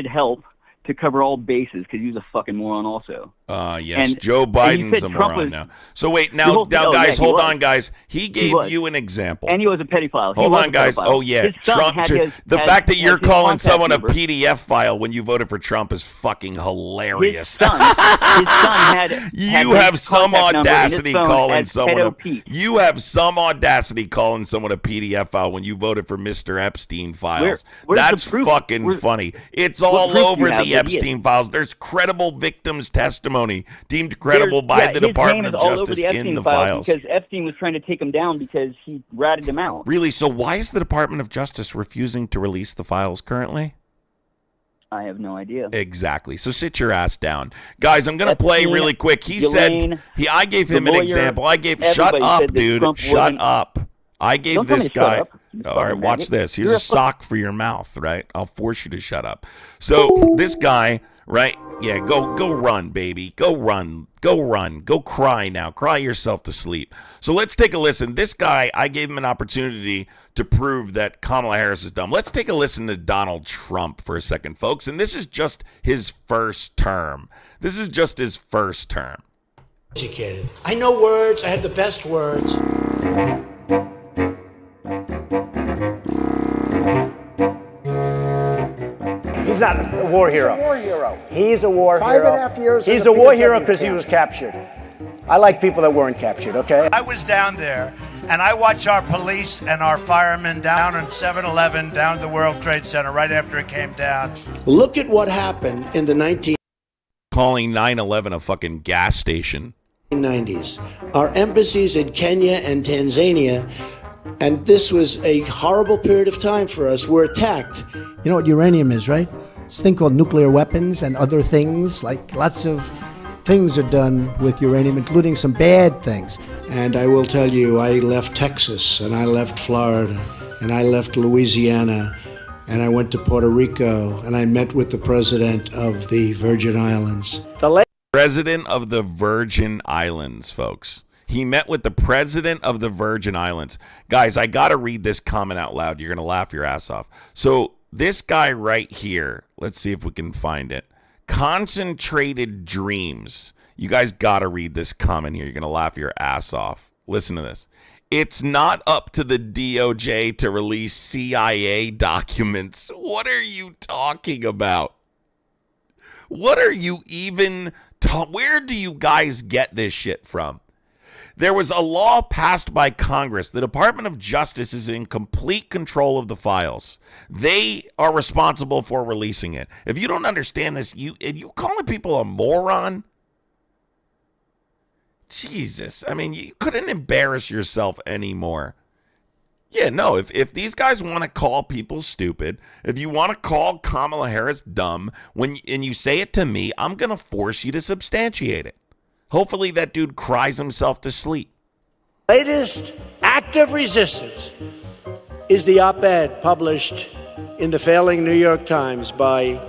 help to cover all bases because he was a fucking moron also.
Yes,
And-
Joe
and you
Biden's
said
a
Trump
moron
was-
now. So wait,
The
now
whole- oh,
guys,
yeah,
hold
was.
on, guys. He gave
was.
you an example.
And he was a pedophile. He
Hold
was
on,
a
guys.
pedophile.
Oh, yeah.
His son
Trump.
had
The
his-
fact that
had
you're
his
calling
contact
someone
number.
a PDF file when you voted for Trump is fucking hilarious.
His son had
You
his
have some
contact number in his
audacity
phone
calling
as
someone
Pedo
a
Pete.
You have some audacity calling someone a PDF file when you voted for Mr. Epstein files.
Where's the
That's
proof?
fucking funny. It's
what
all
proof do you
over
have
the
that he is?
Epstein files. There's credible victims' testimony deemed credible by the
his
Department
name
of
is all over
Justice
the
in
Epstein
the
files
files.
because Epstein was trying to take him down because he ratted him out.
Really? So why is the Department of Justice refusing to release the files currently?
I have no idea.
Exactly. So sit your ass down. Guys, I'm going to play
Epstein,
really quick. He
Ghislaine,
said, I gave him
the
an
lawyer,
example. Shut
everybody
up,
said that
dude.
Trump
Shut
wasn't-
up. I gave
Don't tell me
this
to shut
guy.
up, you
All right,
fucking
watch
maggot.
this. Here's
You're
a sock for your mouth, right? I'll force you to shut up. So this guy, right? Yeah, go run, baby. Go run. Go run. Go cry now. Cry yourself to sleep. So let's take a listen. This guy, I gave him an opportunity to prove that Kamala Harris is dumb. Let's take a listen to Donald Trump for a second, folks. And this is just his first term. This is just his first term.
Educated. I know words. I have the best words.
He's not a war hero.
He's a war hero.
He's a war hero.
5.5 years.
He's
as
a war
PW
hero because he was captured. I like people that weren't captured, okay?
I was down there, and I watched our police and our firemen down on 7-Eleven, down at the World Trade Center right after it came down.
Look at what happened in the 1990s.
Calling 9/11 a fucking gas station.
Our embassies in Kenya and Tanzania, and this was a horrible period of time for us, were attacked.
You know what uranium is, right? It's a thing called nuclear weapons and other things. Like lots of things are done with uranium, including some bad things.
And I will tell you, I left Texas, and I left Florida, and I left Louisiana, and I went to Puerto Rico, and I met with the president of the Virgin Islands.
President of the Virgin Islands, folks. He met with the president of the Virgin Islands. Guys, I got to read this comment out loud. You're going to laugh your ass off. So this guy right here, let's see if we can find it. Concentrated dreams. You guys got to read this comment here. You're going to laugh your ass off. Listen to this. It's not up to the DOJ to release CIA documents. What are you talking about? What are you even where do you guys get this shit from? There was a law passed by Congress. The Department of Justice is in complete control of the files. They are responsible for releasing it. If you don't understand this, you calling people a moron? Jesus. I mean, you couldn't embarrass yourself anymore. Yeah, no, if these guys want to call people stupid, if you want to call Kamala Harris dumb, and you say it to me, I'm going to force you to substantiate it. Hopefully that dude cries himself to sleep.
Latest act of resistance is the op-ed published in the failing New York Times by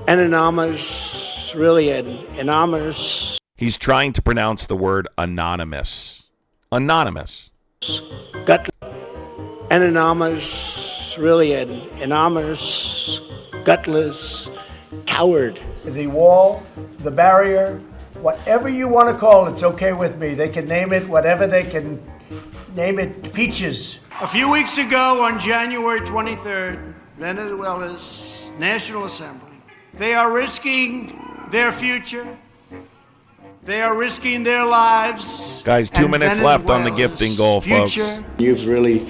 anonymous, really anonymous.
He's trying to pronounce the word anonymous. Anonymous.
Gut, anonymous, really anonymous, gutless, coward. The wall, the barrier, whatever you want to call it, it's okay with me. They can name it whatever they can name it, peaches. A few weeks ago, on January 23rd, Venezuela's National Assembly, they are risking their future. They are risking their lives.
Guys, 2 minutes left on the gifting goal, folks.
You've really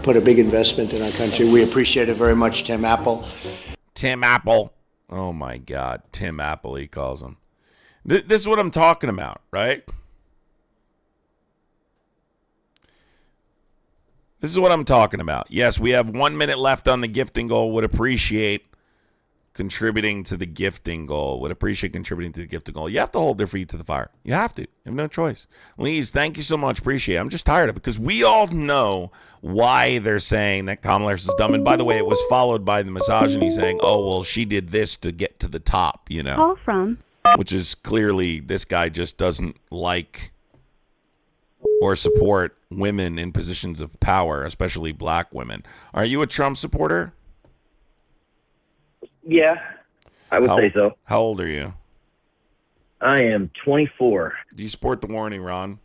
put a big investment in our country. We appreciate it very much, Tim Apple.
Tim Apple. Oh, my God. Tim Apple, he calls him. This is what I'm talking about, right? This is what I'm talking about. Yes, we have 1 minute left on the gifting goal. Would appreciate contributing to the gifting goal. Would appreciate contributing to the gifting goal. You have to hold their feet to the fire. You have to. You have no choice. Lise, thank you so much. Appreciate it. I'm just tired of it because we all know why they're saying that Kamala Harris is dumb. And by the way, it was followed by the misogyny saying, oh, well, she did this to get to the top, you know.
Call from.
Which is clearly this guy just doesn't like or support women in positions of power, especially black women. Are you a Trump supporter?
Yeah, I would say so.
How old are you?
I am 24.
Do you support the war in Iran?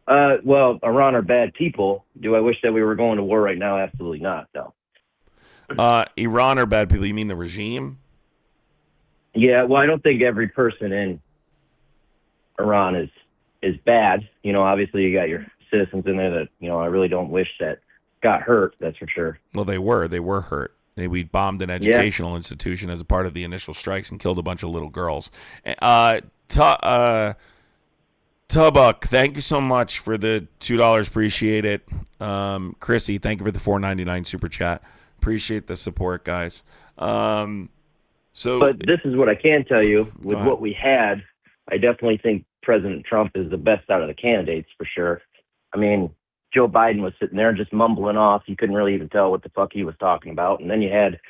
Well, Iran are bad people. Do I wish that we were going to war right now? Absolutely not, no.
Iran are bad people. You mean the regime?
Yeah, well, I don't think every person in Iran is bad. You know, obviously you got your citizens in there that, you know, I really don't wish that got hurt, that's for sure.
Well, they were hurt. We bombed an educational institution as a part of the initial strikes and killed a bunch of little girls. Tubbuck, thank you so much for the $2. Appreciate it. Chrissy, thank you for the $4.99 super chat. Appreciate the support, guys. But
this is what I can tell you. With what we had, I definitely think President Trump is the best out of the candidates for sure. I mean, Joe Biden was sitting there just mumbling off. You couldn't really even tell what the fuck he was talking about. And then you had,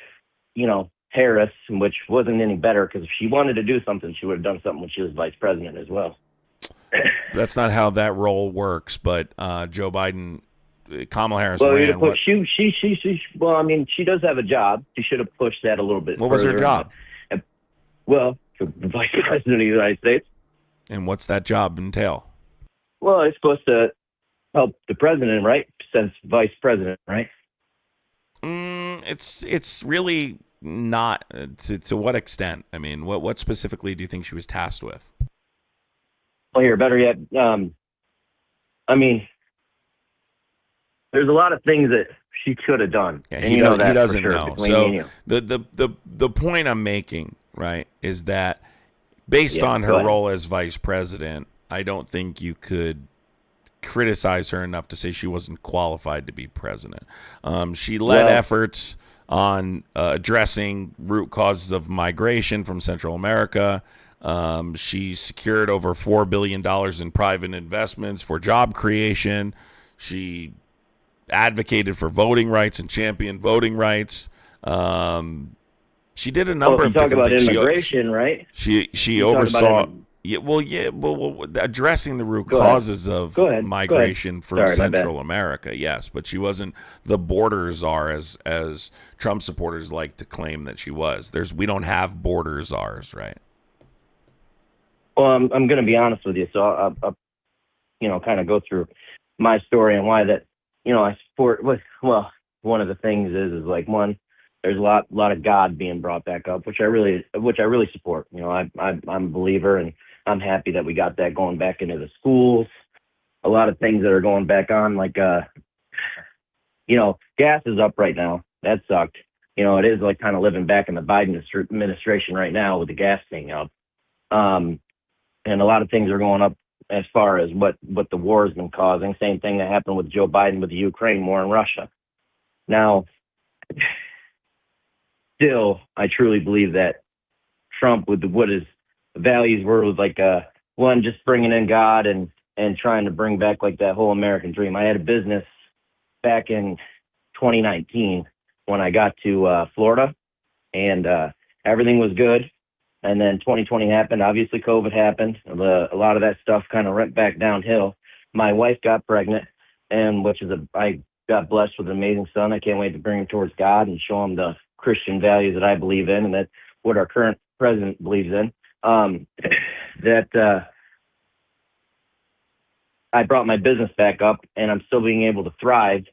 you know, Harris, which wasn't any better because if she wanted to do something, she would have done something when she was vice president as well.
That's not how that role works. But Joe Biden, Kamala Harris
well,
ran.
Well, I mean, she does have a job. She should have pushed that a little bit.
What was her job?
Well, the vice president of the United States.
And what's that job entail?
Well, it's supposed to help the president, right? Since vice president, right?
It's really not. To what extent? I mean, what specifically do you think she was tasked with?
Well, here, better yet, I mean, there's a lot of things that she could have done.
Yeah,
and
he
for
doesn't
sure,
know.
between me and
So
you.
the point I'm making, right, is that based on her role as vice president, I don't think you could criticize her enough to say she wasn't qualified to be president. She led efforts on addressing root causes of migration from Central America. She secured over $4 billion in private investments for job creation. She advocated for voting rights and championed voting rights. She did a number of different
things.
Talk
about immigration, right?
She oversaw. Addressing the root causes of migration from Central America, yes, but she wasn't the border czar as Trump supporters like to claim that she was. We don't have border czars, right?
Well, I'm going to be honest with you, so I'll kind of go through my story and why that, I support. Well, one of the things is like one, there's a lot of God being brought back up, which I really support. I'm a believer, and I'm happy that we got that going back into the schools. A lot of things that are going back on, like gas is up right now. That sucked. It is like kind of living back in the Biden administration right now with the gas thing up. And a lot of things are going up as far as what the war has been causing. Same thing that happened with Joe Biden with the Ukraine war in Russia. Now, still, I truly believe that Trump, with what his values were, was like one, just bringing in God and trying to bring back like that whole American dream. I had a business back in 2019 when I got to Florida, and everything was good. And then 2020 happened. Obviously, COVID happened. A lot of that stuff kind of went back downhill. My wife got pregnant, and I got blessed with an amazing son. I can't wait to bring him towards God and show him the Christian values that I believe in and that what our current president believes in. I brought my business back up, and I'm still being able to thrive,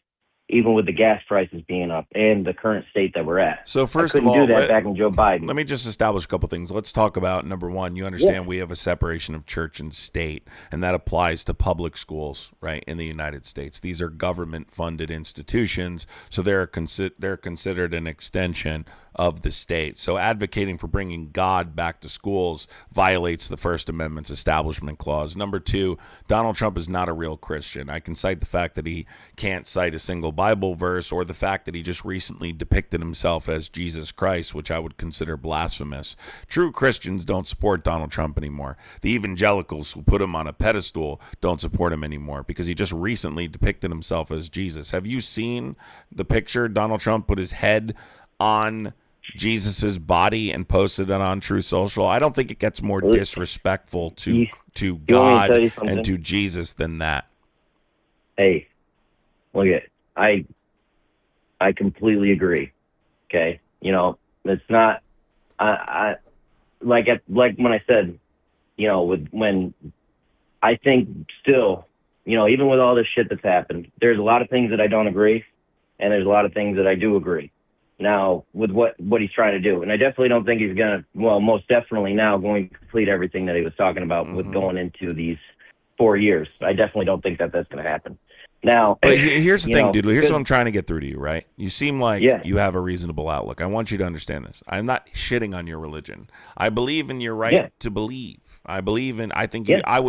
even with the gas prices being up and the current state that we're at.
So first
I
of
couldn't
all,
do that back in Joe Biden.
let me just establish a couple things. Let's talk about number one. You understand we have a separation of church and state, and that applies to public schools, right, in the United States. These are government-funded institutions, so they're considered an extension of the state. So advocating for bringing God back to schools violates the First Amendment's Establishment Clause. Number two, Donald Trump is not a real Christian. I can cite the fact that he can't cite a single Bible verse, or the fact that he just recently depicted himself as Jesus Christ, which I would consider blasphemous. True Christians don't support Donald Trump anymore. The evangelicals who put him on a pedestal don't support him anymore because he just recently depicted himself as Jesus. Have you seen the picture? Donald Trump put his head on Jesus's body and posted it on True Social. I don't think it gets more disrespectful to God and to Jesus than that.
Hey, look at I completely agree. Okay, it's not. I like when I said, when I think still, even with all this shit that's happened, there's a lot of things that I don't agree, and there's a lot of things that I do agree. Now, with what he's trying to do, and I definitely don't think he's gonna. Well, most definitely now going to complete everything that he was talking about with going into these 4 years. I definitely don't think that that's gonna happen. Now,
but here's the thing, dude. Here's what I'm trying to get through to you, right? You seem like you have a reasonable outlook. I want you to understand this. I'm not shitting on your religion. I believe in your right to believe. I think I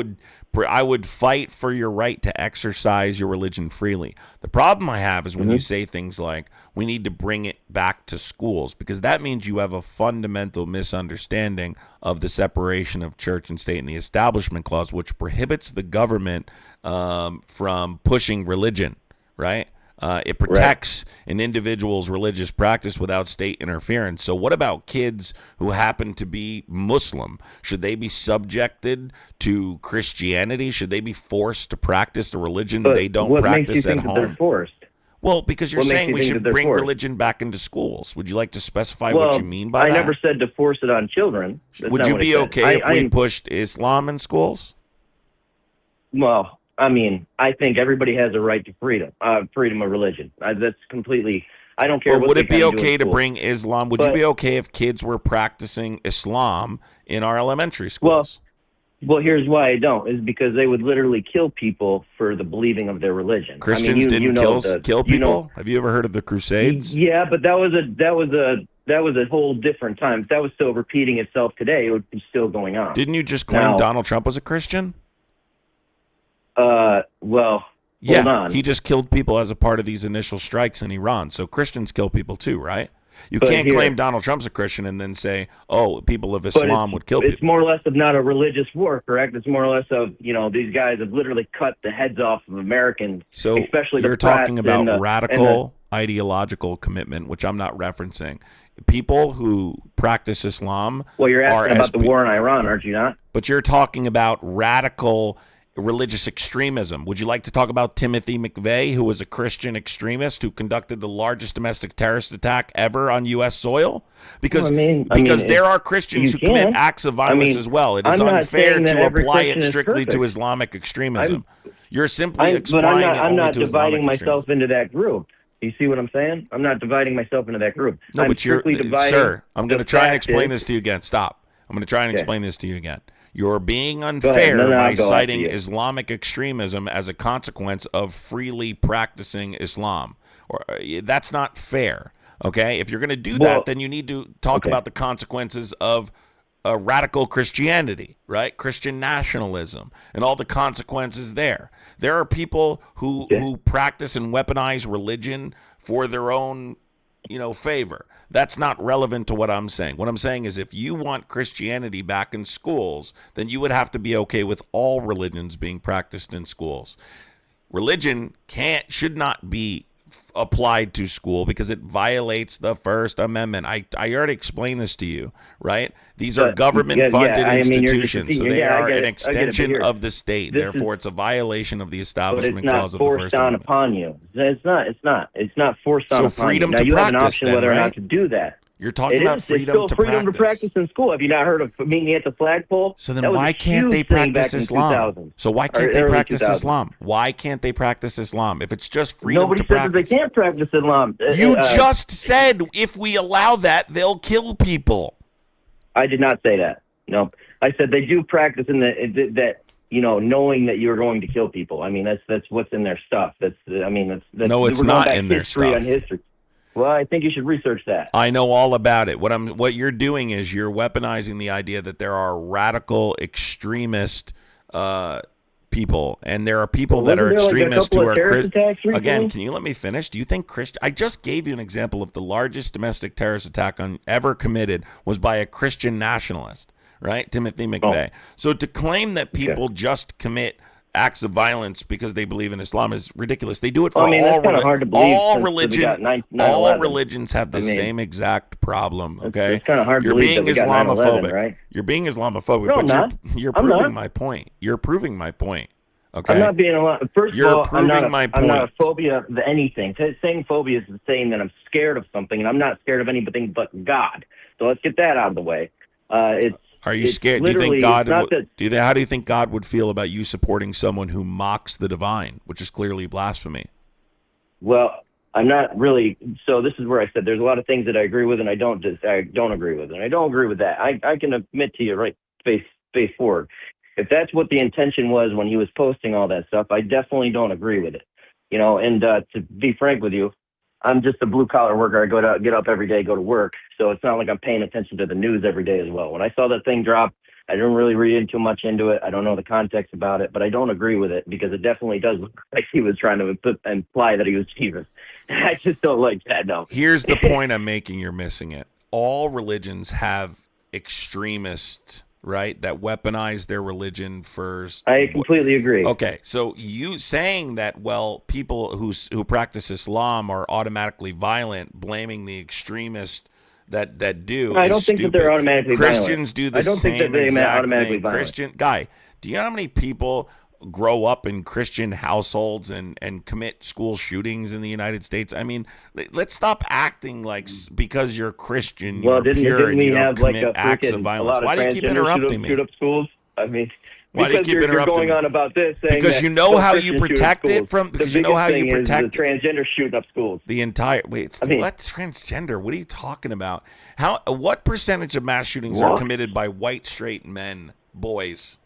would fight for your right to exercise your religion freely. The problem I have is when you say things like, we need to bring it back to schools, because that means you have a fundamental misunderstanding of the separation of church and state and the Establishment Clause, which prohibits the government from pushing religion, right? It protects an individual's religious practice without state interference. So what about kids who happen to be Muslim? Should they be subjected to Christianity? Should they be forced to practice a religion they don't practice at home?
That they're forced?
Well, because you're saying we should bring religion back into schools. Would you like to specify
well,
what you mean by that?
I never said to force it on children. That's
Would you be okay if we pushed Islam in schools?
Well, I mean, I think everybody has a right to freedom of religion. That's completely. I don't care.
But would it be okay to
school.
bring Islam? Would you be okay if kids were practicing Islam in our elementary schools?
Well, here's why I don't. Is because they would literally kill people for the believing of their religion.
Christians didn't kill people. Have you ever heard of the Crusades?
Yeah, but that was a whole different time. If that was still repeating itself today, it would be still going on.
Didn't you just claim Donald Trump was a Christian?
Well, hold on.
He just killed people as a part of these initial strikes in Iran. So Christians kill people too, right? You can't claim Donald Trump's a Christian and then say, oh, people of Islam would kill people.
It's more or less of not a religious war, correct? It's more or less of, these guys have literally cut the heads off of Americans.
So
especially
you're talking about radical ideological commitment, which I'm not referencing. People who practice Islam.
Well, you're asking about the war in Iran, aren't you not?
But you're talking about radical religious extremism. Would you like to talk about Timothy McVeigh, who was a Christian extremist who conducted the largest domestic terrorist attack ever on U.S. soil? Because there are Christians who commit acts of violence as well. It is unfair to apply it strictly to Islamic extremism. You're simply applying it only to Islamic
I'm not dividing
extremism.
myself into that group. You see what I'm saying? I'm not dividing myself into that group.
No, but sir, I'm going to try and explain this to you again. Stop. I'm going to try and
Okay.
explain this to you again. You're being unfair by
go
citing
after you.
Islamic extremism as a consequence of freely practicing Islam. That's not fair, okay? If you're going to do that, then you need to talk about the consequences of radical Christianity, right? Christian nationalism and all the consequences there. There are people who practice and weaponize religion for their own favor. That's not relevant to what I'm saying. What I'm saying is if you want Christianity back in schools, then you would have to be okay with all religions being practiced in schools. Religion should not be applied to school because it violates the First Amendment. I already explained this to you, right? These are government-funded institutions, so they are an extension of the state. Therefore, it's a violation of the Establishment Clause of the First Amendment.
Upon you. It's not forced on upon you.
So freedom
now,
to
you
practice,
have an option
then,
whether or
right?
not to do that.
You're talking about freedom
it's still freedom to practice in school. Have you not heard of meeting at the flagpole?
So then why can't they practice Islam? So why can't they practice Islam? Why can't they practice Islam? If it's just freedom to practice.
Nobody said that they can't practice Islam.
You just said if we allow that, they'll kill people.
I did not say that. No. I said they do practice in that knowing that you're going to kill people. I mean, that's what's in their stuff. That's
no, it's not in their stuff.
On history. Well, I think you should research that.
I know all about it. What you're doing is you're weaponizing the idea that there are radical extremist people, and there are people that are extremists who are again. Can you let me finish? Do you think I just gave you an example of the largest domestic terrorist attack ever committed was by a Christian nationalist, right? Timothy McVeigh. So to claim that people just commit acts of violence because they believe in Islam is ridiculous. They do it for all religion. All religions have the same exact problem. Okay,
it's kind of hard to
you're
believe
being
that we got
Islamophobic.
9/11, right?
You're being Islamophobic,
No,
but you're proving my point. You're proving my point. Okay,
I'm not being a lot. First
you're
of all,
proving
I'm not a phobia of anything. Saying phobia is saying that I'm scared of something, and I'm not scared of anything but God. So let's get that out of the way.
Are you scared? Do you think God? How do you think God would feel about you supporting someone who mocks the divine, which is clearly blasphemy?
Well, I'm not really. So this is where I said there's a lot of things that I agree with, and I don't agree with, and I don't agree with that. I can admit to you right face forward. If that's what the intention was when he was posting all that stuff, I definitely don't agree with it. And to be frank with you, I'm just a blue collar worker. I get up every day, go to work. So it's not like I'm paying attention to the news every day as well. When I saw that thing drop, I didn't really read too much into it. I don't know the context about it, but I don't agree with it because it definitely does look like he was trying to imply that he was Jesus. I just don't like that. No.
Here's the point I'm making. You're missing it. All religions have extremists, right, that weaponize their religion first.
I completely agree.
Okay, so you saying that, well, people who practice Islam are automatically violent, blaming the extremists that do.
I don't think that they're automatically
Christians
violent.
do the same
think that they
exact
automatically
thing.
violent.
Christian guy, do you know how many people grow up in Christian households and commit school shootings in the United States? I mean, let's stop acting like because you're Christian, you're pure, and you don't commit acts of violence. Why do you keep interrupting me?
Shoot up schools? I mean,
why do you keep interrupting
going
me?
on about this? Saying
because
that
you know how
Christians
you protect it from. Because you know how you protect
the transgender shooting up schools.
The entire what's transgender? What are you talking about? What percentage of mass shootings are committed by white straight men, boys?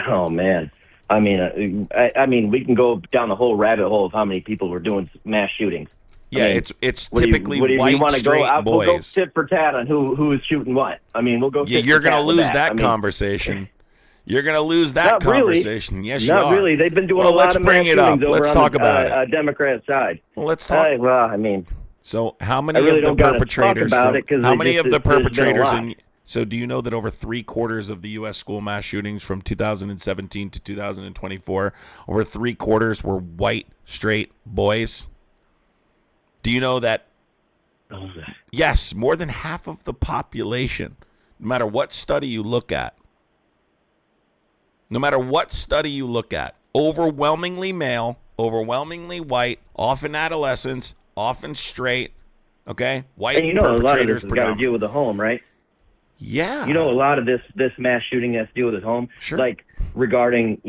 Oh man. I mean, we can go down the whole rabbit hole of how many people were doing mass shootings.
Yeah, it's typically white straight boys.
We'll go tit for tat on who is shooting what. I mean, we'll go.
Yeah, you're going to lose that conversation. You're going to lose that conversation. Really. Yes, you are.
Not really. They've been doing a lot of mass shootings over
let's
on
talk
the
about it.
Democrat side.
Well, let's talk. So how many of the perpetrators? How many of the perpetrators? So do you know that over 3/4 of the U.S. school mass shootings from 2017 to 2024, over 3/4 were white, straight boys? Do you know that? Yes, more than half of the population, no matter what study you look at, overwhelmingly male, overwhelmingly white, often adolescents, often straight, okay? White
and a lot of this
perpetrators
has got to deal with the home, right?
Yeah.
A lot of this mass shooting has to do with the home.
Sure.
Like regarding,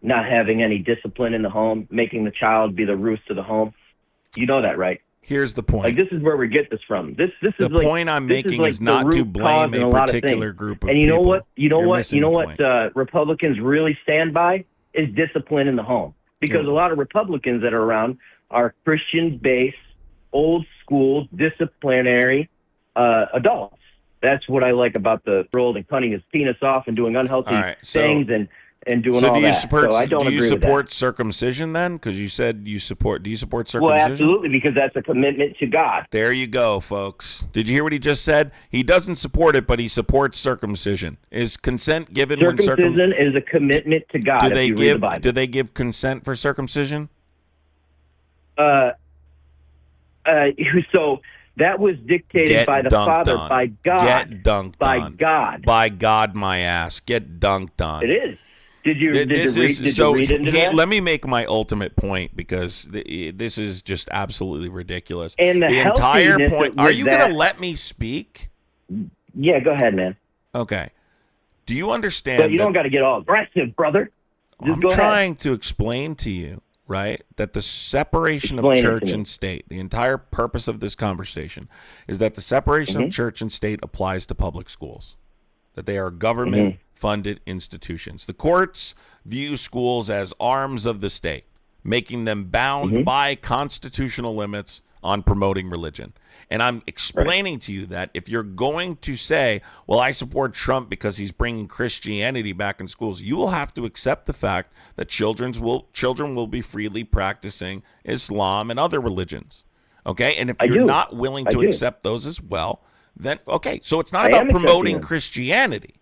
not having any discipline in the home, making the child be the roost of the home. You know that, right?
Here's the point.
Like, this is where we get this from. This is
the point I'm making is not to blame a particular group of people.
And you know what? Republicans really stand by is discipline in the home, because a lot of Republicans that are around are Christian-based, old-school, disciplinary adults. That's what I like about the world and cutting his penis off and doing unhealthy things and doing all that. So I don't agree with that.
Do you support circumcision then? Because you said you support. Do you support circumcision?
Well, absolutely, because that's a commitment to God.
There you go, folks. Did you hear what he just said? He doesn't support it, but he supports circumcision. Is consent given when
circumcision is a commitment to God?
Do they give consent for circumcision?
So that was dictated by the Father, by God.
Get dunked
by
on.
God.
By God, my ass. Get dunked on.
It is. Did you read into that?
Let me make my ultimate point, because this is just absolutely ridiculous.
And the
entire point. Are you going
to
to let me speak?
Yeah, go ahead, man.
Okay. Do you understand?
But you don't got to get all aggressive, brother.
I'm trying to explain to you, right, that the separation of church and state, the entire purpose of this conversation is that the separation of church and state applies to public schools, that they are government-funded institutions. The courts view schools as arms of the state, making them bound by constitutional limits on promoting religion. And I'm explaining to you that if you're going to say, well, I support Trump because he's bringing Christianity back in schools, you will have to accept the fact that children will be freely practicing Islam and other religions. Okay? And if you're not willing to accept those as well, then, okay, so it's not about promoting Christianity.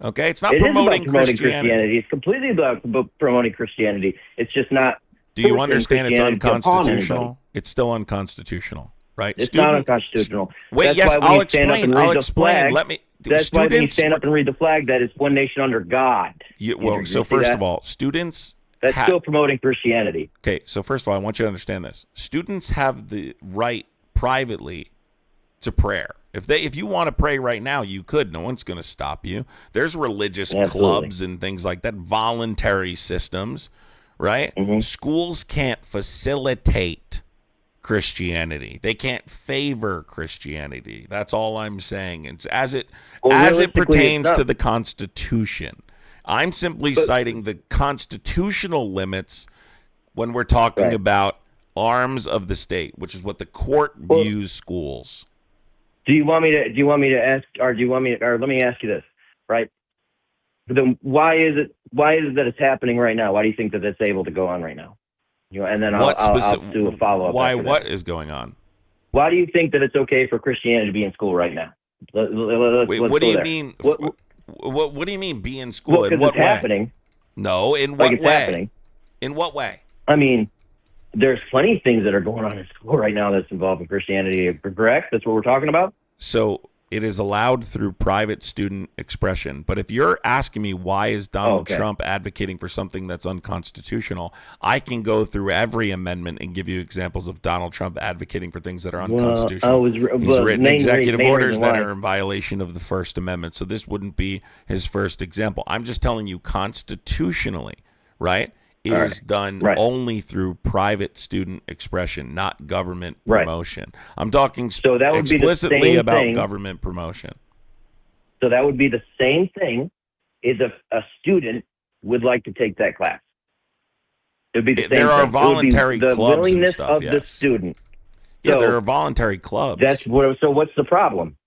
Okay? It's not promoting Christianity.
It's completely about promoting Christianity. It's just not.
Do you understand it's unconstitutional? It's still unconstitutional. Right?
It's not unconstitutional.
Wait,
that's
yes,
why when
I'll
you stand
explain.
Up and read
I'll
the
explain.
Flag,
Let me.
That's why when you stand up and read the flag, that it's one nation under God.
So first of all, students.
That's still promoting Christianity.
Okay, so first of all, I want you to understand this. Students have the right privately to prayer. If you want to pray right now, you could. No one's going to stop you. There's religious clubs and things like that, voluntary systems, right? Schools can't facilitate Christianity. They can't favor Christianity. That's all I'm saying. It's as it pertains to the Constitution. I'm simply citing the constitutional limits when we're talking about arms of the state, which is what the court views schools.
Do you want me to ask, or let me ask you this, right? Then why is it that it's happening right now? Why do you think that it's able to go on right now? And then I'll do a follow-up.
Why? What is going on?
Why do you think that it's okay for Christianity to be in school right now?
Wait, what do you mean? What do you mean be in school?
Well,
in what
it's
way?
Happening.
No, in what way?
Happening.
In what way?
I mean, there's plenty of things that are going on in school right now that's involving Christianity. Correct? That's what we're talking about?
So it is allowed through private student expression. But if you're asking me why is Donald Trump advocating for something that's unconstitutional, I can go through every amendment and give you examples of Donald Trump advocating for things that are unconstitutional. He's written executive orders that are in violation of the First Amendment. So this wouldn't be his first example. I'm just telling you constitutionally, right? It is done only through private student expression, not government promotion. I'm talking explicitly about government promotion.
So that would be the same thing as if a student would like to take that class. It would be the same
There are
thing.
voluntary
the
clubs
willingness
and stuff,
of the student.
Yeah,
So
there are voluntary clubs.
So what's the problem?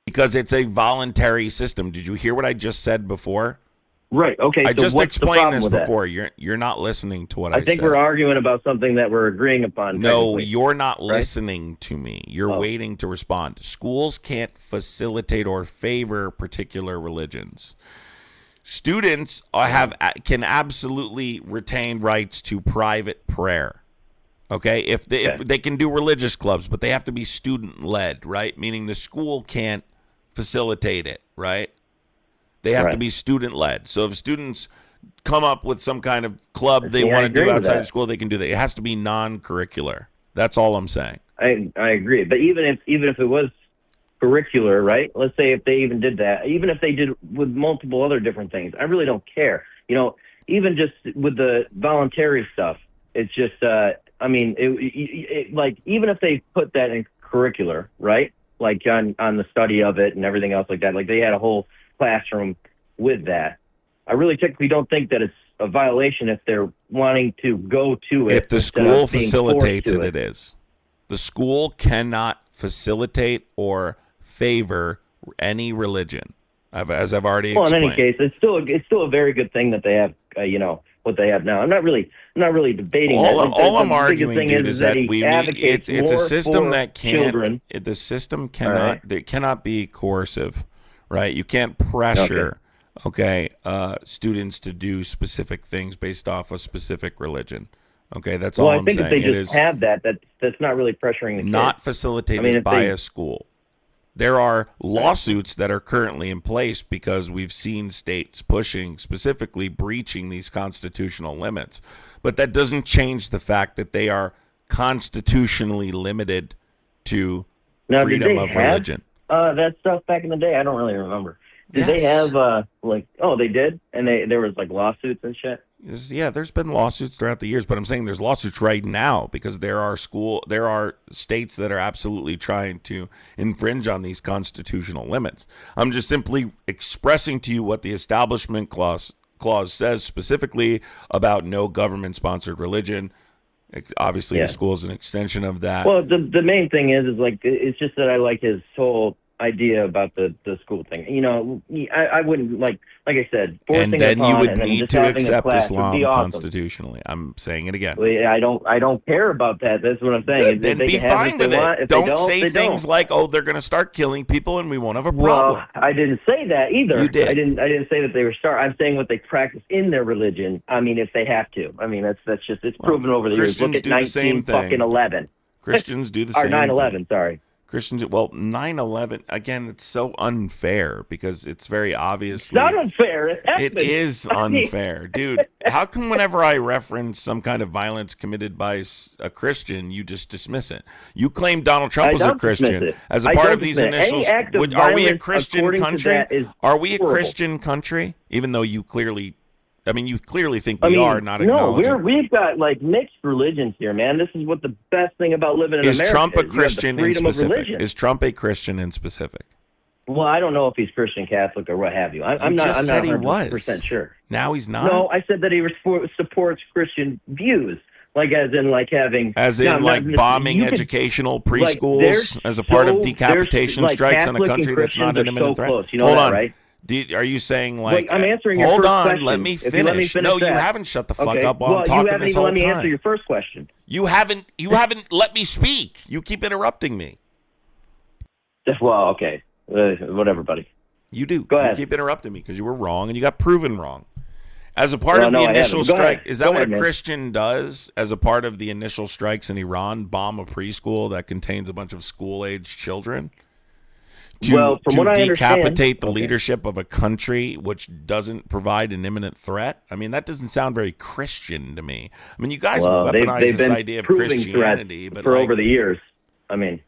Because it's a voluntary system. Did you hear what I just said before?
Right. Okay.
I
so
just
what's the
explained
problem
this
with that?
before. You're not listening to what I said.
I think we're arguing about something that we're agreeing upon.
No,
technically.
you're not listening to me. You're waiting to respond. Schools can't facilitate or favor particular religions. Students can absolutely retain rights to private prayer. Okay, if they can do religious clubs, but they have to be student led, right? Meaning the school can't facilitate it, right? They have to be student-led. So if students come up with some kind of club they want to do outside of school, they can do that. It has to be non-curricular. That's all I'm saying.
I agree. But even if it was curricular, right? Let's say if they even did that, even if they did with multiple other different things, I really don't care. Even just with the voluntary stuff, it's just, even if they put that in curricular, right? Like on the study of it and everything else like that, like they had a whole classroom with that. I really technically don't think that it's a violation if they're wanting to go to it.
If the school facilitates it, it is. The school cannot facilitate or favor any religion, as I've already explained.
Well, in any case, it's still a very good thing that they have, what they have now. I'm not really debating that.
All I'm arguing, dude, is that
it's
a system that
children.
The system cannot it cannot be coercive. Right, you can't pressure, students to do specific things based off a specific religion. Okay, that's
Well,
all
I
I'm
think
saying.
if they
It
just
is
have that's not really pressuring the
not
kids.
facilitated
I mean, if
by
they-
a school. There are lawsuits that are currently in place because we've seen states pushing, specifically breaching these constitutional limits. But that doesn't change the fact that they are constitutionally limited to
Now,
freedom
did they
of
have,
religion.
that stuff back in the day? I don't really remember. Did they have they did, and there was like lawsuits and shit.
Yeah, there's been lawsuits throughout the years, but I'm saying there's lawsuits right now because there are states that are absolutely trying to infringe on these constitutional limits. I'm just simply expressing to you what the Establishment Clause says specifically about no government-sponsored religion. Obviously,
Yeah.
the school is an extension of that.
Well, the main thing is like it's just that I like his whole idea about the school thing. You know, I wouldn't like I said, forcing
and then
upon
you would
and then
need
just
to
having a
accept
class would
Islam
be awesome.
constitutionally. I'm saying it again.
Well, yeah, I don't care about that. That's what I'm saying.
Then
They
be
can have
fine
if they
with
want.
it.
If they
Don't
don't
say
they
things
don't.
like, "Oh, they're going to start killing people, and we won't have a problem."
Well, I didn't say that either.
You did.
I didn't say that they were I'm saying what they practice in their religion. I mean, if they have to. I mean, that's just it's proven over the years. Look
Christians
at
do the same
19 fucking
thing.
11.
Christians do the
Or
same
9/11.
thing.
Sorry.
Christians, 9/11, again, it's so unfair because it's very obviously...
It's not unfair.
It
happened.
is
I mean-
unfair. Dude, how come whenever I reference some kind of violence committed by a Christian, you just dismiss it? You claim Donald Trump
I
was a
don't dismiss
Christian.
it.
As a
I
part
don't
of these
dismiss it. Any
initials...
act of
Are we a
violence,
Christian
according to
country?
that, is
Are we a
horrible.
Christian country? Even though you clearly... you clearly think
I
we
mean,
are, not
no,
acknowledging.
we've got like mixed religions here, man. This is what the best thing about living in
Is
America
Trump a
is. You have the
Christian in
freedom of
specific?
religion.
Is Trump a Christian in specific?
Well, I don't know if he's Christian, Catholic, or what have you. I'm not.
just
I'm
said
not
he
100%
was.
sure.
Now he's not?
No, I said that he supports Christian views, like as in like having
As in,
no,
like,
not-
bombing
you could-
educational
like,
preschools
there's
as a part of
so-
decapitation
there's, like,
strikes in a
Catholic and
country that's not
Christians
an
are
imminent
so
threat?
close. You know
Hold
that,
on.
right?
Are you saying like?
I'm answering your
hold
first
on,
question.
let me
If you
finish.
let me finish
No, you
that.
haven't shut the fuck
Okay.
up while
Well,
I'm
you
talking
haven't
this
even
whole
let me
time.
answer your first question.
You haven't let me speak. You keep interrupting me.
Well, okay, whatever, buddy.
You do.
Go ahead.
You keep interrupting me because you were wrong and you got proven wrong. As a part
Well,
of
no,
the
I
initial
haven't. Go
strike,
ahead.
is that
Go
what
ahead,
a
man.
Christian does? As a part of the initial strikes in Iran, bomb a preschool that contains a bunch of school-aged children?
Well, from what I
decapitate
understand-
the leadership of a country which doesn't provide an imminent threat? I mean, that doesn't sound very Christian to me. I mean, you guys
Well,
weaponize
they've
this
been
idea of
proving
Christianity,
threats
but
for
like,
over the years. I mean,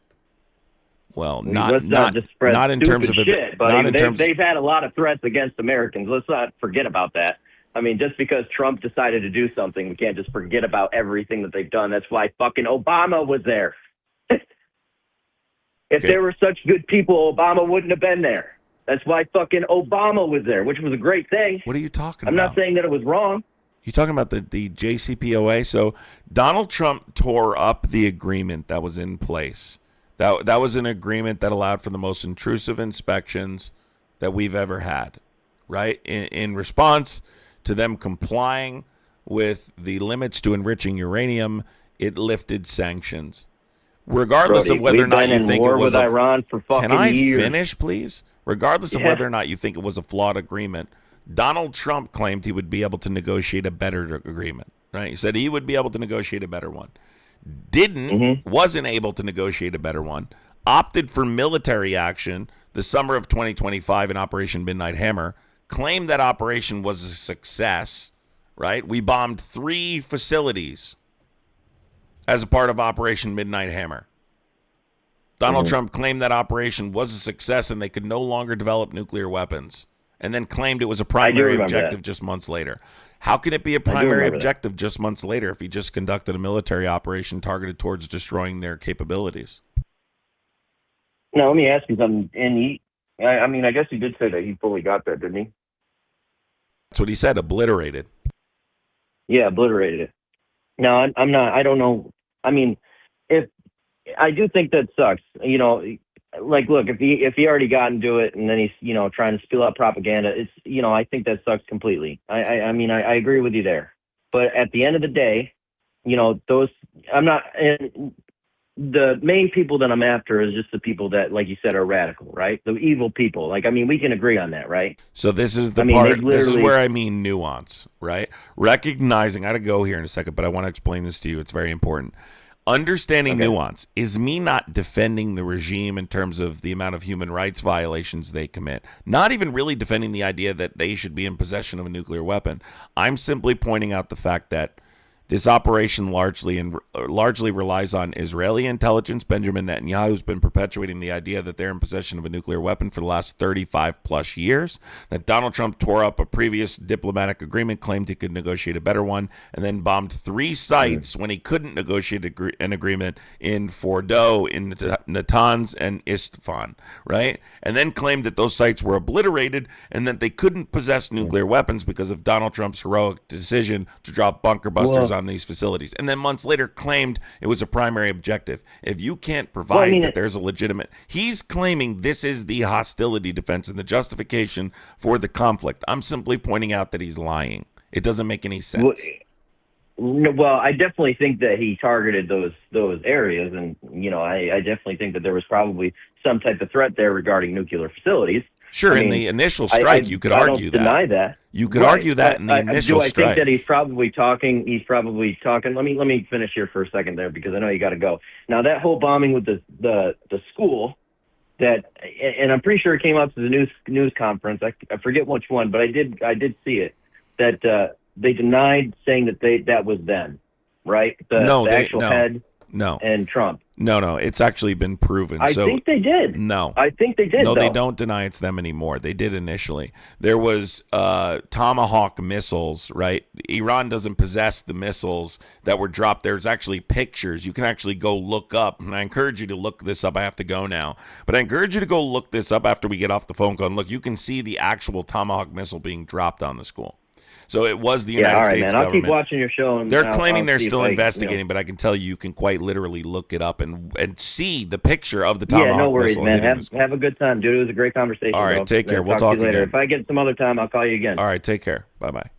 well,
let's not just spread
not in terms of
stupid shit, but
not in terms.
they've had a lot of threats against Americans. Let's not forget about that. I mean, just because Trump decided to do something, we can't just forget about everything that they've done. That's why fucking Obama was there. If
Okay.
there were such good people, Obama wouldn't have been there. That's why fucking Obama was there, which was a great thing.
What are you talking
I'm
about?
not saying that it was wrong.
You talking about the JCPOA? So Donald Trump tore up the agreement that was in place. That was an agreement that allowed for the most intrusive inspections that we've ever had, right? In response to them complying with the limits to enriching uranium, it lifted sanctions. Regardless
Brody,
of whether or
we've
not
been
you
in
think
war
it was
with Iran for fucking
Can I
years.
finish, please? Regardless of
Yeah.
whether or not you think it was a flawed agreement, Donald Trump claimed he would be able to negotiate a better agreement, right? He said he would be able to negotiate a better one. Wasn't able to negotiate a better one, opted for military action the summer of 2025 in Operation Midnight Hammer, claimed that operation was a success, right? We bombed 3 facilities as a part of Operation Midnight Hammer. Donald Trump claimed that operation was a success and they could no longer develop nuclear weapons, and then claimed it was a primary
remember
objective
that.
just months later. How can it be a
do
primary
remember that.
objective just months later if he just conducted a military operation targeted towards destroying their capabilities?
Now, let me ask you something. And I mean, I guess he did say that he fully got that, didn't he?
That's what he said, obliterated.
Yeah, obliterated it. No, I'm not. I don't know. I mean, if I do think that sucks. You know, like, look, if he already got into it and then he's trying to spill out propaganda, it's I think that sucks completely. I mean, I agree with you there. But at the end of the day, those I'm not. And the main people that I'm after is just the people that, like you said, are radical, right? The evil people. Like, I mean, we can agree on that, right?
So this is the
I mean,
part,
they've
this is
literally-
where I mean nuance, right? Recognizing, I got to go here in a second, but I want to explain this to you. It's very important. Understanding nuance is me not defending the regime in terms of the amount of human rights violations they commit. Not even really defending the idea that they should be in possession of a nuclear weapon. I'm simply pointing out the fact that this operation largely relies on Israeli intelligence. Benjamin Netanyahu's been perpetuating the idea that they're in possession of a nuclear weapon for the last 35 plus years, that Donald Trump tore up a previous diplomatic agreement, claimed he could negotiate a better one, and then bombed 3 sites when he couldn't negotiate an agreement in Fordo, in Natanz, and Isfahan, right? And then claimed that those sites were obliterated and that they couldn't possess nuclear weapons because of Donald Trump's heroic decision to drop bunker busters on these facilities, and then months later claimed it was a primary objective. If you can't provide that there's a legitimate, he's claiming this is the hostility defense and the justification for the conflict. I'm simply pointing out that he's lying. It doesn't make any sense.
Well, I definitely think that he targeted those areas, and I definitely think that there was probably some type of threat there regarding nuclear facilities.
Sure,
I
in
mean,
the initial strike, you could argue that.
I don't deny that.
You could argue that in the initial strike.
Do I think that he's probably talking? Let me finish here for a second there, because I know you got to go. Now, that whole bombing with the school, and I'm pretty sure it came up to the news conference. I forget which one, but I did see it, that they denied saying that was them, right? The actual head.
No.
And Trump.
No. It's actually been proven.
I think they did.
No.
I think they did.
No,
though.
they don't deny it's them anymore. They did initially. There was Tomahawk missiles, right? Iran doesn't possess the missiles that were dropped. There's actually pictures. You can actually go look up. And I encourage you to look this up. I have to go now. But I encourage you to go look this up after we get off the phone call. And look, you can see the actual Tomahawk missile being dropped on the school. So it was the United States government.
I'll keep watching your show. And
they're claiming they're still investigating, but I can tell you can quite literally look it up and see the picture of the Tomahawk missile.
Yeah, no worries, man. Have a good time, dude. It was a great conversation.
All right,
bro.
take care. We'll talk
to you later.
again.
If I get some other time, I'll call you again.
All right, take care. Bye-bye.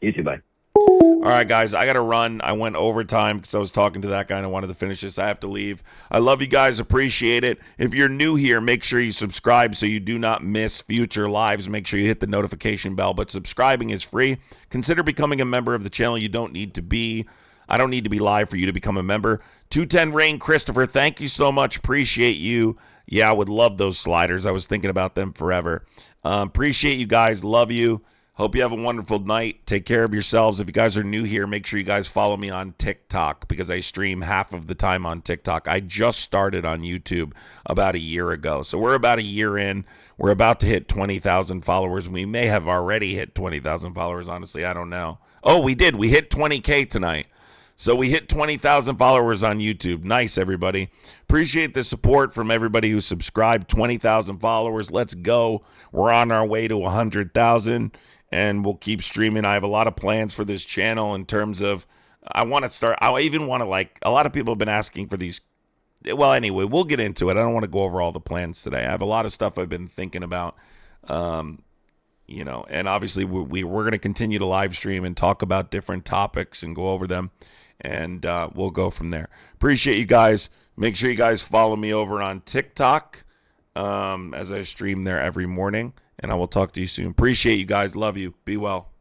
You too, bye.
All right, guys, I got to run. I went overtime because I was talking to that guy and I wanted to finish this. I have to leave. I love you guys. Appreciate it. If you're new here, make sure you subscribe so you do not miss future lives. Make sure you hit the notification bell. But subscribing is free. Consider becoming a member of the channel. I don't need to be live for you to become a member. 210 Rain Christopher, thank you so much. Appreciate you. Yeah, I would love those sliders. I was thinking about them forever. Appreciate you guys. Love you. Hope you have a wonderful night. Take care of yourselves. If you guys are new here, make sure you guys follow me on TikTok because I stream half of the time on TikTok. I just started on YouTube about a year ago. So we're about a year in. We're about to hit 20,000 followers. We may have already hit 20,000 followers, honestly. I don't know. Oh, we did. We hit 20K tonight. So we hit 20,000 followers on YouTube. Nice, everybody. Appreciate the support from everybody who subscribed. 20,000 followers. Let's go. We're on our way to 100,000. And we'll keep streaming. I have a lot of plans for this channel in terms of I even want to a lot of people have been asking for these. Well, anyway, we'll get into it. I don't want to go over all the plans today. I have a lot of stuff I've been thinking about, and obviously we're going to continue to live stream and talk about different topics and go over them. And we'll go from there. Appreciate you guys. Make sure you guys follow me over on TikTok as I stream there every morning. And I will talk to you soon. Appreciate you guys. Love you. Be well.